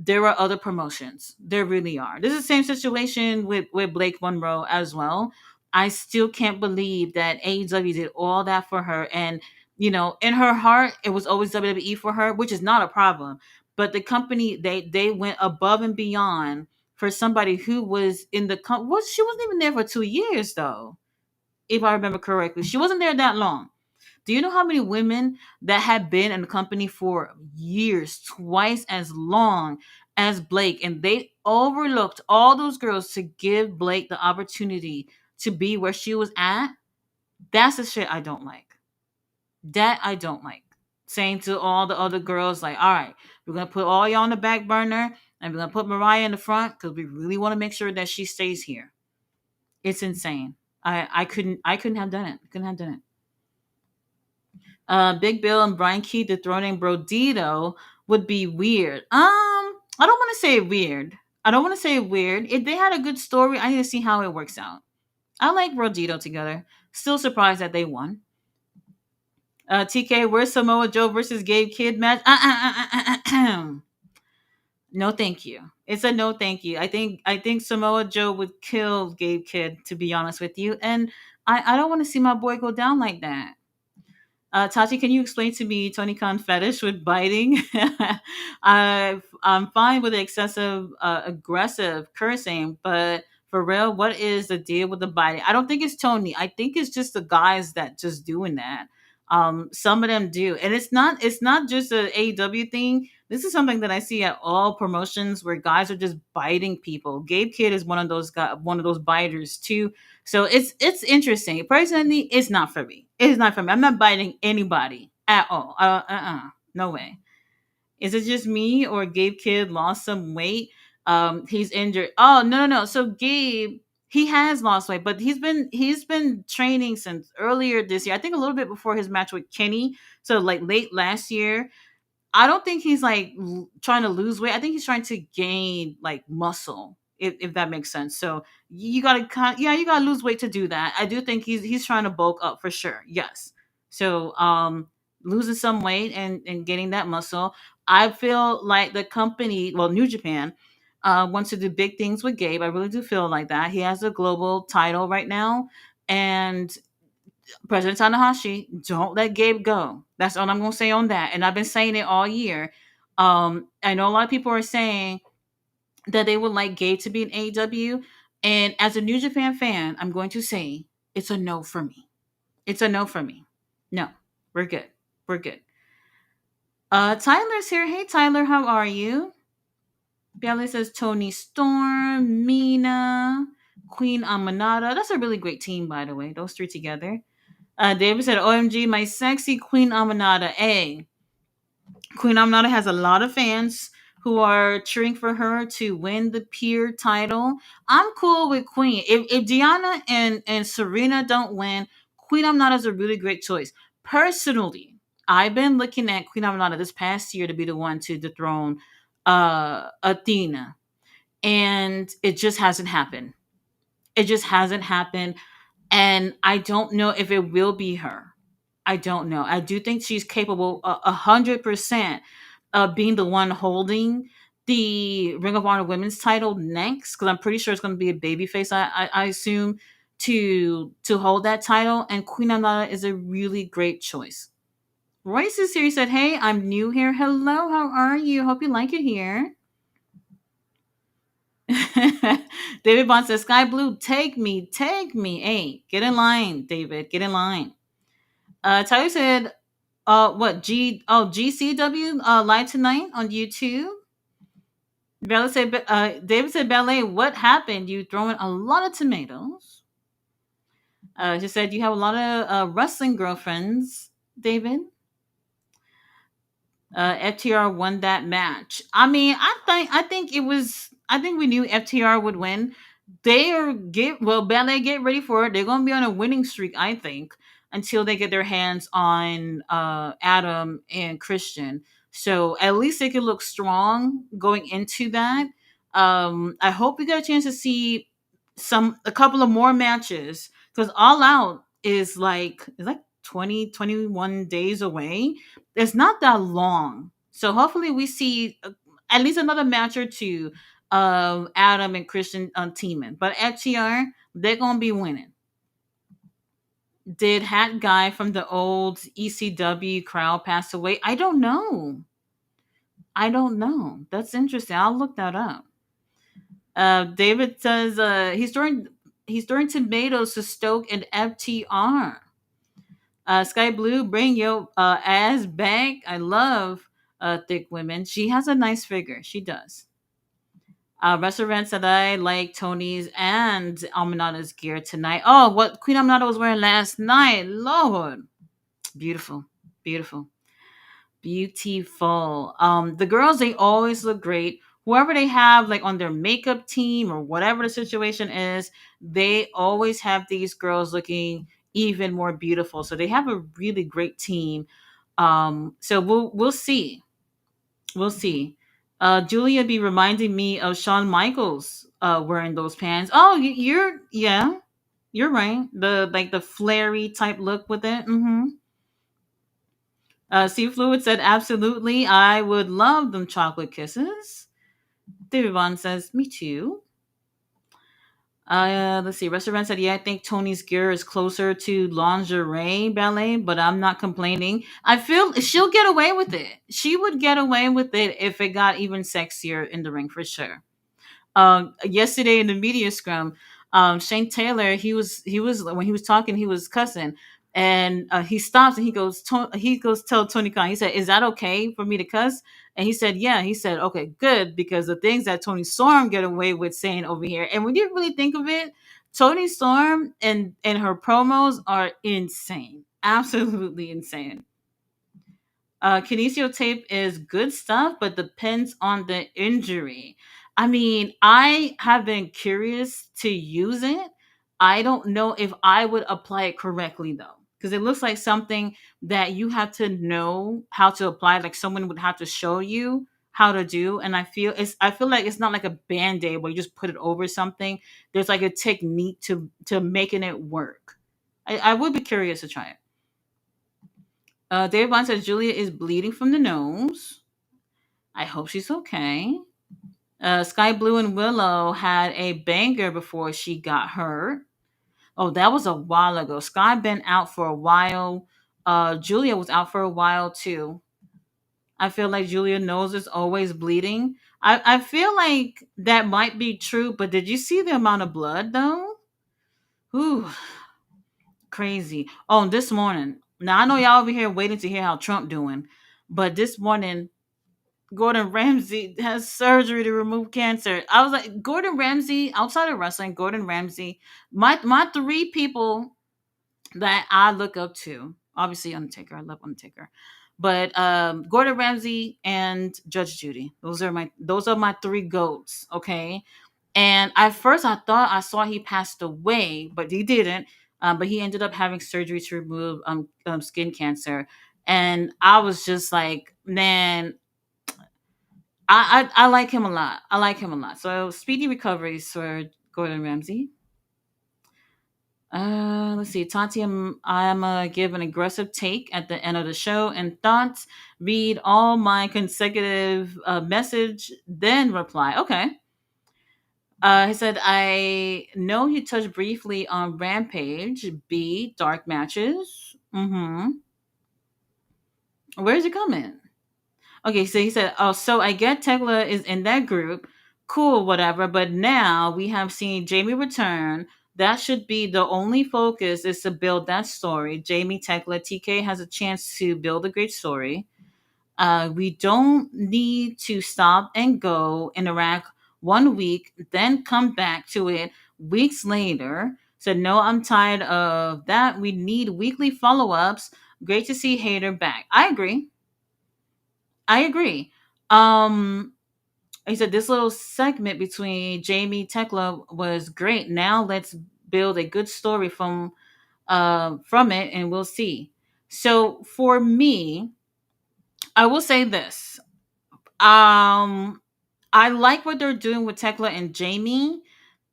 there are other promotions. There really are. This is the same situation with Blake Monroe as well. I still can't believe that AEW did all that for her. And, in her heart, it was always WWE for her, which is not a problem. But the company, they went above and beyond for somebody who was in the she wasn't even there for 2 years though, if I remember correctly. She wasn't there that long. Do you know how many women that had been in the company for years, twice as long as Blake, and they overlooked all those girls to give Blake the opportunity to be where she was at? That's the shit I don't like. That I don't like. Saying to all the other girls, like, all right, we're gonna put all y'all on the back burner and we're gonna put Mariah in the front because we really want to make sure that she stays here. It's insane. I couldn't have done it. Couldn't have done it. Big Bill and Brian Key dethroning Brodito would be weird. I don't want to say weird. I don't want to say weird. If they had a good story, I need to see how it works out. I like Brodito together. Still surprised that they won. TK, where's Samoa Joe versus Gabe Kidd match? No, thank you. It's a no, thank you. I think Samoa Joe would kill Gabe Kidd, to be honest with you, and I don't want to see my boy go down like that. Tati, can you explain to me Tony Khan fetish with biting? I'm fine with the excessive, aggressive cursing, but for real, what is the deal with the biting? I don't think it's Tony. I think it's just the guys that just doing that. Some of them do, and it's not just a AEW thing. This is something that I see at all promotions where guys are just biting people. Gabe Kidd is one of those guys, one of those biters too. So it's interesting. Personally, it's not for me. It's not for me. I'm not biting anybody at all. No way. Is it just me or Gabe Kidd lost some weight? He's injured. Oh, no. So Gabe, he has lost weight, but he's been training since earlier this year. I think a little bit before his match with Kenny. So like late last year. I don't think he's like trying to lose weight. I think he's trying to gain like muscle, if that makes sense. So you gotta yeah, you gotta lose weight to do that. I do think he's trying to bulk up for sure. Yes. So losing some weight and getting that muscle. I feel like the company, well, New Japan, wants to do big things with Gabe. I really do feel like that. He has a global title right now, and President Tanahashi, don't let Gabe go. That's all I'm gonna say on that. And I've been saying it all year. I know a lot of people are saying that they would like Gabe to be in AEW. And as a New Japan fan, I'm going to say it's a no for me. It's a no for me. No, we're good. We're good. Tyler's here. Hey, Tyler, how are you? Bialy says Tony Storm, Mina, Queen Amanada. That's a really great team, by the way. Those three together. David said, OMG, my sexy Queen Amanada. A. Queen Amanada has a lot of fans who are cheering for her to win the peer title. I'm cool with Queen. If Diana and Serena don't win, Queen Amanada is a really great choice. Personally, I've been looking at Queen Amanada this past year to be the one to dethrone Athena, and it just hasn't happened. It just hasn't happened, and I don't know if it will be her. I don't know. I do think she's capable 100% of being the one holding the Ring of Honor Women's title next, because I'm pretty sure it's going to be a babyface. I assume to hold that title, and Queen Amada is a really great choice. Royce is here. He said, "Hey, I'm new here. Hello, how are you? Hope you like it here." David Bond says, "Sky Blue, take me, take me. Hey, get in line, David. Get in line." Tyler said, what GCW live tonight on YouTube. David said, Ballet, what happened? You throwing a lot of tomatoes. She said you have a lot of wrestling girlfriends, David. FTR won that match. I mean, I think we knew FTR would win. They are Ballet, get ready for it. They're gonna be on a winning streak, I think, until they get their hands on Adam and Christian. So at least they can look strong going into that. I hope we get a chance to see a couple of more matches, because All Out is like 20 21 days away. It's not that long. So hopefully we see at least another match or two of Adam and Christian teaming. But FTR, they're going to be winning. Did Hat Guy from the old ECW crowd pass away? I don't know. I don't know. That's interesting. I'll look that up. David says he's throwing tomatoes to Stoke and FTR. Sky Blue, bring your ass back. I love thick women. She has a nice figure. She does. Restaurant said I like Tony's and Amanada's gear tonight. Oh, what Queen Amanada was wearing last night. Lord. Beautiful. Beautiful. Beautiful. The girls, they always look great. Whoever they have like on their makeup team or whatever the situation is, they always have these girls looking even more beautiful. So they have a really great team. So we'll see. We'll see. Julia be reminding me of Shawn Michaels wearing those pants. Oh, you're right. The flary type look with it. Mm-hmm. Sea Fluid said, absolutely. I would love them chocolate kisses. David Vaughn says, me too. Let's see. Restaurant said, yeah, I think Tony's gear is closer to lingerie ballet, but I'm not complaining. I feel she'll get away with it. She would get away with it if it got even sexier in the ring for sure. Yesterday in the media scrum, Shane Taylor, he was when he was talking, he was cussing, and he stops and he goes tell Tony Khan. He said, "Is that okay for me to cuss?" And he said, "Yeah." He said, "Okay, good, because the things that Tony Storm get away with saying over here." And when you really think of it, Tony Storm and her promos are insane, absolutely insane. Kinesio tape is good stuff, but depends on the injury. I mean, I have been curious to use it. I don't know if I would apply it correctly though, because it looks like something that you have to know how to apply. Like someone would have to show you how to do. And I feel like it's not like a band-aid where you just put it over something. There's like a technique to making it work. I would be curious to try it. Dave Bond says Julia is bleeding from the nose. I hope she's okay. Sky Blue and Willow had a banger before she got hurt. Oh, that was a while ago. Sky been out for a while. Julia was out for a while too. I feel like Julia's nose is always bleeding. I feel like that might be true, but did you see the amount of blood though? Ooh, crazy. Oh, this morning. Now I know y'all over here waiting to hear how Trump doing, but this morning Gordon Ramsay has surgery to remove cancer. I was like, Gordon Ramsay, outside of wrestling, Gordon Ramsay, my three people that I look up to. Obviously, Undertaker. I love Undertaker, but Gordon Ramsay and Judge Judy. Those are my three goats. Okay, and at first I thought I saw he passed away, but he didn't. But he ended up having surgery to remove skin cancer, and I was just like, man, I like him a lot. I like him a lot. So speedy recoveries for Gordon Ramsay. Let's see. Tati, I'm give an aggressive take at the end of the show and thoughts. Read all my consecutive message, then reply. Okay. He said, I know he touched briefly on Rampage. B, dark matches. Mm-hmm. Where's it coming? Okay, so he said, "Oh, so I get Tekla is in that group. Cool, whatever. But now we have seen Jamie return. That should be the only focus is to build that story. Jamie, Tekla, TK has a chance to build a great story. We don't need to stop and go interact 1 week, then come back to it weeks later. Said, no, I'm tired of that. We need weekly follow ups. Great to see Hater back. I agree. I agree. Um, he said this little segment between Jamie Tekla was great. Now let's build a good story from it, and we'll see. So for me, I will say this. I like what they're doing with Tekla and Jamie,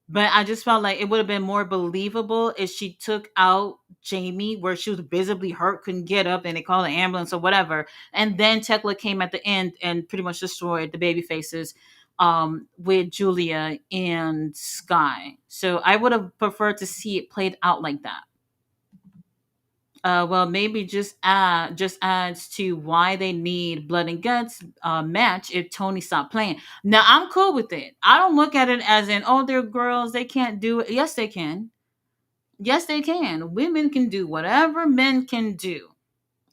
but I just felt like it would have been more believable if she took out Jamie, where she was visibly hurt, couldn't get up, and they called an ambulance or whatever. And then Tekla came at the end and pretty much destroyed the baby faces with Julia and Sky. So I would have preferred to see it played out like that. Well, maybe just adds to why they need blood and guts match if Tony stopped playing. Now I'm cool with it. I don't look at it as in oh they're girls they can't do it. Yes they can. Yes they can. Women can do whatever men can do.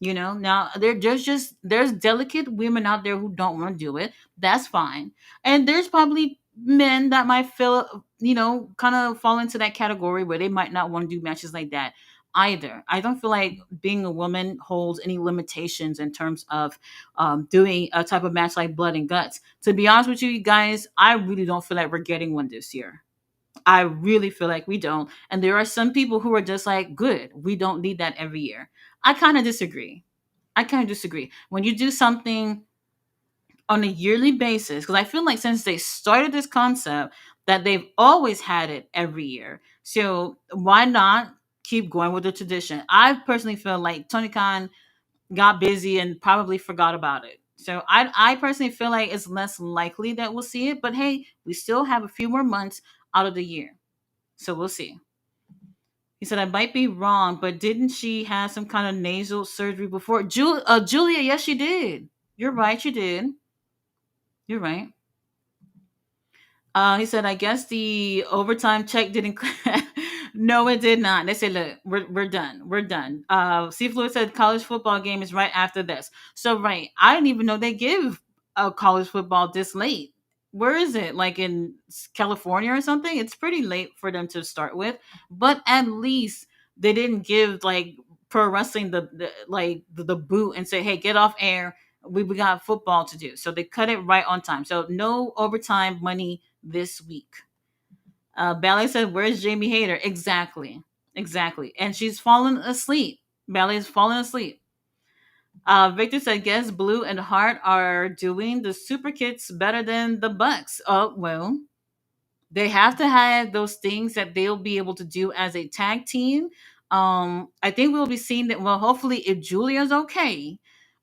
Now there's delicate women out there who don't want to do it. That's fine. And there's probably men that might feel, kind of fall into that category where they might not want to do matches like that either. I don't feel like being a woman holds any limitations in terms of doing a type of match like blood and guts. To be honest with you guys, I really don't feel like we're getting one this year. I really feel like we don't. And there are some people who are just like, good, we don't need that every year. I kind of disagree. I kind of disagree. When you do something on a yearly basis, because I feel like since they started this concept, that they've always had it every year. So why not keep going with the tradition? I personally feel like Tony Khan got busy and probably forgot about it. So I personally feel like it's less likely that we'll see it. But hey, we still have a few more months out of the year. So we'll see. He said, I might be wrong, but didn't she have some kind of nasal surgery before? Julia, yes, she did. You're right, she did. You're right. He said, I guess the overtime check didn't. No, it did not. They said, look, we're done. We're done. C. Fluid said, college football game is right after this. So, right. I didn't even know they give a college football this late. Where is it? Like in California or something? It's pretty late for them to start with. But at least they didn't give like pro wrestling the boot and say, hey, get off air. We got football to do. So they cut it right on time. So no overtime money this week. Ballet said, where's Jamie Hayter? Exactly. Exactly. And she's fallen asleep. Ballet is falling asleep. Victor said, guess Blue and Hart are doing the Super Kits better than the Bucks. Oh, well, they have to have those things that they'll be able to do as a tag team. I think we'll be seeing that. Well, hopefully, if Julia's okay,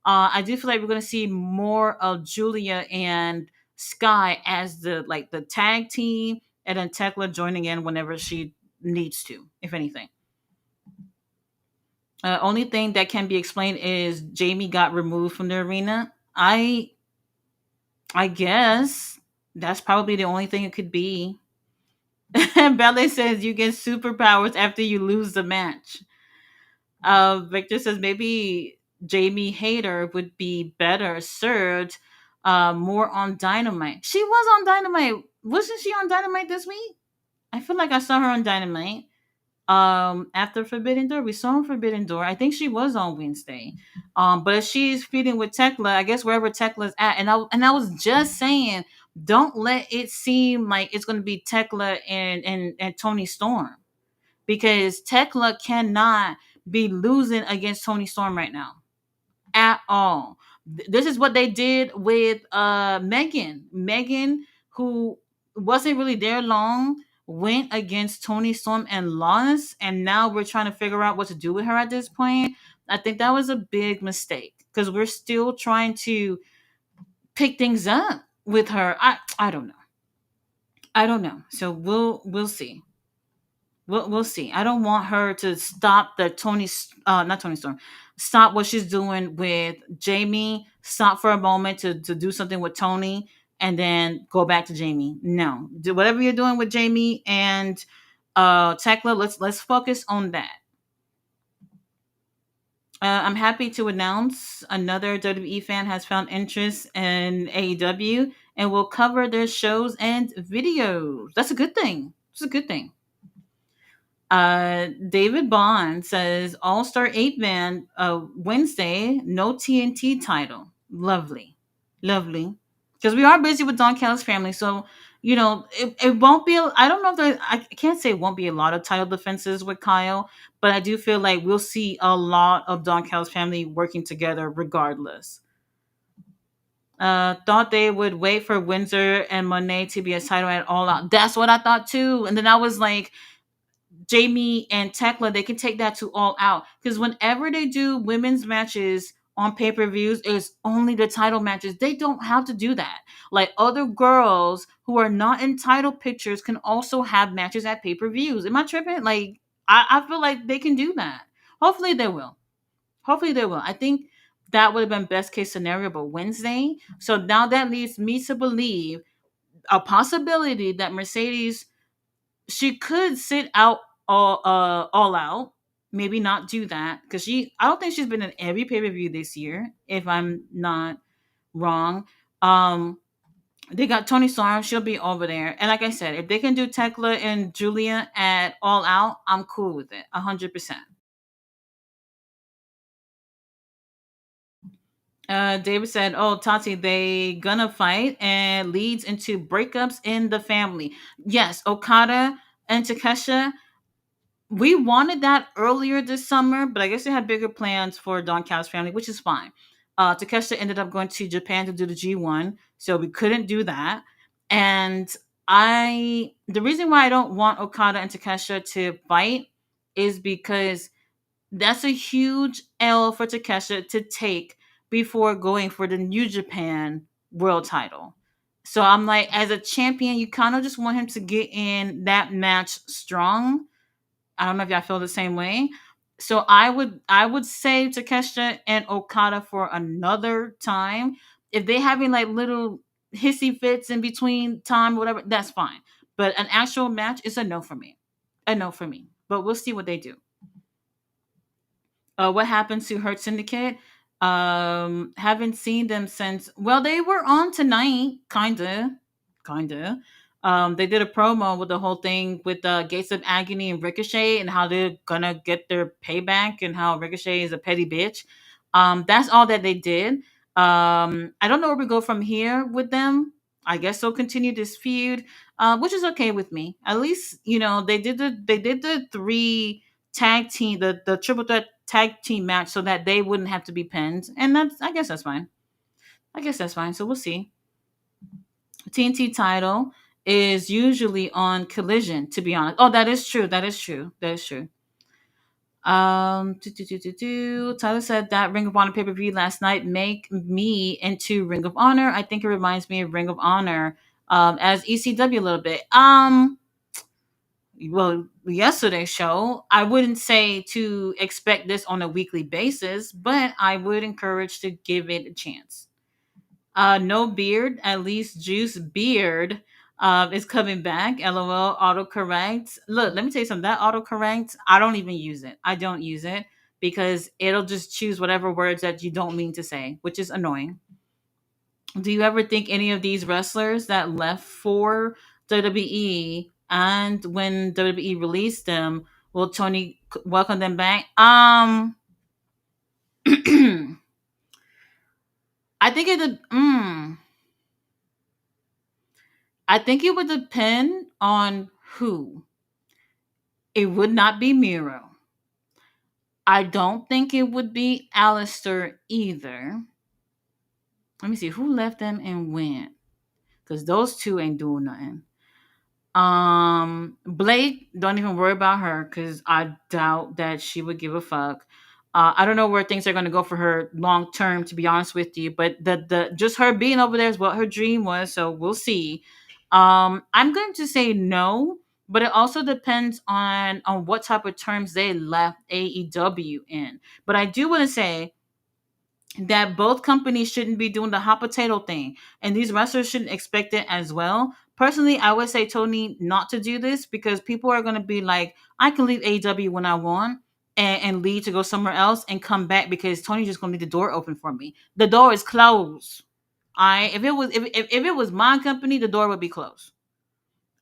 I do feel like we're going to see more of Julia and Sky as the tag team, and then Tekla joining in whenever she needs to, if anything. Only thing that can be explained is Jamie got removed from the arena. I guess that's probably the only thing it could be. Ballet says you get superpowers after you lose the match. Victor says maybe Jamie Hayter would be better served more on Dynamite. She was on Dynamite. Wasn't she on Dynamite this week? I feel like I saw her on Dynamite. After Forbidden Door, we saw her on Forbidden Door. I think she was on Wednesday. But if she's feuding with Tekla, I guess wherever Tekla's at, and I was just saying, don't let it seem like it's gonna be Tekla and Tony Storm, because Tekla cannot be losing against Tony Storm right now at all. This is what they did with Megan. Megan, who wasn't really there long, went against Tony Storm and lost, and now we're trying to figure out what to do with her at this point. I think that was a big mistake because we're still trying to pick things up with her. I don't know. I don't know. So we'll see. We'll see. I don't want her to stop the not Tony Storm, stop what she's doing with Jamie. Stop for a moment to do something with Tony, and then go back to Jamie. No, do whatever you're doing with Jamie and Tekla. Let's focus on that. I'm happy to announce another WWE fan has found interest in AEW and will cover their shows and videos. That's a good thing. It's a good thing. David Bond says All Star 8 Man Wednesday, no TNT title. Lovely. Lovely. Because we are busy with Don Callis family. So, it won't be, I don't know if I can't say it won't be a lot of title defenses with Kyle, but I do feel like we'll see a lot of Don Callis family working together regardless. Thought they would wait for Windsor and Monet to be a title at All Out. That's what I thought too. And then I was like, Jamie and Tekla, they can take that to All Out. Because whenever they do women's matches on pay per views, it's only the title matches. They don't have to do that. Like other girls who are not in title pictures can also have matches at pay per views. Am I tripping? Like, I feel like they can do that. Hopefully they will. Hopefully they will. I think that would have been best case scenario, but Wednesday. So now that leads me to believe a possibility that Mercedes, she could sit out all out. Maybe not do that because I don't think she's been in every pay per view this year. If I'm not wrong, they got Tony Storm. She'll be over there. And like I said, if they can do Tekla and Julia at All Out, I'm cool with it, 100%. David said, "Oh, Tati, they gonna fight and leads into breakups in the family." Yes, Okada and Takesha, we wanted that earlier this summer, but I guess they had bigger plans for Don Callis family, which is fine. Takeshita ended up going to Japan to do the G1, so we couldn't do that. And the reason why I don't want Okada and Takesha to fight is because that's a huge L for Takesha to take before going for the New Japan world title. So I'm like, as a champion, you kind of just want him to get in that match strong. I don't know if y'all feel the same way. So I would say Takeshita and Okada for another time. If they having like little hissy fits in between time or whatever, that's fine. But an actual match is a no for me. A no for me. But we'll see what they do. What happened to Hurt Syndicate? Haven't seen them since. Well, they were on tonight, kinda. They did a promo with the whole thing with Gates of Agony and Ricochet and how they're gonna get their payback and how Ricochet is a petty bitch. That's all that they did. I don't know where we go from here with them. I guess they'll continue this feud, which is okay with me. At least they did the three tag team the triple threat tag team match so that they wouldn't have to be pinned, and I guess that's fine. I guess that's fine. So we'll see. TNT title is usually on Collision. To be honest, oh, that is true. That is true. That is true. Tyler said that Ring of Honor pay per view last night make me into Ring of Honor. I think it reminds me of Ring of Honor as ECW a little bit. well, yesterday's show. I wouldn't say to expect this on a weekly basis, but I would encourage to give it a chance. No beard, at least Juice Beard is coming back. LOL, autocorrect. Look, let me tell you something. That autocorrect, I don't even use it. I don't use it because it'll just choose whatever words that you don't mean to say, which is annoying. Do you ever think any of these wrestlers that left for WWE and when WWE released them, will Tony welcome them back? I think I think it would depend on who. It would not be Miro. I don't think it would be Alistair either. Let me see who left them and when, because those two ain't doing nothing. Blake, don't even worry about her because I doubt that she would give a fuck. I don't know where things are going to go for her long term, to be honest with you. But the just her being over there is what her dream was, so we'll see. I'm going to say no, but it also depends on what type of terms they left AEW in. But I do want to say that both companies shouldn't be doing the hot potato thing, and these wrestlers shouldn't expect it as well. Personally, I would say Tony not to do this because people are going to be like, I can leave AEW when I want and leave to go somewhere else and come back because Tony's just going to leave the door open for me. The door is closed. I if it was my company, the door would be closed.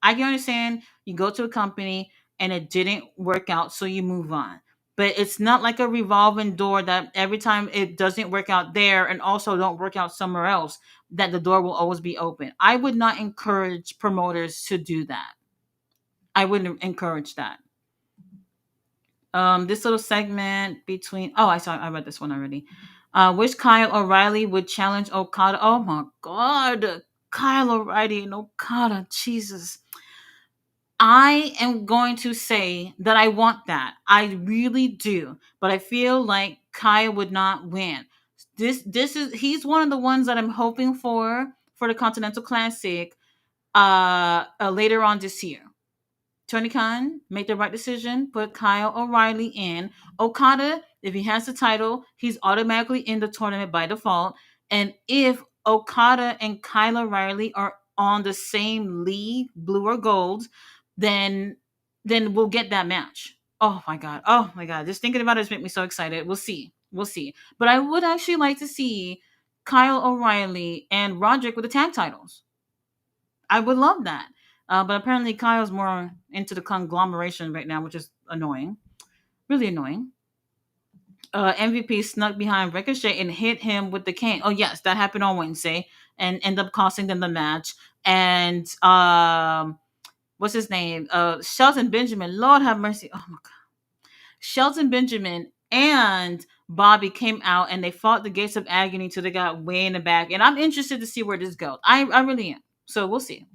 I can understand you go to a company and it didn't work out, so you move on. But it's not like a revolving door that every time it doesn't work out there and also don't work out somewhere else, that the door will always be open. I would not encourage promoters to do that. I wouldn't encourage that. This little segment between I read this one already. Wish Kyle O'Reilly would challenge Okada. Oh my god. Kyle O'Reilly and Okada. Jesus. I am going to say that I want that. I really do. But I feel like Kaya would not win. This is he's one of the ones that I'm hoping for the Continental Classic later on this year. Tony Khan made the right decision, put Kyle O'Reilly in. Okada, if he has the title, he's automatically in the tournament by default. And if Okada and Kyle O'Reilly are on the same league, blue or gold, then we'll get that match. Oh my god. Oh my god. Just thinking about it just makes me so excited. We'll see. We'll see. But I would actually like to see Kyle O'Reilly and Roderick with the tag titles. I would love that. But apparently Kyle's more into the conglomeration right now, which is annoying. Really annoying. MVP snuck behind Ricochet and hit him with the cane. Oh yes, that happened on Wednesday and ended up costing them the match. And what's his name? Shelton Benjamin. Lord have mercy. Oh my god. Shelton Benjamin and Bobby came out and they fought the gates of agony till they got way in the back. And I'm interested to see where this goes. I really am. So we'll see.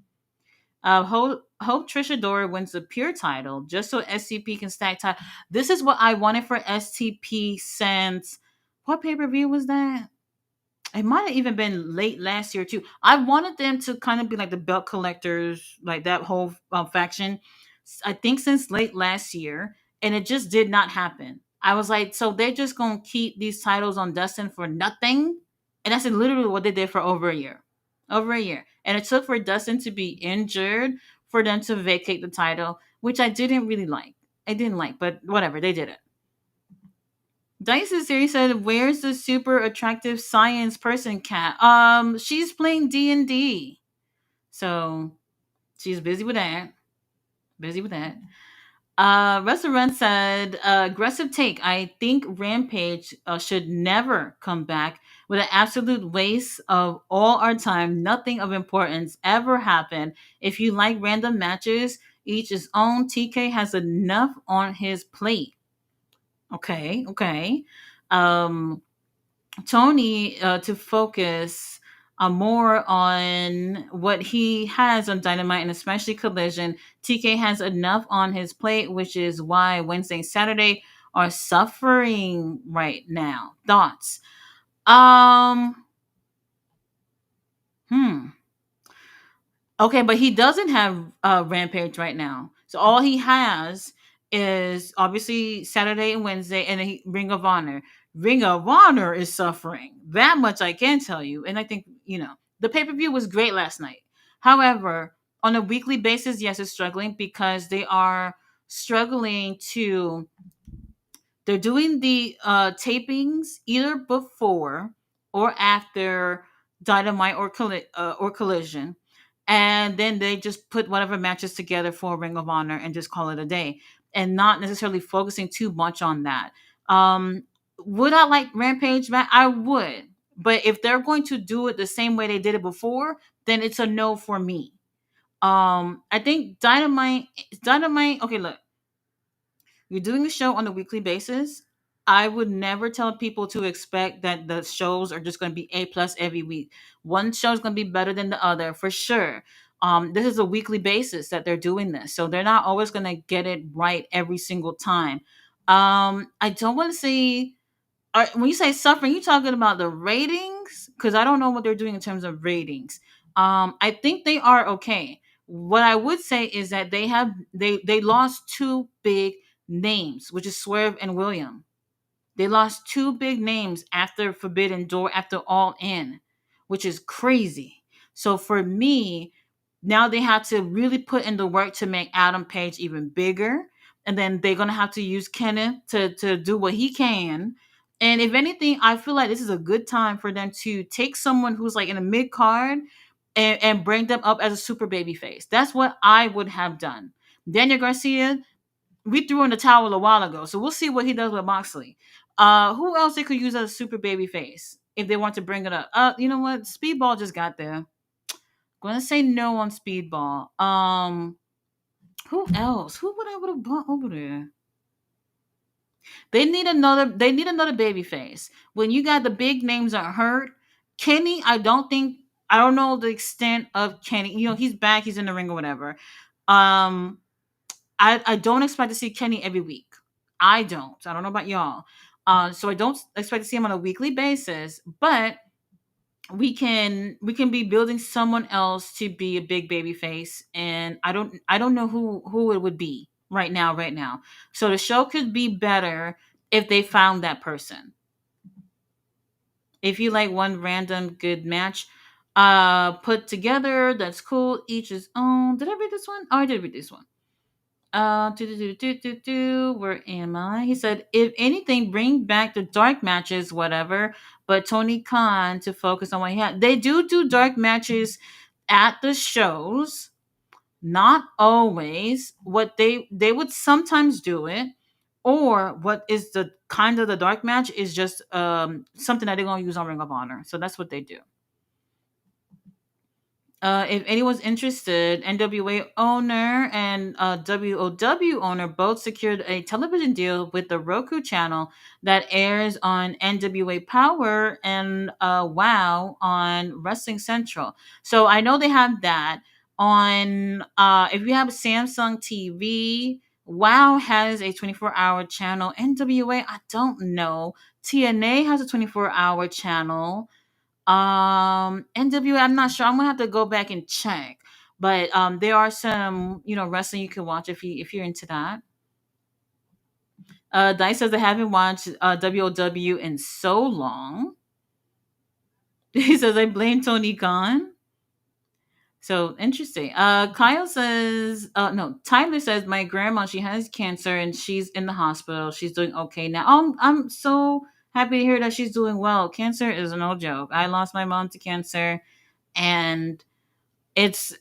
Hope Trisha Dora wins the pure title just so SCP can stack title. This is what I wanted for STP since what pay per view was that? It might have even been late last year too. I wanted them to kind of be like the belt collectors, like that whole faction. I think since late last year, and it just did not happen. I was like, so they're just gonna keep these titles on Dustin for nothing, and that's literally what they did for over a year. And it took for Dustin to be injured for them to vacate the title, which I didn't really like. I didn't like, but whatever, they did it. Dice Series said, "Where's the super attractive science person cat? She's playing D&D, so she's busy with that. Busy with that." Restaurant said, "Aggressive take. I think Rampage should never come back. With an absolute waste of all our time. Nothing of importance ever happened. If you like random matches, each his own. TK has enough on his plate." Okay, okay. Um, Tony to focus more on what he has on Dynamite and especially Collision. TK has enough on his plate, which is why Wednesday and Saturday are suffering right now. Thoughts? Um, hmm. Okay, but he doesn't have Rampage right now. So all he has is obviously Saturday and Wednesday, and then Ring of Honor. Ring of Honor is suffering. That much I can tell you. And I think, the pay per view was great last night. However, on a weekly basis, yes, it's struggling because they are struggling to they're doing the tapings either before or after Dynamite or Collision, and then they just put whatever matches together for Ring of Honor and just call it a day, and not necessarily focusing too much on that. Um, would I like Rampage back? I would, but if they're going to do it the same way they did it before, then it's a no for me. I think Dynamite. Okay, look, you're doing a show on a weekly basis. I would never tell people to expect that the shows are just going to be A plus every week. One show is going to be better than the other for sure. This is a weekly basis that they're doing this, so they're not always going to get it right every single time. I don't want to say when you say suffering, you talking about the ratings? Because I don't know what they're doing in terms of ratings. I think they are okay. What I would say is that they lost two big names, which is Swerve and William. They lost two big names after Forbidden Door, after All In, which is crazy. So for me, now they have to really put in the work to make Adam Page even bigger. And then they're gonna have to use Kenneth to do what he can. And if anything, I feel like this is a good time for them to take someone who's like in a mid card and bring them up as a super baby face. That's what I would have done. Daniel Garcia, we threw in the towel a while ago, so we'll see what he does with Moxley. Who else they could use as a super baby face if they want to bring it up? You know what? Speedball just got there. Gonna say no on Speedball. Who else? Who would have brought over there? They need another baby face. When you got the big names are hurt, Kenny, I don't know the extent of Kenny. He's back, he's in the ring or whatever. Um I don't expect to see Kenny every week. I don't. I don't know about y'all. So I don't expect to see him on a weekly basis, but we can be building someone else to be a big baby face, and I don't know who it would be right now. So the show could be better if they found that person. If you like one random good match put together, that's cool. Each his own. Did I read this one? Oh, I did read this one. Where am I? He said, if anything, bring back the dark matches, whatever. But Tony Khan to focus on what he had. They do dark matches at the shows, not always. What they would sometimes do it, or what is the kind of the dark match is just something that they're gonna use on Ring of Honor. So that's what they do. If anyone's interested, NWA owner and WOW owner both secured a television deal with the Roku channel that airs on NWA Power and WOW on Wrestling Central. So I know they have that on. If you have Samsung TV, WOW has a 24-hour channel. NWA, I don't know. TNA has a 24-hour channel. NWA, I'm not sure. I'm gonna have to go back and check. But there are some, wrestling you can watch if you're into that. Dice says they haven't watched WOW in so long. He says I blame Tony Khan. So interesting. Kyle says, no, Tyler says my grandma, she has cancer and she's in the hospital. She's doing okay now. I'm so happy to hear that she's doing well. Cancer is no joke. I lost my mom to cancer, and it's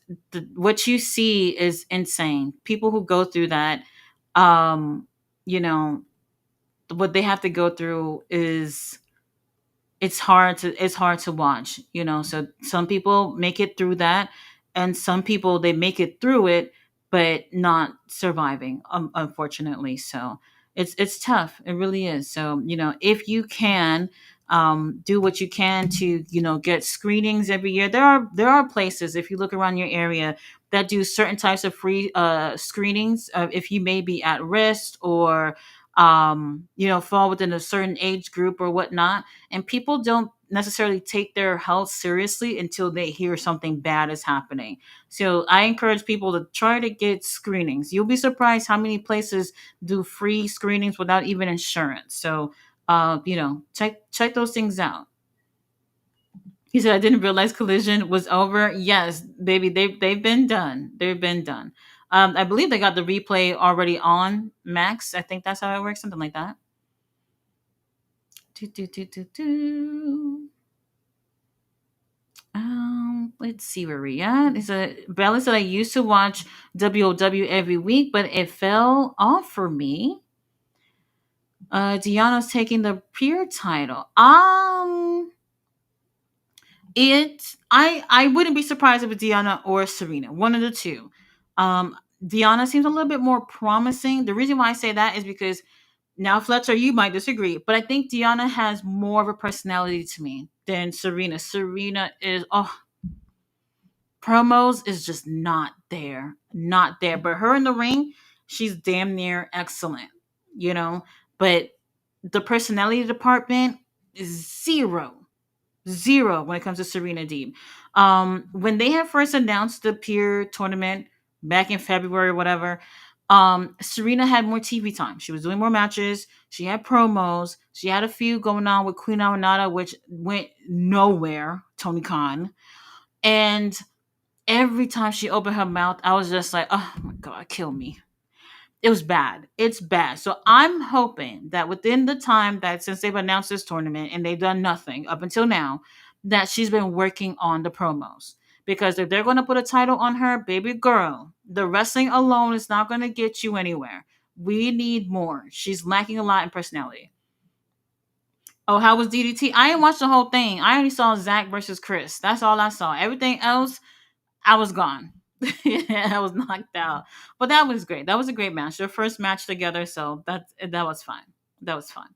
what you see is insane. People who go through that, um, you know, what they have to go through is it's hard to watch, so some people make it through that, and some people they make it through it but not surviving, unfortunately. So it's tough, it really is. So if you can do what you can to get screenings every year. There are places, if you look around your area, that do certain types of free screenings if you may be at risk, or fall within a certain age group or whatnot. And people don't necessarily take their health seriously until they hear something bad is happening. So I encourage people to try to get screenings. You'll be surprised how many places do free screenings without even insurance. So check those things out. He said, "I didn't realize Collision was over." Yes, baby, they've been done. They've been done. I believe they got the replay already on Max. I think that's how it works, something like that. Do, do, do, do, do. Let's see where we at. It's a Bella said I used to watch WOW every week, but it fell off for me. Deanna's taking the peer title. I wouldn't be surprised if it's Deanna or Serena, one of the two. Um, Deanna seems a little bit more promising. The reason why I say that is because now, Fletcher, you might disagree, but I think Deanna has more of a personality to me than Serena. Serena is promos is just not there, not there. But her in the ring, she's damn near excellent, you know. But the personality department is zero when it comes to Serena Deeb. When they had first announced the peer tournament back in February or whatever, Serena had more TV time. She was doing more matches. She had promos. She had a feud going on with Queen Arenada, which went nowhere. Tony Khan. And every time she opened her mouth, I was just like, oh my God, kill me. It was bad. It's bad. So I'm hoping that within the time that since they've announced this tournament and they've done nothing up until now, that she's been working on the promos. Because if they're going to put a title on her, baby girl, the wrestling alone is not going to get you anywhere. We need more. She's lacking a lot in personality. Oh, how was DDT? I didn't watch the whole thing. I only saw Zach versus Chris. That's all I saw. Everything else, I was gone. I was knocked out. But that was great. That was a great match. Their first match together, so that was fine. That was fun.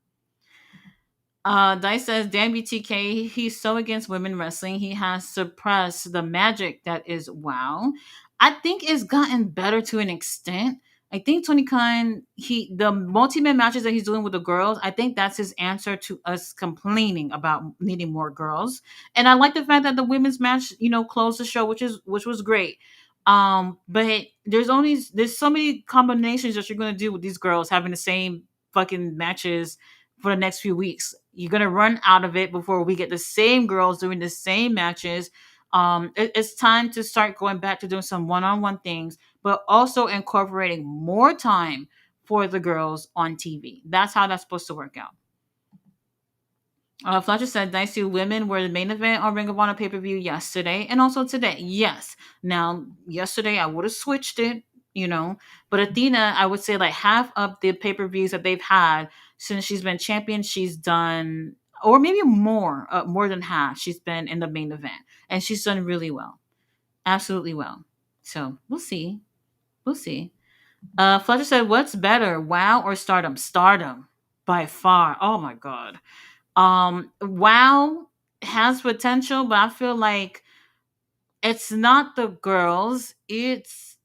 Dice says, Dan BTK, he's so against women wrestling. He has suppressed the magic that is WoW. I think it's gotten better to an extent. I think Tony Khan, the multi-man matches that he's doing with the girls, I think that's his answer to us complaining about needing more girls. And I like the fact that the women's match, closed the show, which was great. But there's so many combinations that you're gonna do with these girls having the same fucking matches for the next few weeks. You're gonna run out of it before we get the same girls doing the same matches. It's time to start going back to doing some one-on-one things, but also incorporating more time for the girls on TV. That's how that's supposed to work out. Fletcher said, "Nice to women were the main event on Ring of Honor pay per view yesterday and also today." Yes. Now, yesterday I would have switched it, but Athena, I would say like half of the pay per views that they've had since she's been champion, she's done, or maybe more than half, she's been in the main event, and she's done really well, absolutely well. So we'll see, we'll see. Fletcher said, "What's better, WoW or Stardom?" Stardom, by far. Oh my God. WoW has potential, but I feel like it's not the girls, it's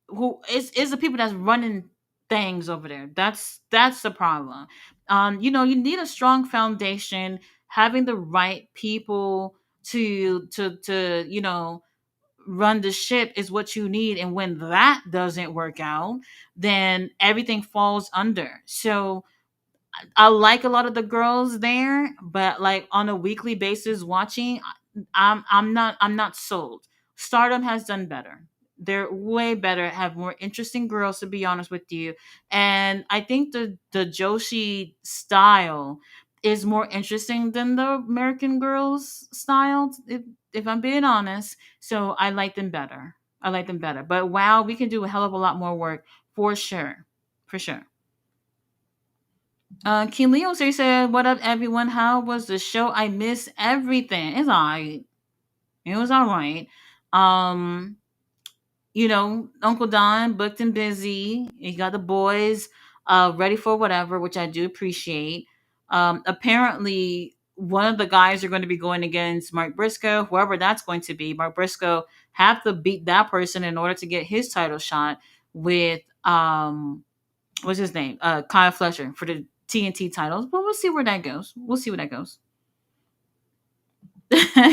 the people that's running things over there. That's the problem. You need a strong foundation, having the right people to run the ship is what you need. And when that doesn't work out, then everything falls under. So I like a lot of the girls there, but like on a weekly basis watching, I'm not sold. Stardom has done better. They're way better, have more interesting girls to be honest with you. And I think the Joshi style is more interesting than the American girls style, if I'm being honest. So I like them better. I like them better. But wow, we can do a hell of a lot more work for sure. For sure. King Leo so he said, "What up, everyone? How was the show? I miss everything. It's alright. It was alright. Um, Uncle Don booked and busy. He got the boys ready for whatever, which I do appreciate. Apparently, one of the guys are going to be going against Mark Briscoe, whoever that's going to be. Mark Briscoe have to beat that person in order to get his title shot with what's his name? Kyle Fletcher for the TNT titles. But we'll see where that goes. We'll see where that goes.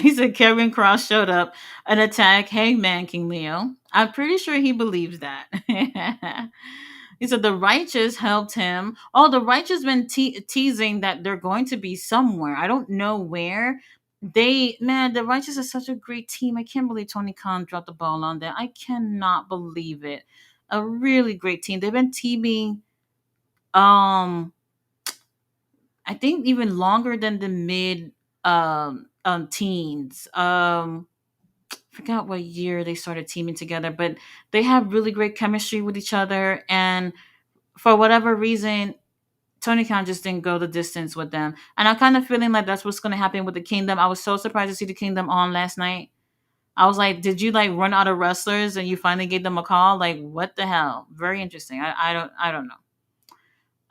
He said Kevin Cross showed up and attacked Hangman King Leo. I'm pretty sure he believes that. He said the righteous helped him. Oh, the righteous been teasing that they're going to be somewhere. I don't know where. The righteous is such a great team. I can't believe Tony Khan dropped the ball on that. I cannot believe it. A really great team. They've been teaming. Um, I think even longer than the mid teens. Forgot what year they started teaming together, but they have really great chemistry with each other. And for whatever reason, Tony Khan just didn't go the distance with them. And I'm kind of feeling like that's what's going to happen with the Kingdom. I was so surprised to see the Kingdom on last night. I was like, did you like run out of wrestlers and you finally gave them a call? Like, what the hell? Very interesting. I don't know.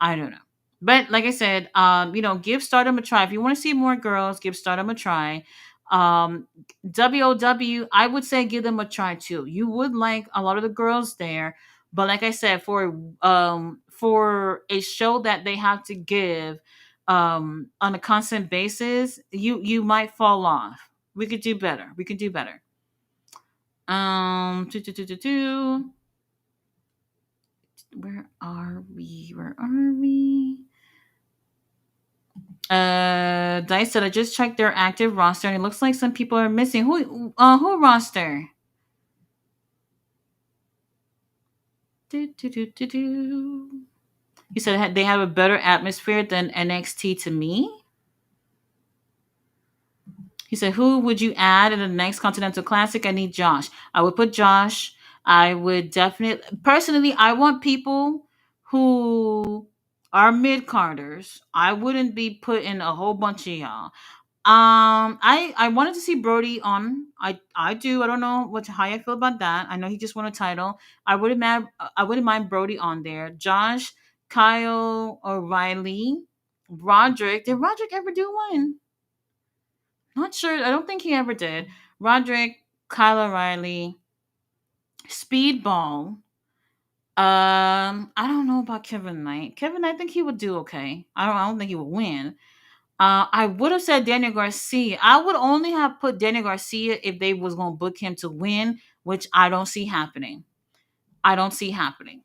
I don't know. But like I said, give Stardom a try. If you want to see more girls, give Stardom a try. Um, WOW, I would say give them a try too. You would like a lot of the girls there, but like I said, for a show that they have to give on a constant basis, you might fall off. We could do better. We could do better. Um, do, do, do, do, do. Where are we? Where are we? Dice said I just checked their active roster and it looks like some people are missing. Who roster? Do, do, do, do, do. He said they have a better atmosphere than NXT to me. He said, who would you add in the next Continental Classic? I need Josh. I would put Josh. I would definitely, personally, I want people who are mid carders. I wouldn't be putting a whole bunch of y'all. I wanted to see Brody on. I do. I don't know how I feel about that. I know he just won a title. I wouldn't mind Brody on there. Josh, Kyle, O'Reilly, Roderick. Did Roderick ever do one? Not sure. I don't think he ever did. Roderick, Kyle O'Reilly, Speedball. I don't know about Kevin Knight. Kevin Knight, I think he would do okay. I don't think he would win. I would have said Daniel Garcia. I would only have put Daniel Garcia if they was gonna book him to win, which I don't see happening. I don't see happening.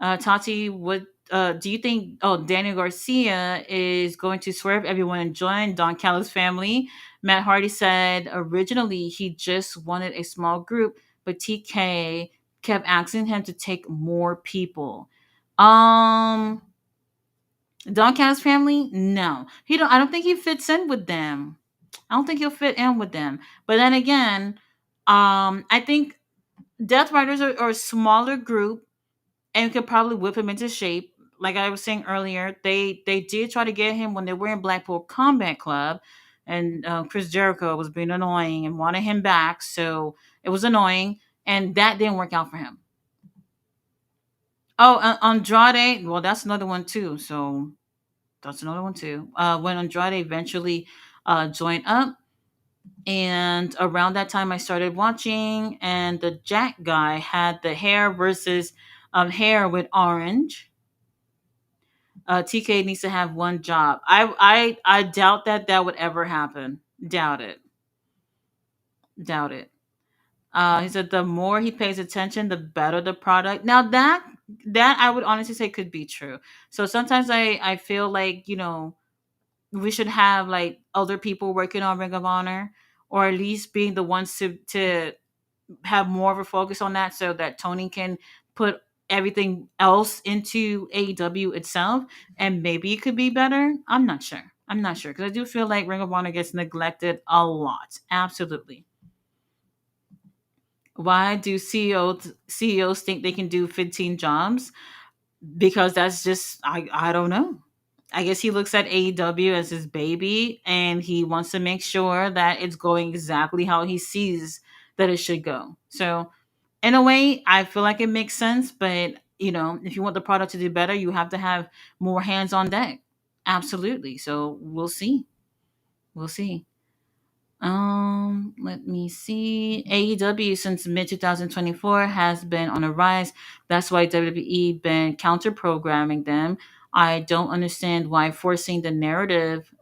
Tati, what do you think? Oh, Daniel Garcia is going to swerve everyone and join Don Callis' family. Matt Hardy said originally he just wanted a small group, but TK kept asking him to take more people. Um, Don Callis' family, no, he don't. I don't think he fits in with them. I don't think he'll fit in with them. But then again, I think Death Riders are a smaller group and could probably whip him into shape. Like I was saying earlier, they did try to get him when they were in Blackpool Combat Club, and Chris Jericho was being annoying and wanted him back, so it was annoying, and that didn't work out for him. Oh, Andrade, well, that's another one too. So that's another one too. When Andrade eventually joined up, and around that time I started watching, and the Jack guy had the hair versus hair with orange. TK needs to have one job. I doubt that would ever happen. Doubt it. Doubt it. He said the more he pays attention, the better the product. Now that I would honestly say could be true. So sometimes I feel like we should have like other people working on Ring of Honor, or at least being the ones to have more of a focus on that, so that Tony can put everything else into AEW itself, and maybe it could be better. I'm not sure. I'm not sure because I do feel like Ring of Honor gets neglected a lot. Absolutely. Why do CEOs think they can do 15 jobs? Because that's just I don't know. I guess he looks at AEW as his baby and he wants to make sure that it's going exactly how he sees that it should go. So in a way, I feel like it makes sense, but if you want the product to do better, you have to have more hands on deck. Absolutely. So we'll see. We'll see. Let me see. AEW since mid 2024 has been on a rise. That's why WWE been counter programming them. I don't understand why forcing the narrative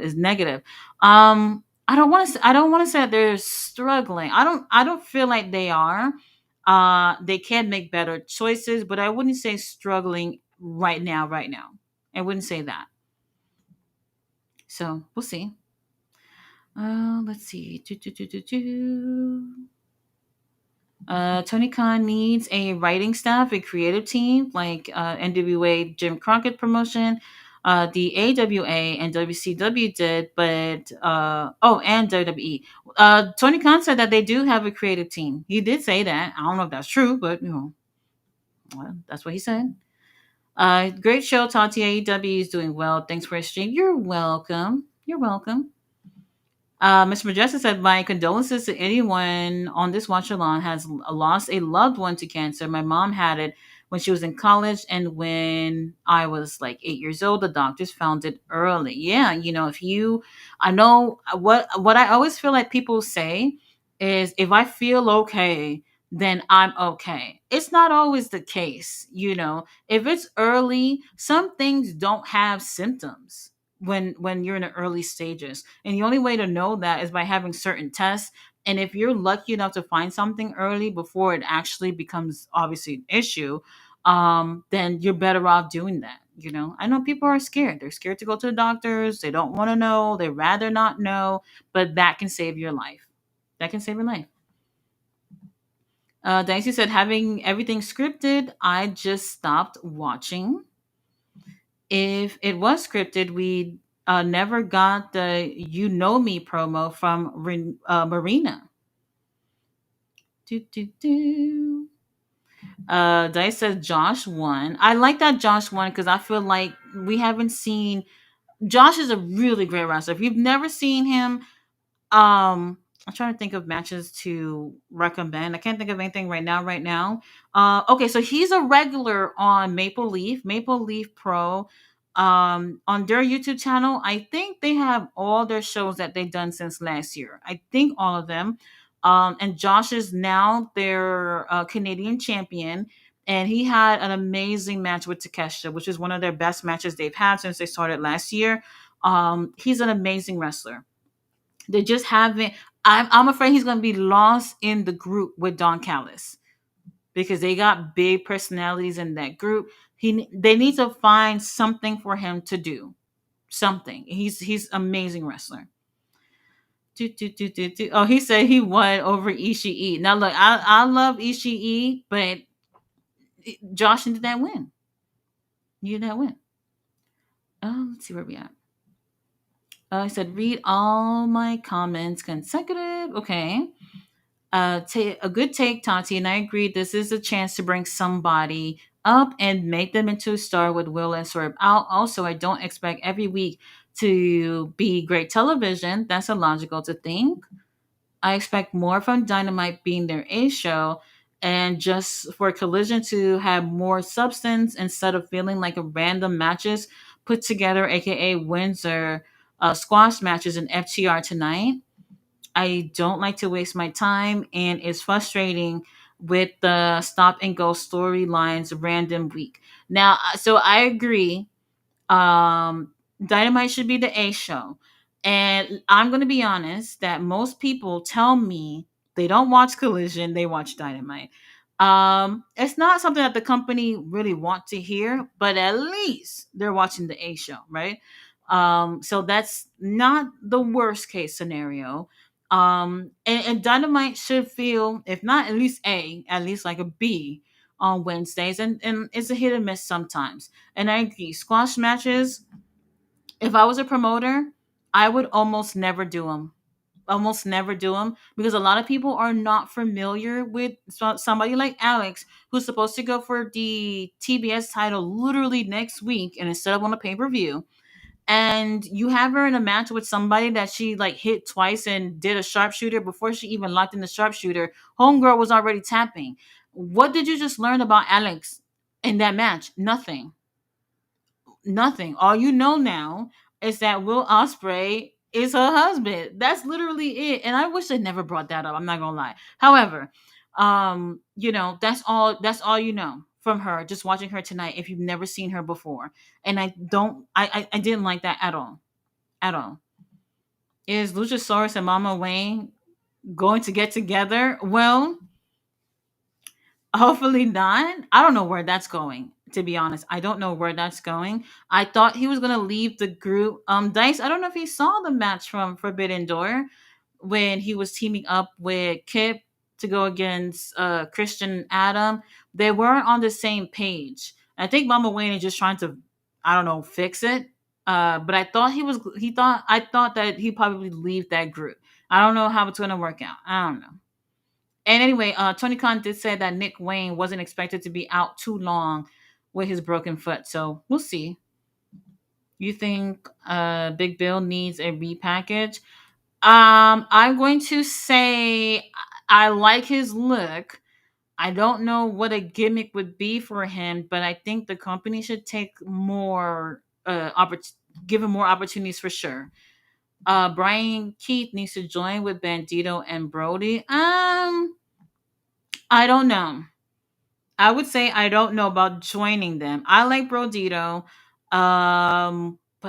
is negative. I don't want to. I don't want to say that they're struggling. I don't feel like they are. They can make better choices, but I wouldn't say struggling right now. Right now, I wouldn't say that. So we'll see. Let's see. Tony Khan needs a writing staff, a creative team like NWA Jim Crockett promotion. The AWA and WCW did, but and WWE. Tony Khan said that they do have a creative team. He did say that. I don't know if that's true, but well, that's what he said. Great show, Tati. AEW is doing well. Thanks for your stream. You're welcome. You're welcome. Mr. Majestic said, "My condolences to anyone on this watch along has lost a loved one to cancer. My mom had it when she was in college, and when I was like 8 years old, the doctors found it early. Yeah, if you, I know what I always feel like people say is, if I feel okay, then I'm okay. It's not always the case. If it's early, some things don't have symptoms when you're in the early stages, and the only way to know that is by having certain tests. And if you're lucky enough to find something early before it actually becomes obviously an issue, then you're better off doing that. I know people are scared. They're scared to go to the doctors. They don't want to know. They rather not know. But that can save your life. That can save your life. Dicey said, having everything scripted, I just stopped watching. If it was scripted, we never got the "You Know Me" promo from Marina. Do, do, do. Dice says Josh won. I like that Josh won because I feel like we haven't seen. Josh is a really great wrestler. If you've never seen him, I'm trying to think of matches to recommend. I can't think of anything right now. Okay, so he's a regular on Maple Leaf Pro. On their YouTube channel, I think they have all their shows that they've done since last year. I think all of them. And Josh is now their Canadian champion, and he had an amazing match with Takeshita, which is one of their best matches they've had since they started last year. He's an amazing wrestler. They just haven't. I'm afraid he's going to be lost in the group with Don Callis because they got big personalities in that group. They need to find something for him to do. Something. He's amazing wrestler. Oh, he said he won over Ishii. Now look, I love Ishii, but Josh needed that win. Needed that win. Let's see where we at. I said read all my comments consecutive. Okay. A good take, Tati, and I agree. This is a chance to bring somebody up and make them into a star with Will and Swerve out. Also, I don't expect every week to be great television. That's illogical to think. I expect more from Dynamite being their A show, and just for Collision to have more substance instead of feeling like a random matches put together, aka Windsor squash matches in FTR tonight. I don't like to waste my time, and it's frustrating with the stop and go storylines random week. Now, so I agree. Um, Dynamite should be the A show, and I'm going to be honest that most people tell me they don't watch Collision, they watch Dynamite. It's not something that the company really want to hear, but at least they're watching the A show, right? So that's not the worst case scenario. And Dynamite should feel, if not at least A, at least like a B on Wednesdays, and it's a hit and miss sometimes. And I agree, squash matches, if I was a promoter, I would almost never do them. Almost never do them because a lot of people are not familiar with somebody like Alex, who's supposed to go for the TBS title literally next week, and instead of on a pay per view, and you have her in a match with somebody that she like hit twice and did a sharpshooter before she even locked in the sharpshooter. Homegirl was already tapping. What did you just learn about Alex in that match? Nothing. Nothing. All you know now is that Will Ospreay is her husband. That's literally it. And I wish they never brought that up. I'm not gonna lie. However, that's all you know from her, just watching her tonight if you've never seen her before. And I didn't like that at all. At all. Is Luchasaurus and Mama Wayne going to get together? Well, hopefully not. I don't know where that's going. To be honest, I don't know where that's going. I thought he was gonna leave the group. Dice. I don't know if he saw the match from Forbidden Door when he was teaming up with Kip to go against Christian and Adam. They weren't on the same page. I think Mama Wayne is just trying to, I don't know, fix it. But I thought he was. He thought I thought that he'd probably leave that group. I don't know how it's gonna work out. I don't know. And anyway, Tony Khan did say that Nick Wayne wasn't expected to be out too long with his broken foot. So we'll see. You think Big Bill needs a repackage? I'm going to say I like his look. I don't know what a gimmick would be for him, but I think the company should take more give him more opportunities for sure. Brian Keith needs to join with Bandito and Brody. I don't know. I would say I don't know about joining them. I like Brodito, but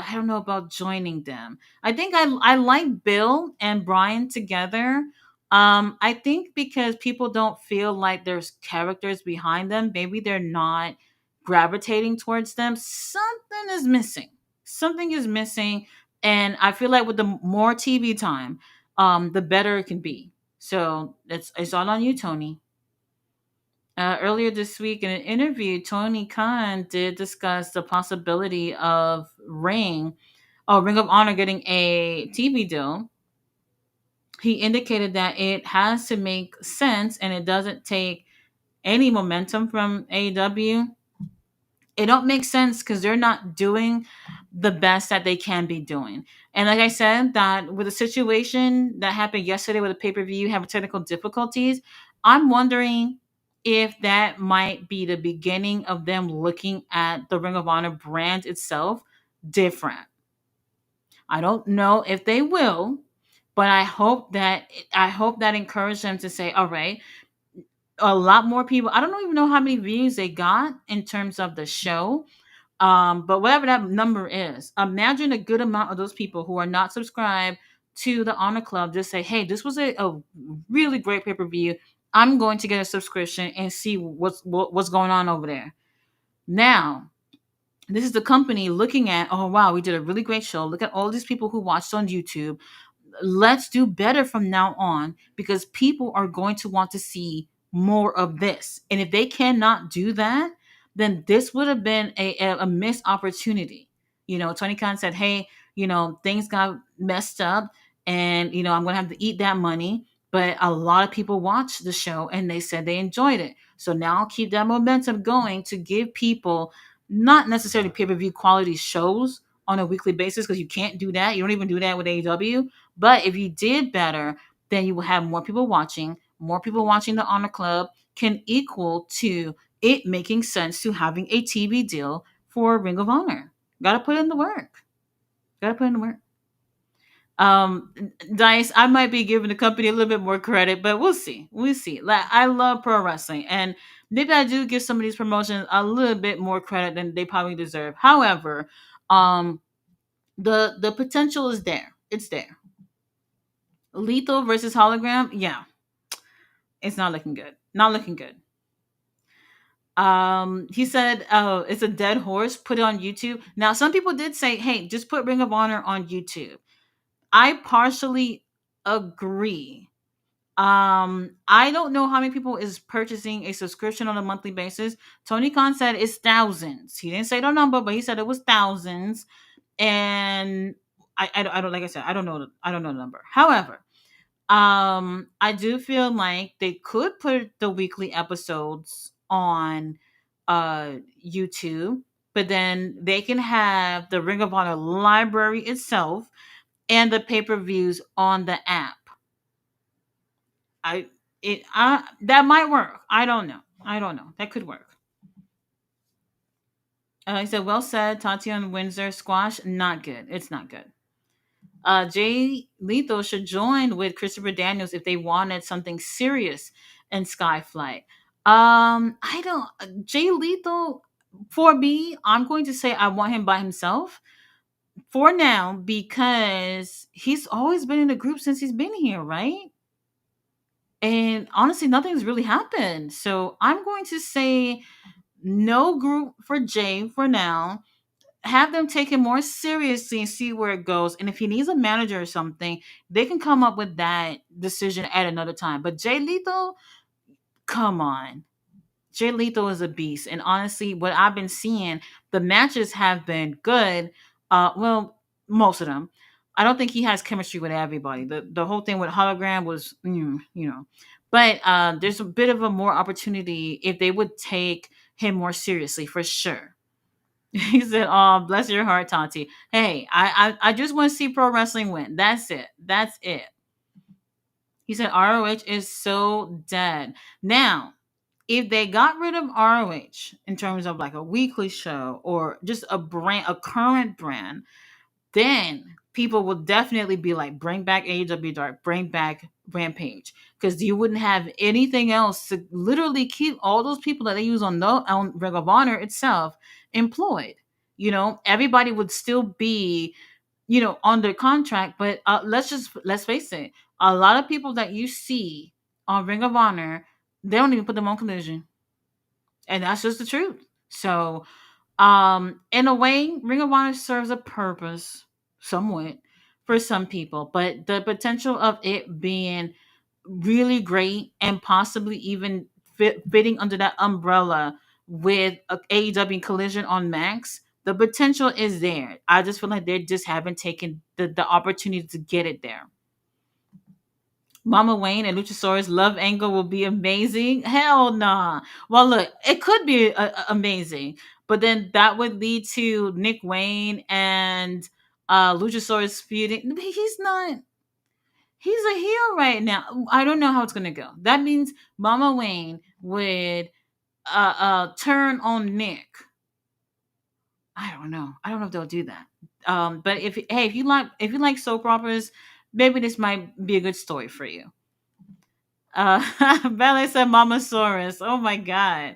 I don't know about joining them. I think I like Bill and Brian together. I think because people don't feel like there's characters behind them, maybe they're not gravitating towards them. Something is missing. Something is missing, and I feel like with the more TV time, the better it can be. So it's all on you, Tony. Earlier this week, in an interview, Tony Khan did discuss the possibility of Ring of Honor getting a TV deal. He indicated that it has to make sense and it doesn't take any momentum from AEW. It don't make sense because they're not doing the best that they can be doing. And like I said, that with a situation that happened yesterday with a pay-per-view having technical difficulties, I'm wondering if that might be the beginning of them looking at the Ring of Honor brand itself different. I don't know if they will, but I hope that encouraged them to say, all right, a lot more people. I don't even know how many views they got in terms of the show, but whatever that number is, imagine a good amount of those people who are not subscribed to the Honor Club just say, hey, this was a really great pay per view. I'm going to get a subscription and see what's going on over there. Now, this is the company looking at, oh, wow, we did a really great show. Look at all these people who watched on YouTube. Let's do better from now on because people are going to want to see more of this. And if they cannot do that, then this would have been a missed opportunity. Tony Khan said, hey, things got messed up and, I'm going to have to eat that money. But a lot of people watched the show and they said they enjoyed it. So now I'll keep that momentum going to give people not necessarily pay per view quality shows on a weekly basis because you can't do that. You don't even do that with AEW. But if you did better, then you will have more people watching. More people watching the Honor Club can equal to it making sense to having a TV deal for Ring of Honor. Gotta put in the work. Gotta put in the work. Um, Dice, I might be giving the company a little bit more credit, but we'll see. We'll see. Like I love pro wrestling, and maybe I do give some of these promotions a little bit more credit than they probably deserve. However, um, the potential is there. It's there. Lethal versus Hologram, yeah, it's not looking good. Not looking good. He said, "Oh, it's a dead horse. Put it on YouTube." Now, some people did say, "Hey, just put Ring of Honor on YouTube." I partially agree. I don't know how many people is purchasing a subscription on a monthly basis. Tony Khan said it's thousands. He didn't say the number, but he said it was thousands. And I don't like I said I don't know the number. However, I do feel like they could put the weekly episodes on YouTube, but then they can have the Ring of Honor library itself and the pay-per-views on the app. That might work. I don't know. I don't know. That could work. He said, well said. Tatiana Windsor squash, not good. It's not good. Jay Lethal should join with Christopher Daniels if they wanted something serious in Skyflight. I don't. Jay Lethal, for me, I'm going to say I want him by himself for now because he's always been in the group since he's been here, right? And honestly, nothing's really happened. So I'm going to say no group for Jay for now. Have them take it more seriously and see where it goes. And if he needs a manager or something, they can come up with that decision at another time. But Jay Lethal, come on. Jay Lethal is a beast. And honestly, what I've been seeing, the matches have been good. Well, most of them. I don't think he has chemistry with everybody. The whole thing with hologram was, you know. But there's a bit of a more opportunity if they would take him more seriously for sure. He said, "Oh, bless your heart, Tati. Hey, I just want to see pro wrestling win. That's it. That's it." He said, "ROH is so dead now." If they got rid of ROH in terms of like a weekly show or just a brand, a current brand, then people will definitely be like, bring back AEW Dark, bring back Rampage, because you wouldn't have anything else to literally keep all those people that they use on Ring of Honor itself employed. You know, everybody would still be, under contract. But let's face it, a lot of people that you see on Ring of Honor, they don't even put them on Collision, and that's just the truth. So in a way, Ring of Honor serves a purpose somewhat for some people, but the potential of it being really great and possibly even fitting under that umbrella with a AEW Collision on Max, the potential is there. I just feel like they just haven't taken the opportunity to get it there. Mama Wayne and Luchasaurus love angle will be amazing. Hell nah. Well, look, it could be amazing, but then that would lead to Nick Wayne and Luchasaurus feuding. He's not. He's a heel right now. I don't know how it's gonna go. That means Mama Wayne would turn on Nick. I don't know. I don't know if they'll do that. But if you like soap operas, maybe this might be a good story for you. Ballet said Mamasaurus. Oh my god.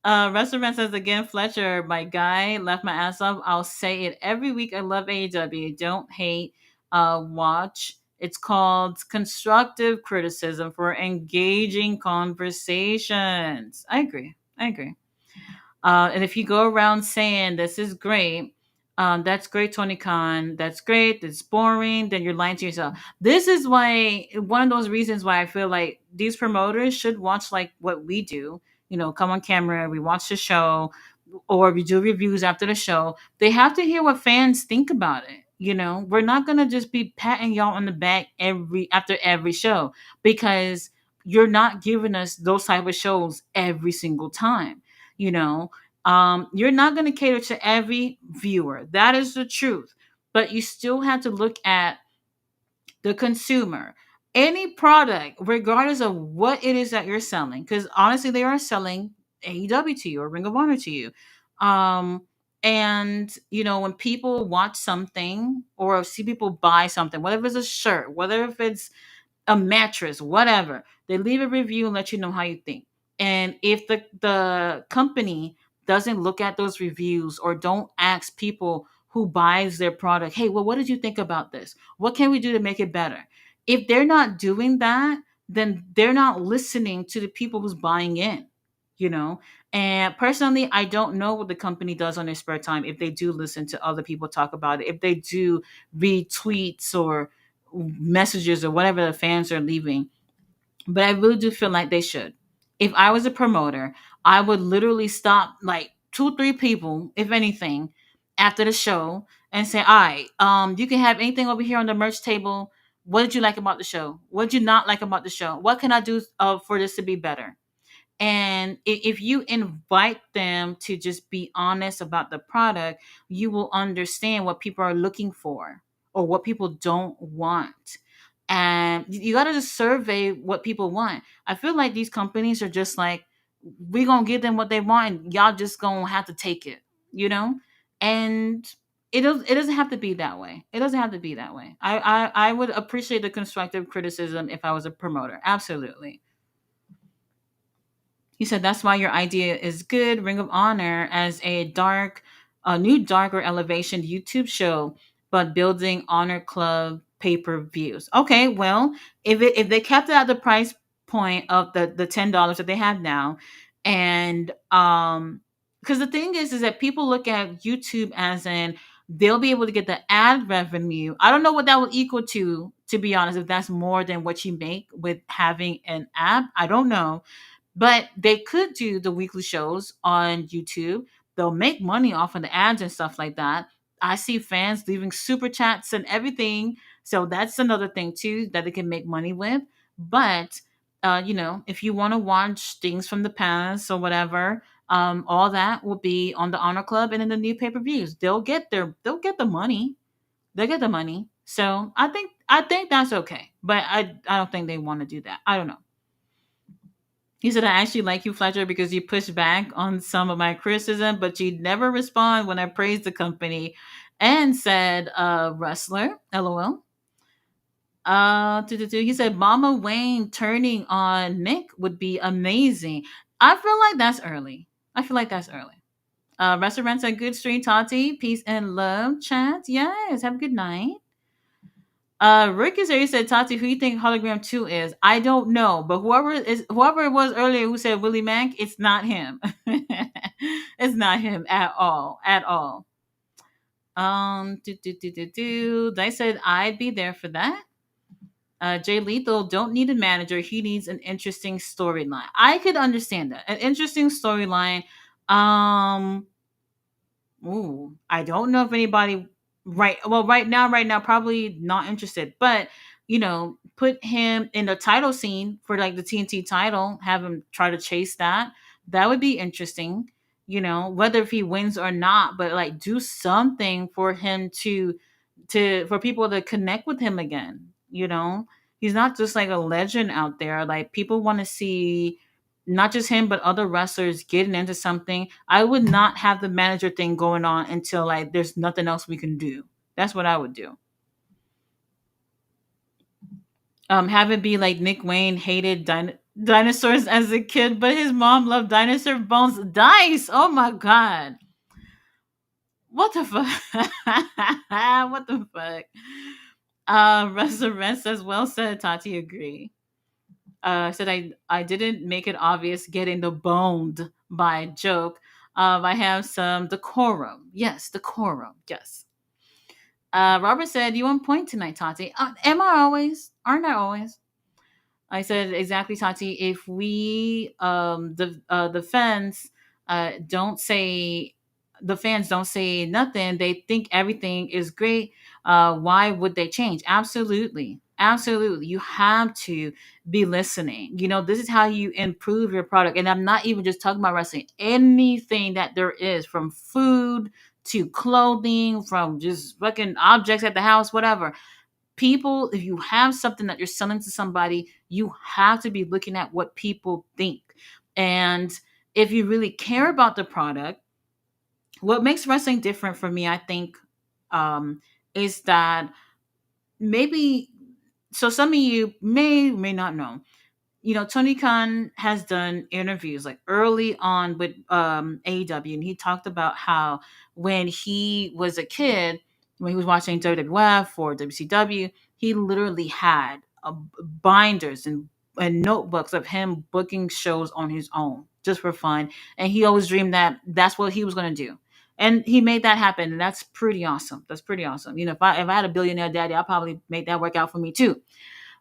Restaurant says again, Fletcher, my guy, left my ass up. I'll say it every week. I love AEW. Don't hate. Watch. It's called constructive criticism for engaging conversations. I agree. I agree. And if you go around saying this is great, that's great, Tony Khan, that's great, that's boring, then you're lying to yourself. This is why, one of those reasons why I feel like these promoters should watch like what we do. Come on camera, we watch the show, or we do reviews after the show. They have to hear what fans think about it. We're not gonna just be patting y'all on the back after every show, because you're not giving us those type of shows every single time. you know you're not going to cater to every viewer. That is the truth. But you still have to look at the consumer. Any product, regardless of what it is that you're selling, because honestly, they are selling AEW to you or Ring of Honor to you. Um, and when people watch something or see people buy something, whether it's a shirt, whether if it's a mattress, whatever. They leave a review and let you know how you think. And if the company doesn't look at those reviews or don't ask people who buys their product, hey, well, what did you think about this? What can we do to make it better? If they're not doing that, then they're not listening to the people who's buying in, you know? And personally, I don't know what the company does on their spare time, if they do listen to other people talk about it, if they do read tweets or messages or whatever the fans are leaving. But I really do feel like they should. If I was a promoter, I would literally stop like two, three people, if anything, after the show and say, all right, you can have anything over here on the merch table. What did you like about the show? What did you not like about the show? What can I do for this to be better? And if you invite them to just be honest about the product, you will understand what people are looking for or what people don't want. And you got to just survey what people want. I feel like these companies are just like, we're going to give them what they want, and y'all just going to have to take it, you know? And it doesn't have to be that way. It doesn't have to be that way. I would appreciate the constructive criticism if I was a promoter. Absolutely. He said that's why your idea is good. Ring of Honor as a new darker elevation YouTube show, but building Honor Club pay-per-views. Okay, well, if they kept it at the price point of the $10 that they have now, and because the thing is that people look at YouTube as in they'll be able to get the ad revenue. I don't know what that will equal to be honest, if that's more than what you make with having an app. I don't know, but they could do the weekly shows on YouTube. They'll make money off of the ads and stuff like that. I see fans leaving super chats and everything. So that's another thing too that they can make money with. But if you want to watch things from the past or whatever, all that will be on the Honor Club and in the new pay-per-views. They'll get the money. They'll get the money. So I think that's okay. But I don't think they want to do that. I don't know. He said, I actually like you, Fletcher, because you push back on some of my criticism, but you never respond when I praise the company. And said, wrestler, LOL. He said, Mama Wayne turning on Nick would be amazing. I feel like that's early. I feel like that's early. Restaurants said, good stream, Tati. Peace and love, chat. Yes, have a good night. Rick is here. He said, Tati, who you think Hologram 2 is? I don't know, but whoever it was earlier who said Willie Mack, it's not him. It's not him at all. At all. They said I'd be there for that. Jay Lethal don't need a manager. He needs an interesting storyline. I could understand that. An interesting storyline. Um, Ooh, I don't know if anybody right now probably not interested, but put him in the title scene for like the TNT title, have him try to chase that. That would be interesting. Whether if he wins or not, but like do something for him for people to connect with him again. He's not just like a legend out there. Like people want to see not just him but other wrestlers getting into something. I would not have the manager thing going on until like there's nothing else we can do. That's what I would do. Have it be like Nick Wayne hated dinosaurs as a kid, but his mom loved dinosaur bones. Dice. Oh my god. What the fuck? What the fuck? Resurrect says, well said, Tati. Agree. Said I didn't make it obvious getting the boned by joke. I have some decorum. Yes, decorum. Yes. Robert said, you on point tonight, Tati. Am I always? Aren't I always? I said exactly, Tati. If we the fans don't say the fans don't say nothing, they think everything is great. Why would they change? Absolutely, absolutely. You have to be listening. This is how you improve your product. And I'm not even just talking about wrestling. Anything that there is, from food to clothing, from just fucking objects at the house, whatever. People, if you have something that you're selling to somebody, you have to be looking at what people think. And if you really care about the product, what makes wrestling different for me, I think, is that maybe, so some of you may not know, Tony Khan has done interviews like early on with AEW, and he talked about how when he was a kid, when he was watching WWF or WCW, he literally had binders and notebooks of him booking shows on his own just for fun, and he always dreamed that that's what he was going to do. And he made that happen, and that's pretty awesome. That's pretty awesome. If I had a billionaire daddy, I'd probably make that work out for me too.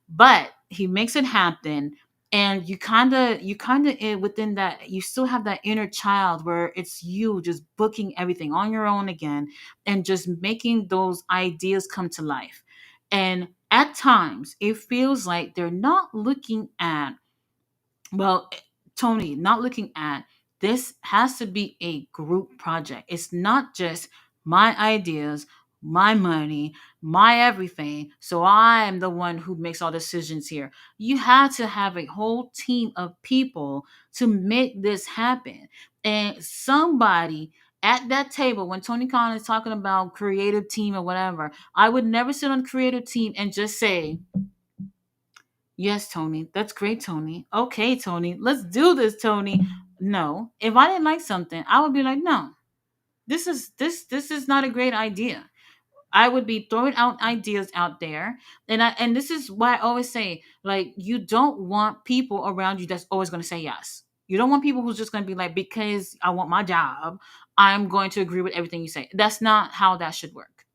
But he makes it happen, and you kind of within that, you still have that inner child where it's you just booking everything on your own again and just making those ideas come to life. And at times it feels like they're not looking at, well, Tony, not looking at, this has to be a group project. It's not just my ideas, my money, my everything. So I am the one who makes all decisions here. You have to have a whole team of people to make this happen. And somebody, At that table, when Tony Khan is talking about creative team or whatever, I would never sit on creative team and just say, yes, Tony, that's great, Tony. Okay, Tony, let's do this, Tony. No, if I didn't like something, I would be like, no, this is not a great idea. I would be throwing out ideas out there. And this is why I always say, like, you don't want people around you that's always gonna say yes. You don't want people who's just gonna be like, because I want my job, I'm going to agree with everything you say. That's not how that should work.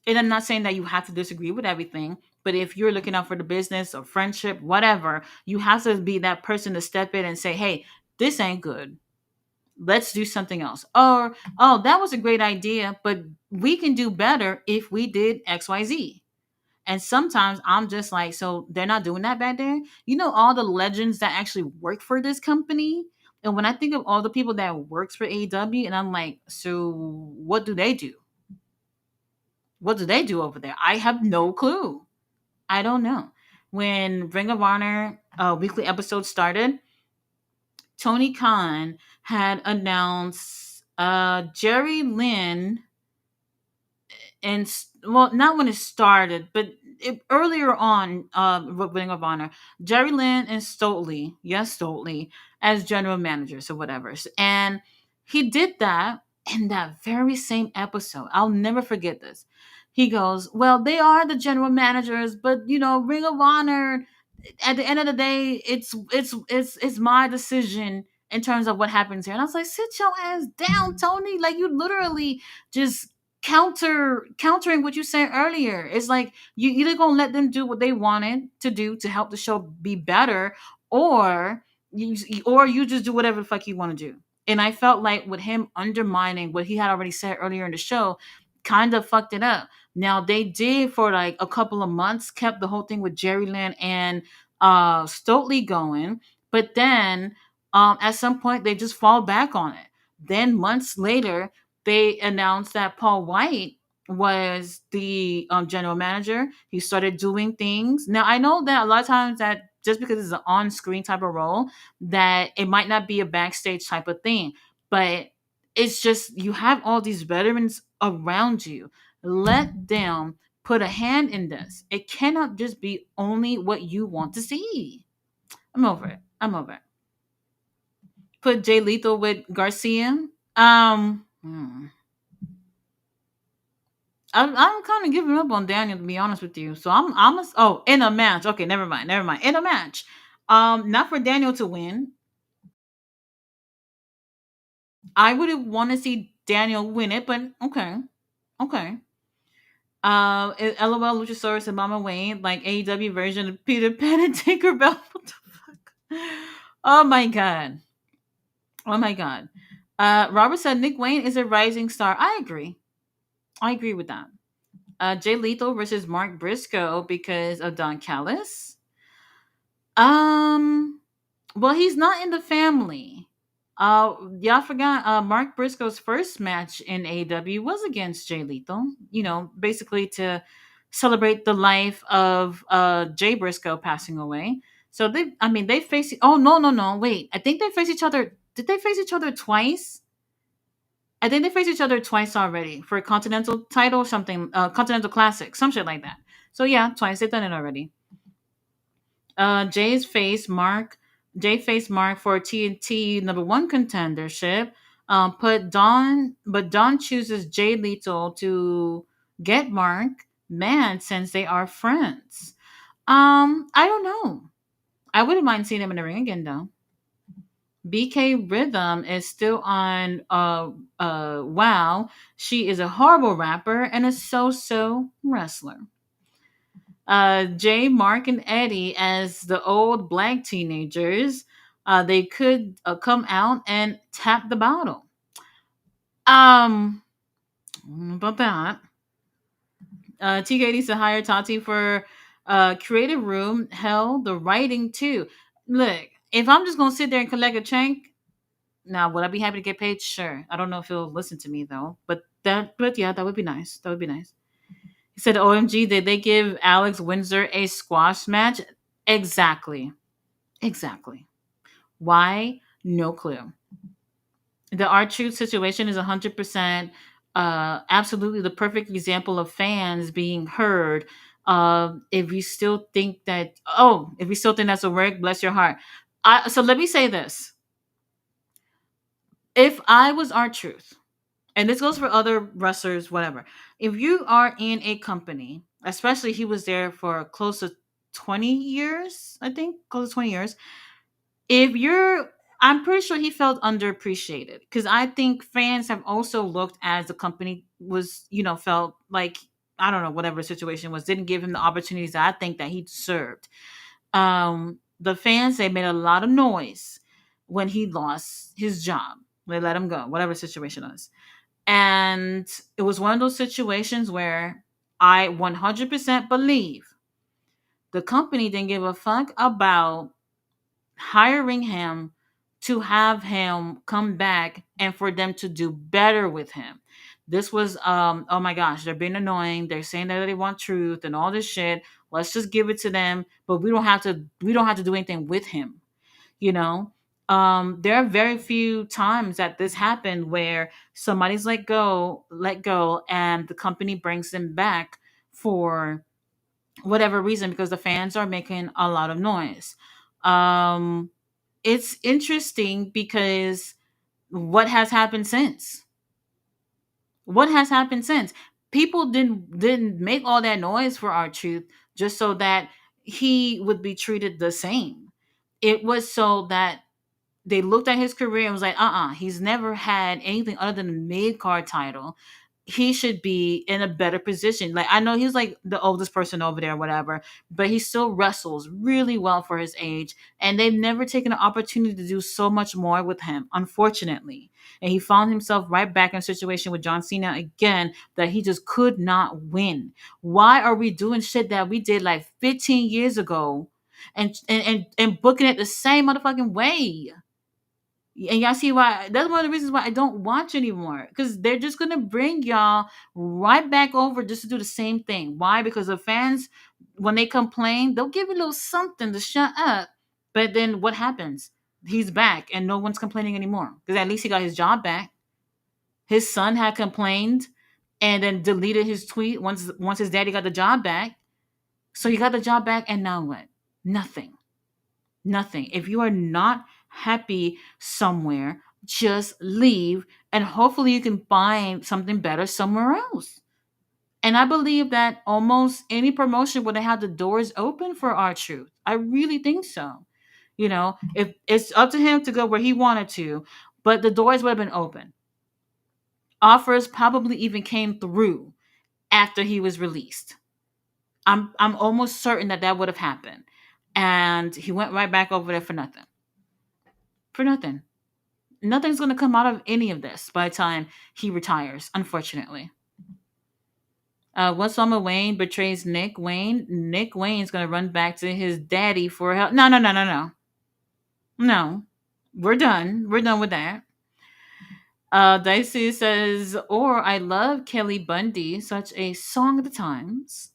And I'm not saying that you have to disagree with everything, but if you're looking out for the business or friendship, whatever, you have to be that person to step in and say, hey, this ain't good, let's do something else. Or, oh, that was a great idea, but we can do better if we did XYZ. And sometimes I'm just like, so they're not doing that back there? You know, all the legends that actually work for this company. And when I think of all the people that works for AEW, and I'm like, so what do they do? What do they do over there? I have no clue. I don't know. When Ring of Honor weekly episode started, Tony Khan had announced Jerry Lynn, and well, not when it started, but earlier on, Ring of Honor, Jerry Lynn and Stoley, yes, Stoley, as general managers or whatever, and he did that in that very same episode. I'll never forget this. He goes, "Well, they are the general managers, but you know, Ring of Honor, at the end of the day, it's my decision in terms of what happens here." And I was like, sit your ass down, Tony. Like, you literally just countering what you said earlier. It's like you either gonna let them do what they wanted to do to help the show be better, or you just do whatever the fuck you want to do. And I felt like with him undermining what he had already said earlier in the show, kind of fucked it up. Now they did for like a couple of months, kept the whole thing with Jerry Lynn and Stoley going, but then at some point they just fall back on it. Then months later, they announced that Paul White was the general manager. He started doing things. Now I know that a lot of times that just because it's an on-screen type of role, that it might not be a backstage type of thing, but it's just you have all these veterans around you. Let them put a hand in this. It cannot just be only what you want to see. I'm over it. I'm over it. Put Jay Lethal with Garcia. I'm kind of giving up on Daniel, to be honest with you. So oh, in a match. Okay, never mind, never mind. In a match, not for Daniel to win. I would want to see Daniel win it, but okay, okay. LOL Luchasaurus and Mama Wayne, like AEW version of Peter Pan and Tinkerbell. What the fuck? Oh my god. Oh my god. Robert said Nick Wayne is a rising star. I agree. I agree with that. Jay Lethal versus Mark Briscoe because of Don Callis. Um, well, he's not in the family. Y'all forgot. Mark Briscoe's first match in AEW was against Jay Lethal. You know, basically to celebrate the life of Jay Briscoe passing away. So they face. Oh no, no, no! Wait, I think they face each other. Did they face each other twice? I think they faced each other twice already for a Continental title, something, Continental Classic, some shit like that. So yeah, twice they've done it already. Jay's face Mark. Jay faced Mark for TNT number one contendership. But Don chooses Jay Lethal to get Mark. Man, since they are friends. I don't know. I wouldn't mind seeing him in the ring again though. BK Rhythm is still on WoW. She is a horrible rapper and a so-so wrestler. Jay, Mark, and Eddie as the old black teenagers. They could come out and tap the bottle. Um, about that. TK needs to hire Tati for creative room. Hell, the writing too. Look, if I'm just gonna sit there and collect a check, now, would I be happy to get paid? Sure. I don't know if he'll listen to me though, but yeah, that would be nice. That would be nice. He said, "OMG, did they give Alex Windsor a squash match?" Exactly, exactly. Why? No clue. The R-Truth situation is 100% absolutely the perfect example of fans being heard. If you still think that, oh, if you still think that's a work, bless your heart. So let me say this. If I was R-Truth, and this goes for other wrestlers, whatever. If you are in a company, especially he was there for close to 20 years, I think, close to 20 years. If you're, I'm pretty sure he felt underappreciated because I think fans have also looked as the company was, felt like, I don't know, whatever the situation was, didn't give him the opportunities that I think that he deserved. The fans, they made a lot of noise when he lost his job. They let him go, whatever the situation is. And it was one of those situations where I 100% believe the company didn't give a fuck about hiring him to have him come back and for them to do better with him. This was oh my gosh, they're being annoying. They're saying that they want truth and all this shit. Let's just give it to them, but we don't have to do anything with him, you know? There are very few times that this happened where somebody's let go and the company brings them back for whatever reason because the fans are making a lot of noise. um it's interesting because what has happened since? What has happened since? People didn't make all that noise for our truth just so that he would be treated the same. It was so that they looked at his career and was like, he's never had anything other than a mid card title. He should be in a better position. Like, I know he's like the oldest person over there, whatever, but he still wrestles really well for his age. And they've never taken an opportunity to do so much more with him, unfortunately. And he found himself right back in a situation with John Cena again that he just could not win. Why are we doing shit that we did like 15 years ago and booking it the same motherfucking way? And y'all see why that's one of the reasons why I don't watch anymore. Because they're just gonna bring y'all right back over just to do the same thing. Why? Because the fans, when they complain, they'll give you a little something to shut up. But then what happens? He's back and no one's complaining anymore. Because at least he got his job back. His son had complained and then deleted his tweet once his daddy got the job back. So he got the job back, and now what? Nothing. Nothing. If you are not happy somewhere, just leave and hopefully you can find something better somewhere else. And I believe that almost any promotion would have had the doors open for our truth. I really think so. If it's up to him to go where he wanted to, but the doors would have been open. Offers probably even came through after he was released. I'm almost certain that that would have happened. And he went right back over there for nothing. For nothing. Nothing's going to come out of any of this by the time he retires, unfortunately. Once Summer Wayne betrays Nick Wayne's going to run back to his daddy for help. No, no, no, no, no. No. We're done. We're done with that. Dicey says, or I love Kelly Bundy, such a song of the times.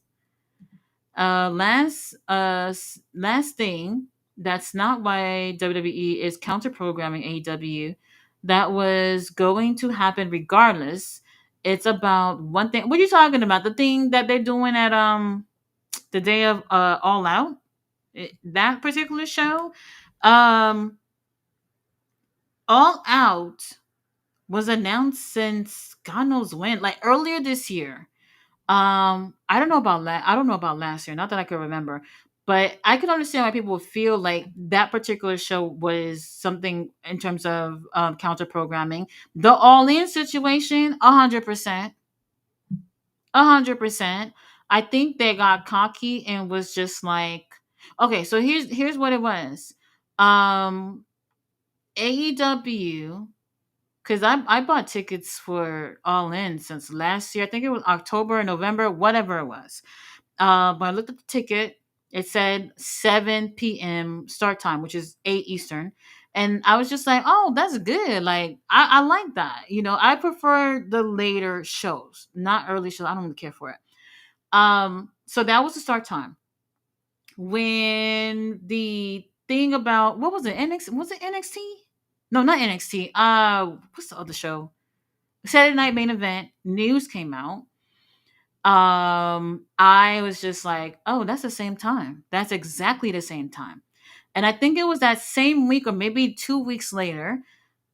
Last thing, that's not why WWE is counter programming AEW. That was going to happen regardless. It's about one thing. What are you talking about? The thing that they're doing at the day of All Out? That particular show? Um All Out was announced since God knows when, like earlier this year. I don't know about last year. Not that I can remember, but I can understand why people would feel like that particular show was something in terms of counter programming. The All In situation, 100%, 100%. I think they got cocky and was just like, okay, so here's what it was. Um, AEW, because I bought tickets for All In since last year. I think it was October or November, whatever it was. When I looked at the ticket, it said 7 p.m. start time, which is 8 Eastern. And I was just like, oh, that's good. Like, I like that. I prefer the later shows, not early shows. I don't really care for it. So that was the start time. When the thing about, what was it? Was it NXT? No, not NXT. What's the other show? Saturday Night Main Event news came out. I was just like, oh, that's the same time. That's exactly the same time. And I think it was that same week or maybe 2 weeks later,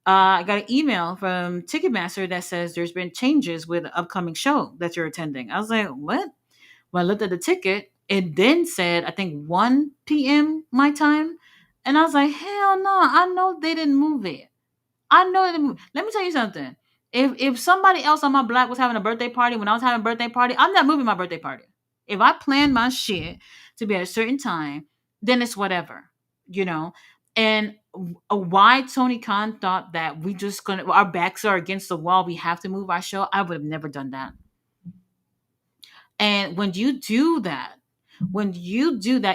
I got an email from Ticketmaster that says there's been changes with the upcoming show that you're attending. I was like, what? When I looked at the ticket, it then said, I think 1 p.m. my time. And I was like, hell no, I know they didn't move it. I know that. Let me tell you something. If somebody else on my block was having a birthday party when I was having a birthday party, I'm not moving my birthday party. If I plan my shit to be at a certain time, then it's whatever, you know. And why Tony Khan thought that we just gonna our backs are against the wall, we have to move our show. I would have never done that. And when you do that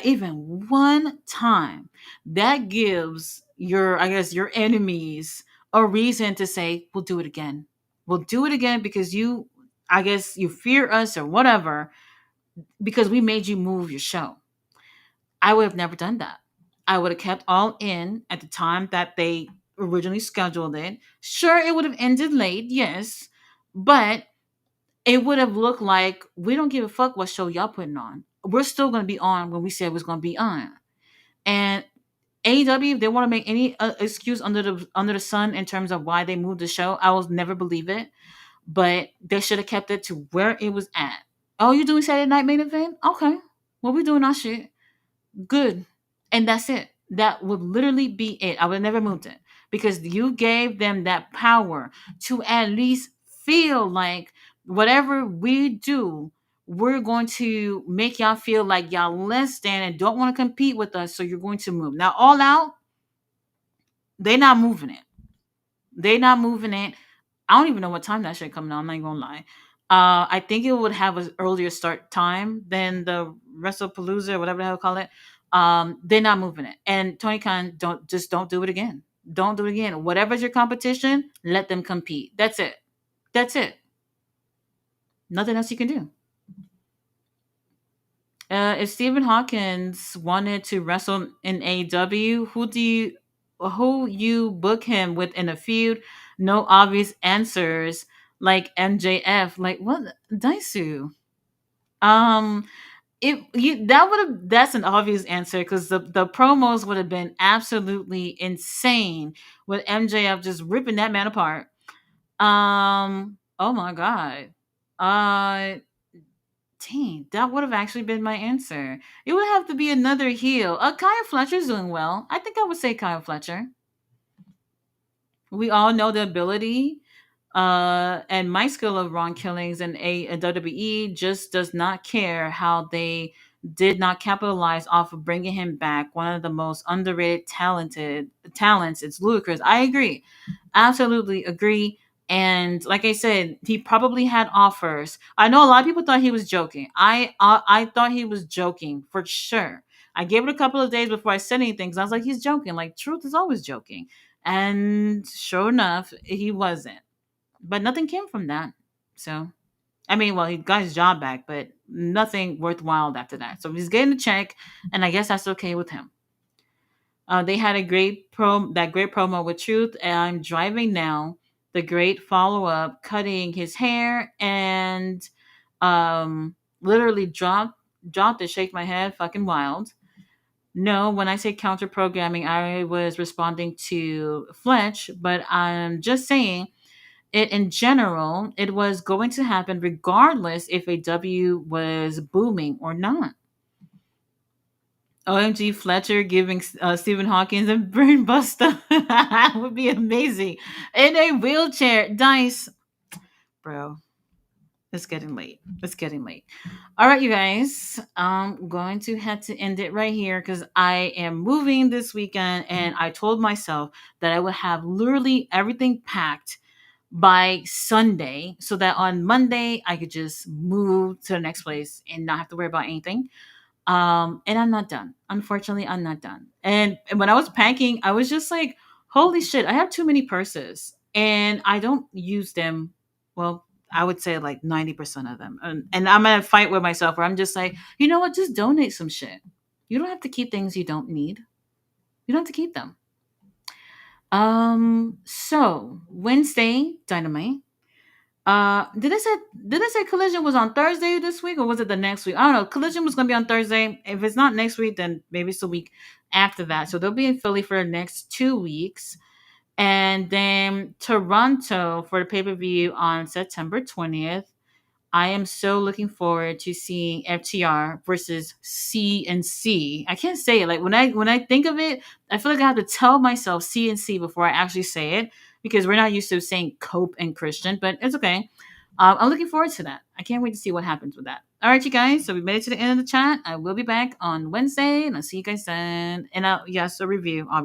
even one time, that gives your, I guess, your enemies a reason to say, we'll do it again. We'll do it again because you, I guess, you fear us or whatever, because we made you move your show. I would have never done that. I would have kept all in at the time that they originally scheduled it. Sure, it would have ended late, yes, but it would have looked like we don't give a fuck what show y'all putting on. We're still going to be on when we said was going to be on. And AEW, if they want to make any excuse under the sun in terms of why they moved the show, I will never believe it. But they should have kept it to where it was at. Oh, you doing Saturday Night Main Event? Okay, well we doing our shit. Good. And that's it. That would literally be it. I would have never moved it because you gave them that power to at least feel like whatever we do, we're going to make y'all feel like y'all less than and don't want to compete with us. So you're going to move. Now, all out, they not moving it. They not moving it. I don't even know what time that shit coming out. I'm not even gonna lie. I think it would have an earlier start time than the WrestlePalooza or whatever the hell call it. They're not moving it. And Tony Khan, don't do it again. Don't do it again. Whatever's your competition, let them compete. That's it. That's it. Nothing else you can do. If Stephen Hawkins wanted to wrestle in AEW, who you book him with in a feud? No obvious answers like MJF. Like what, Daisu? Um, if you that would have that's an obvious answer because the promos would have been absolutely insane with MJF just ripping that man apart. Oh my god. Uh Dang, that would have actually been my answer. It would have to be another heel. Kyle Fletcher's doing well. I think I would say Kyle Fletcher. We all know the ability. And my skill of Ron Killings and a WWE just does not care how they did not capitalize off of bringing him back. One of the most underrated talented talents. It's ludicrous. I agree. Absolutely agree. And like I said, he probably had offers. I know a lot of people thought he was joking. I thought he was joking for sure. I gave it a couple of days before I said anything because I was like, he's joking. Like truth is always joking. And sure enough, he wasn't. But nothing came from that. So I mean, well, he got his job back, but nothing worthwhile after that. So he's getting a check, and I guess that's okay with him. They had a great promo with Truth. And I'm driving now. The great follow up, cutting his hair and literally dropped to shake my head, fucking wild. No, when I say counter programming, I was responding to Fletch, but I'm just saying it in general, it was going to happen regardless if a W was booming or not. OMG Fletcher giving Stephen Hawkins a brain buster would be amazing. In a wheelchair. Dice. Bro, it's getting late. It's getting late. All right, you guys. I'm going to have to end it right here because I am moving this weekend and I told myself that I would have literally everything packed by Sunday so that on Monday I could just move to the next place and not have to worry about anything. And I'm not done. Unfortunately, I'm not done. And when I was packing, I was just like, holy shit, I have too many purses and I don't use them. Well, I would say like 90% of them. And I'm in a fight with myself where I'm just like, you know what? Just donate some shit. You don't have to keep things you don't need. You don't have to keep them. So Wednesday, Dynamite. Did I say Collision was on Thursday this week or was it the next week? I don't know. Collision was gonna be on Thursday. If it's not next week, then maybe it's the week after that. So they'll be in Philly for the next 2 weeks. And then Toronto for the pay-per-view on September 20th. I am so looking forward to seeing FTR versus CNC. I can't say it. Like when I think of it, I feel like I have to tell myself CNC before I actually say it because we're not used to saying Cope and Christian, but it's okay. I'm looking forward to that. I can't wait to see what happens with that. All right, you guys. So we made it to the end of the chat. I will be back on Wednesday, and I'll see you guys then. And yes, a review, obviously.